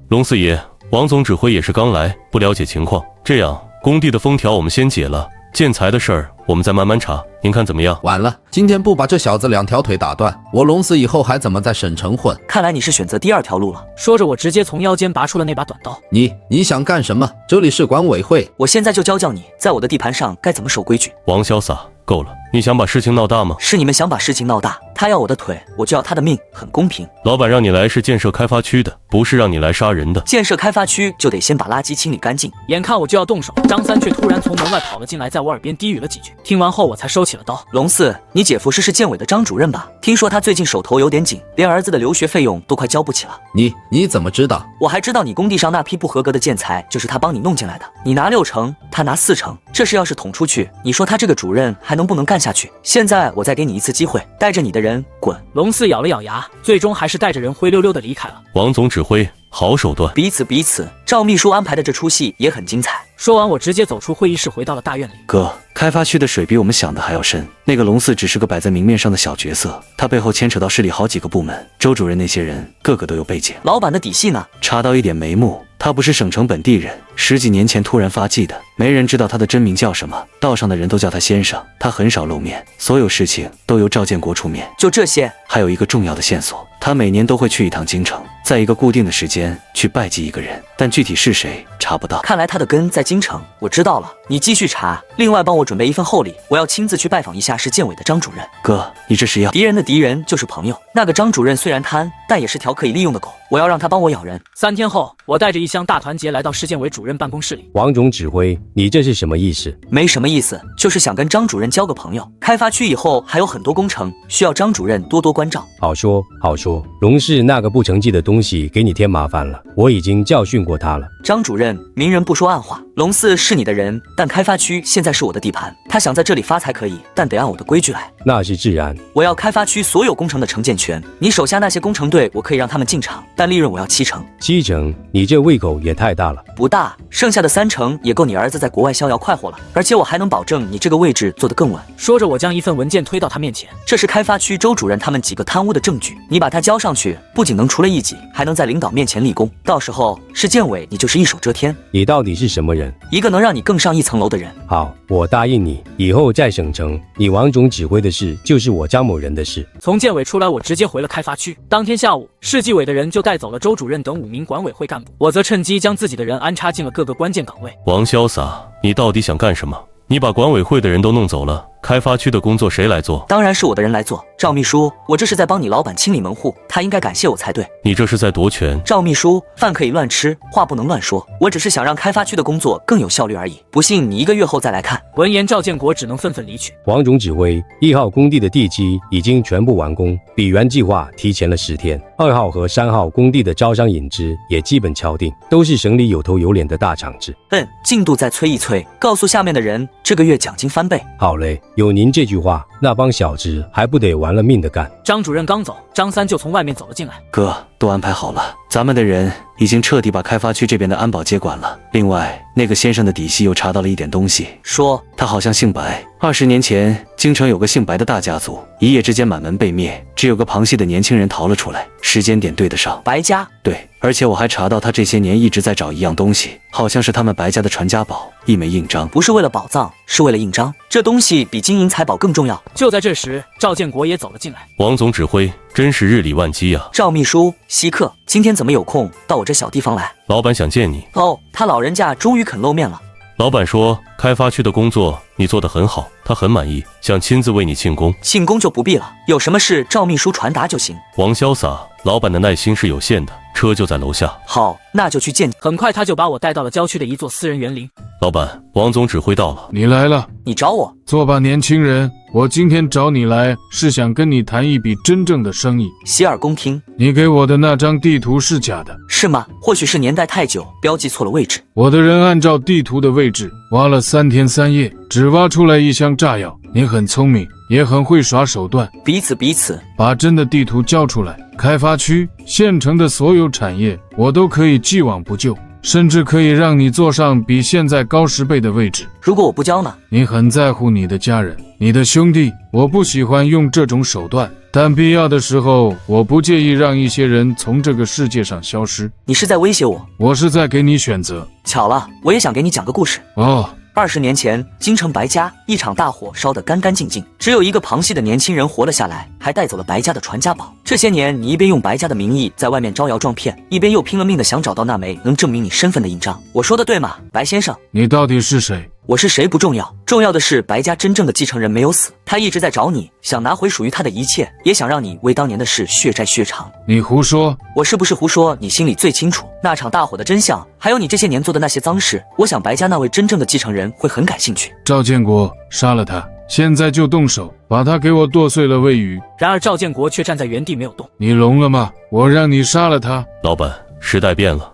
龙四爷，王总指挥也是刚来，不了解情况。这样，工地的封条我们先解了，建材的事儿我们再慢慢查，您看怎么样？晚了，今天不把这小子2条腿打断，我龙死以后还怎么在省城混？看来你是选择第2条路了。说着，我直接从腰间拔出了那把短刀。你想干什么？这里是管委会，我现在就教教你，在我的地盘上该怎么守规矩。王潇洒，够了，你想把事情闹大吗？是你们想把事情闹大，他要我的腿，我就要他的命，很公平。老板让你来是建设开发区的，不是让你来杀人的。建设开发区就得先把垃圾清理干净。眼看我就要动手，张三却突然从门外跑了进来，在我耳边低语了几句。听完后，我才收起了刀。龙四，你姐夫是建委的张主任吧？听说他最近手头有点紧，连儿子的留学费用都快交不起了。你怎么知道？我还知道你工地上那批不合格的建材就是他帮你弄进来的，你拿6成，他拿4成，这事要是捅出去，你说他这个主任还能不能干下去？现在我再给你一次机会，带着你的人滚。龙四咬了咬牙，最终还是带着人灰溜溜的离开了。王总指挥，好手段。彼此，赵秘书安排的这出戏也很精彩。说完，我直接走出会议室，回到了大院里。哥，开发区的水比我们想的还要深。那个龙四只是个摆在明面上的小角色，他背后牵扯到市里好几个部门，周主任那些人个个都有背景。老板的底细呢？查到一点眉目，他不是省城本地人，10几年前突然发迹的，没人知道他的真名叫什么，道上的人都叫他先生。他很少露面，所有事情都由赵建国出面。就这些？还有一个重要的线索，他每年都会去一趟京城，在一个固定的时间去拜祭一个人，但具体是谁查不到。看来他的根在京城，我知道了，你继续查。另外帮我准备一份厚礼，我要亲自去拜访一下市建委的张主任。哥，你这是要……敌人的敌人就是朋友。那个张主任虽然贪，但也是条可以利用的狗，我要让他帮我咬人。3天后，我带着一箱大团结来到市建委主任办公室里。王总指挥，你这是什么意思？没什么意思，就是想跟张主任交个朋友。开发区以后还有很多工程，需要张主任多多关照。好说好说，龙氏那个不成绩的东西给你添麻烦了，我已经教训过他了。张主任，明人不说暗话，龙四是你的人，但开发区现在是我的地盘，他想在这里发财可以，但得按我的规矩来。那是自然。我要开发区所有工程的承建权，你手下那些工程队，我可以让他们进场，但利润我要70%。70%？你这胃口也太大了。不大，剩下的30%也够你儿子在国外逍遥快活了，而且我还能保证你这个位置坐得更稳。说着，我将一份文件推到他面前，这是开发区周主任他们几个贪污的证据，你把它交上去，不仅能除了异己，还能在领导面前立功，到时候市建委你就是一手遮天。你到底是什么人？一个能让你更上一层楼的人。好，我答应你，以后在省城，你王总指挥的事就是我张某人的事。从建委出来，我直接回了开发区。当天下午，市纪委的人就带走了周主任等5名管委会干部，我则趁机将自己的人安插进了各个关键岗位。王潇洒，你到底想干什么？你把管委会的人都弄走了，开发区的工作谁来做？当然是我的人来做。赵秘书，我这是在帮你老板清理门户，他应该感谢我才对。你这是在夺权。赵秘书，饭可以乱吃，话不能乱说。我只是想让开发区的工作更有效率而已。不信你1个月后再来看。闻言，赵建国只能愤愤离去。王总指挥，1号工地的地基已经全部完工，比原计划提前了10天。2号和3号工地的招商引资也基本敲定，都是省里有头有脸的大厂子。进度再催一催，告诉下面的人，这个月奖金翻倍。好嘞，有您这句话，那帮小子还不得玩了命的干。张主任刚走，张三就从外面走了进来。哥，都安排好了，咱们的人已经彻底把开发区这边的安保接管了。另外，那个先生的底细又查到了一点东西，说他好像姓白。20年前，京城有个姓白的大家族，一夜之间满门被灭，只有个旁系的年轻人逃了出来，时间点对得上。白家？对，而且我还查到他这些年一直在找一样东西，好像是他们白家的传家宝，一枚印章。不是为了宝藏，是为了印章。这东西比金银财宝更重要。就在这时，赵建国也走了进来。王总指挥，真是日理万机啊！赵秘书，稀客，今天怎么有空到我这小地方来？老板想见你。哦，他老人家终于肯露面了。老板说，开发区的工作你做得很好，他很满意，想亲自为你庆功。庆功就不必了，有什么事赵秘书传达就行。王潇洒，老板的耐心是有限的，车就在楼下。好，那就去见你。很快他就把我带到了郊区的一座私人园林。老板，王总指挥到了。你来了。你找我？坐吧，年轻人，我今天找你来是想跟你谈一笔真正的生意。洗耳恭听。你给我的那张地图是假的。是吗？或许是年代太久，标记错了位置。我的人按照地图的位置挖了3天3夜，只挖出来1箱炸药。你很聪明，也很会耍手段。彼此。把真的地图交出来，开发区、县城的所有产业，我都可以既往不咎。甚至可以让你坐上比现在高10倍的位置。如果我不交呢？你很在乎你的家人，你的兄弟。我不喜欢用这种手段，但必要的时候，我不介意让一些人从这个世界上消失。你是在威胁我？我是在给你选择。巧了，我也想给你讲个故事。哦。20年前，京城白家一场大火烧得干干净净，只有一个旁系的年轻人活了下来，还带走了白家的传家宝。这些年，你一边用白家的名义在外面招摇撞骗，一边又拼了命的想找到那枚能证明你身份的印章。我说的对吗，白先生？你到底是谁？我是谁不重要，重要的是白家真正的继承人没有死，他一直在找你，想拿回属于他的一切，也想让你为当年的事血债血偿。你胡说！我是不是胡说，你心里最清楚。那场大火的真相，还有你这些年做的那些脏事，我想白家那位真正的继承人会很感兴趣。赵建国，杀了他，现在就动手，把他给我剁碎了喂鱼。然而赵建国却站在原地没有动。你聋了吗？我让你杀了他。老板，时代变了。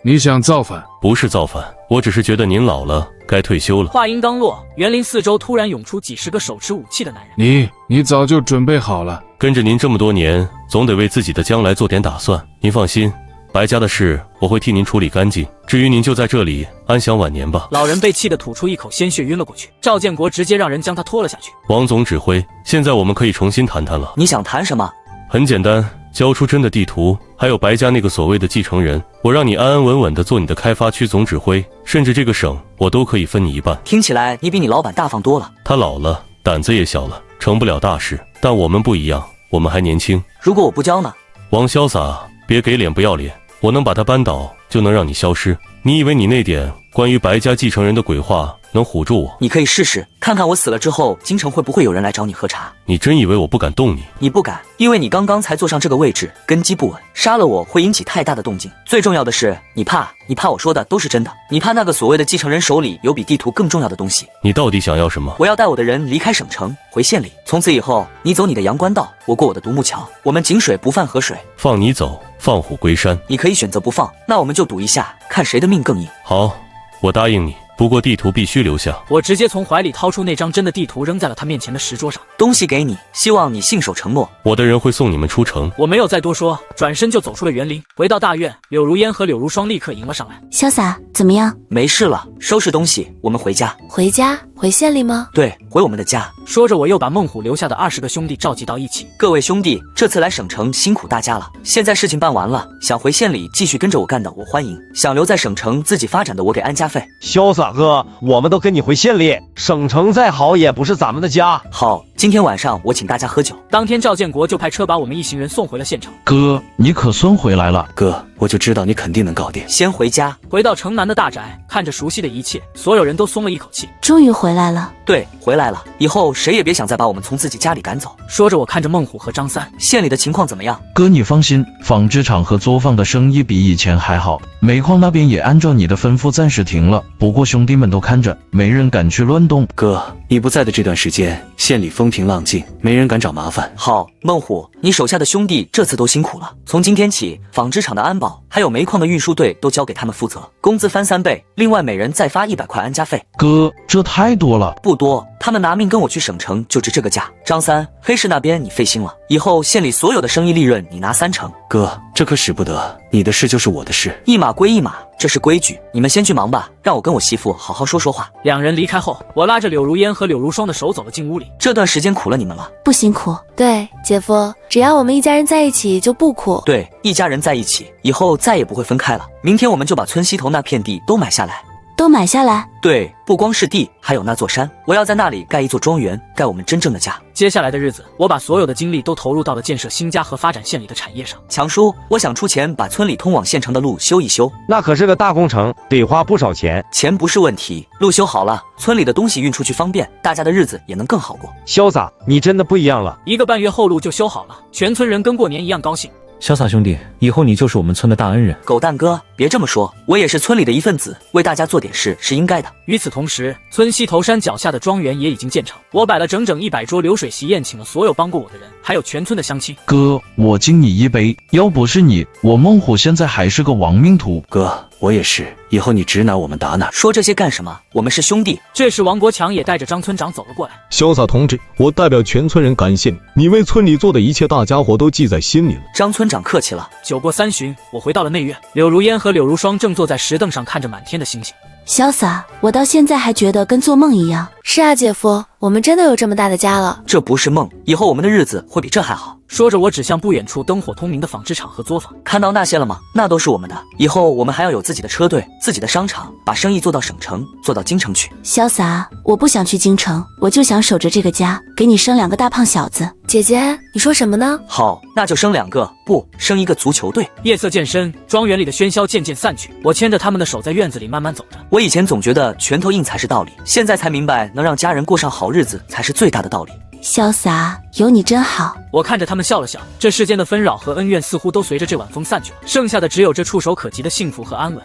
你想造反？不是造反，我只是觉得您老了，该退休了。话音刚落，园林四周突然涌出几10个手持武器的男人。你早就准备好了。跟着您这么多年，总得为自己的将来做点打算。您放心，白家的事我会替您处理干净，至于您就在这里安享晚年吧。老人被气得吐出一口鲜血，晕了过去。赵建国直接让人将他拖了下去。王总指挥，现在我们可以重新谈谈了。你想谈什么？很简单，交出真的地图，还有白家那个所谓的继承人，我让你安安稳稳的做你的开发区总指挥，甚至这个省我都可以分你一半。听起来你比你老板大方多了。他老了，胆子也小了，成不了大事。但我们不一样，我们还年轻。如果我不交呢？王潇洒，别给脸不要脸，我能把他扳倒，就能让你消失。你以为你那点关于白家继承人的鬼话能唬住我？你可以试试，看看我死了之后，京城会不会有人来找你喝茶？你真以为我不敢动你？你不敢，因为你刚刚才坐上这个位置，根基不稳，杀了我会引起太大的动静。最重要的是，你怕我说的都是真的，你怕那个所谓的继承人手里有比地图更重要的东西。你到底想要什么？我要带我的人离开省城，回县里。从此以后，你走你的阳关道，我过我的独木桥，我们井水不犯河水。放你走，放虎归山。你可以选择不放，那我们就赌一下，看谁的命更硬。好，我答应你。不过地图必须留下。我直接从怀里掏出那张真的地图，扔在了他面前的石桌上。东西给你，希望你信守承诺。我的人会送你们出城。我没有再多说，转身就走出了园林，回到大院。柳如烟和柳如霜立刻迎了上来。潇洒，怎么样？没事了，收拾东西，我们回家。回家？回县里吗？对，回我们的家。说着，我又把孟虎留下的20个兄弟召集到一起。各位兄弟，这次来省城辛苦大家了。现在事情办完了，想回县里继续跟着我干的，我欢迎；想留在省城自己发展的，我给安家费。潇洒哥，我们都跟你回县里，省城再好也不是咱们的家。好，今天晚上我请大家喝酒。当天赵建国就派车把我们一行人送回了县城。哥，你可算回来了。哥，我就知道你肯定能搞定。先回家。回到城南的大宅，看着熟悉的一切，所有人都松了一口气。终于回来了。对，回来了。以后谁也别想再把我们从自己家里赶走。说着，我看着孟虎和张三。县里的情况怎么样？哥，你放心，纺织厂和作坊的生意比以前还好，煤矿那边也按照你的吩咐暂时停了。不过兄弟们都看着，没人敢去乱动。哥，你不在的这段时间，县里风平浪静，没人敢找麻烦。好，孟虎，你手下的兄弟这次都辛苦了。从今天起，纺织厂的安保还有煤矿的运输队都交给他们负责，工资翻3倍，另外每人再发100块安家费。哥，这太多了。不多，他们拿命跟我去省城就值这个价。张三，黑市那边你费心了，以后县里所有的生意利润你拿30%。哥，这可使不得，你的事就是我的事，一码归一码，这是规矩。你们先去忙吧，让我跟我媳妇好好说说话。两人离开后，我拉着柳如烟和柳如霜的手走了进屋里。这段时间苦了你们了。不辛苦。对，姐夫，只要我们一家人在一起就不苦。对，一家人在一起，以后再也不会分开了。明天我们就把村西头那片地都买下来。都买下来？对，不光是地，还有那座山，我要在那里盖一座庄园，盖我们真正的家。接下来的日子，我把所有的精力都投入到了建设新家和发展县里的产业上。强叔，我想出钱把村里通往县城的路修一修。那可是个大工程，得花不少钱。钱不是问题，路修好了，村里的东西运出去方便，大家的日子也能更好过。潇洒，你真的不一样了。1个半月后路就修好了，全村人跟过年一样高兴。潇洒兄弟，以后你就是我们村的大恩人。狗蛋哥，别这么说，我也是村里的一份子，为大家做点事是应该的。与此同时，村西头山脚下的庄园也已经建成，我摆了整整100桌流水席宴，请了所有帮过我的人，还有全村的乡亲。哥，我敬你一杯，要不是你，我孟虎现在还是个亡命徒。哥，我也是，以后你指哪我们打哪。说这些干什么？我们是兄弟。这时王国强也带着张村长走了过来。潇洒同志，我代表全村人感谢你，你为村里做的一切大家伙都记在心里了。张村长客气了。酒过3巡，我回到了内院。柳如烟和柳如霜正坐在石凳上看着满天的星星。潇洒，我到现在还觉得跟做梦一样。是啊，姐夫，我们真的有这么大的家了。这不是梦，以后我们的日子会比这还好。说着，我指向不远处灯火通明的纺织厂和作坊。看到那些了吗？那都是我们的。以后我们还要有自己的车队、自己的商场，把生意做到省城，做到京城去。潇洒，我不想去京城，我就想守着这个家，给你生2个大胖小子。姐姐，你说什么呢？好，那就生2个，不，生1个足球队。夜色渐深，庄园里的喧嚣渐渐散去，我牵着他们的手在院子里慢慢走着。我以前总觉得拳头硬才是道理，现在才明白能让家人过上好日子才是最大的道理。潇洒，有你真好。我看着他们笑了笑，这世间的纷扰和恩怨似乎都随着这晚风散去了，剩下的只有这触手可及的幸福和安稳。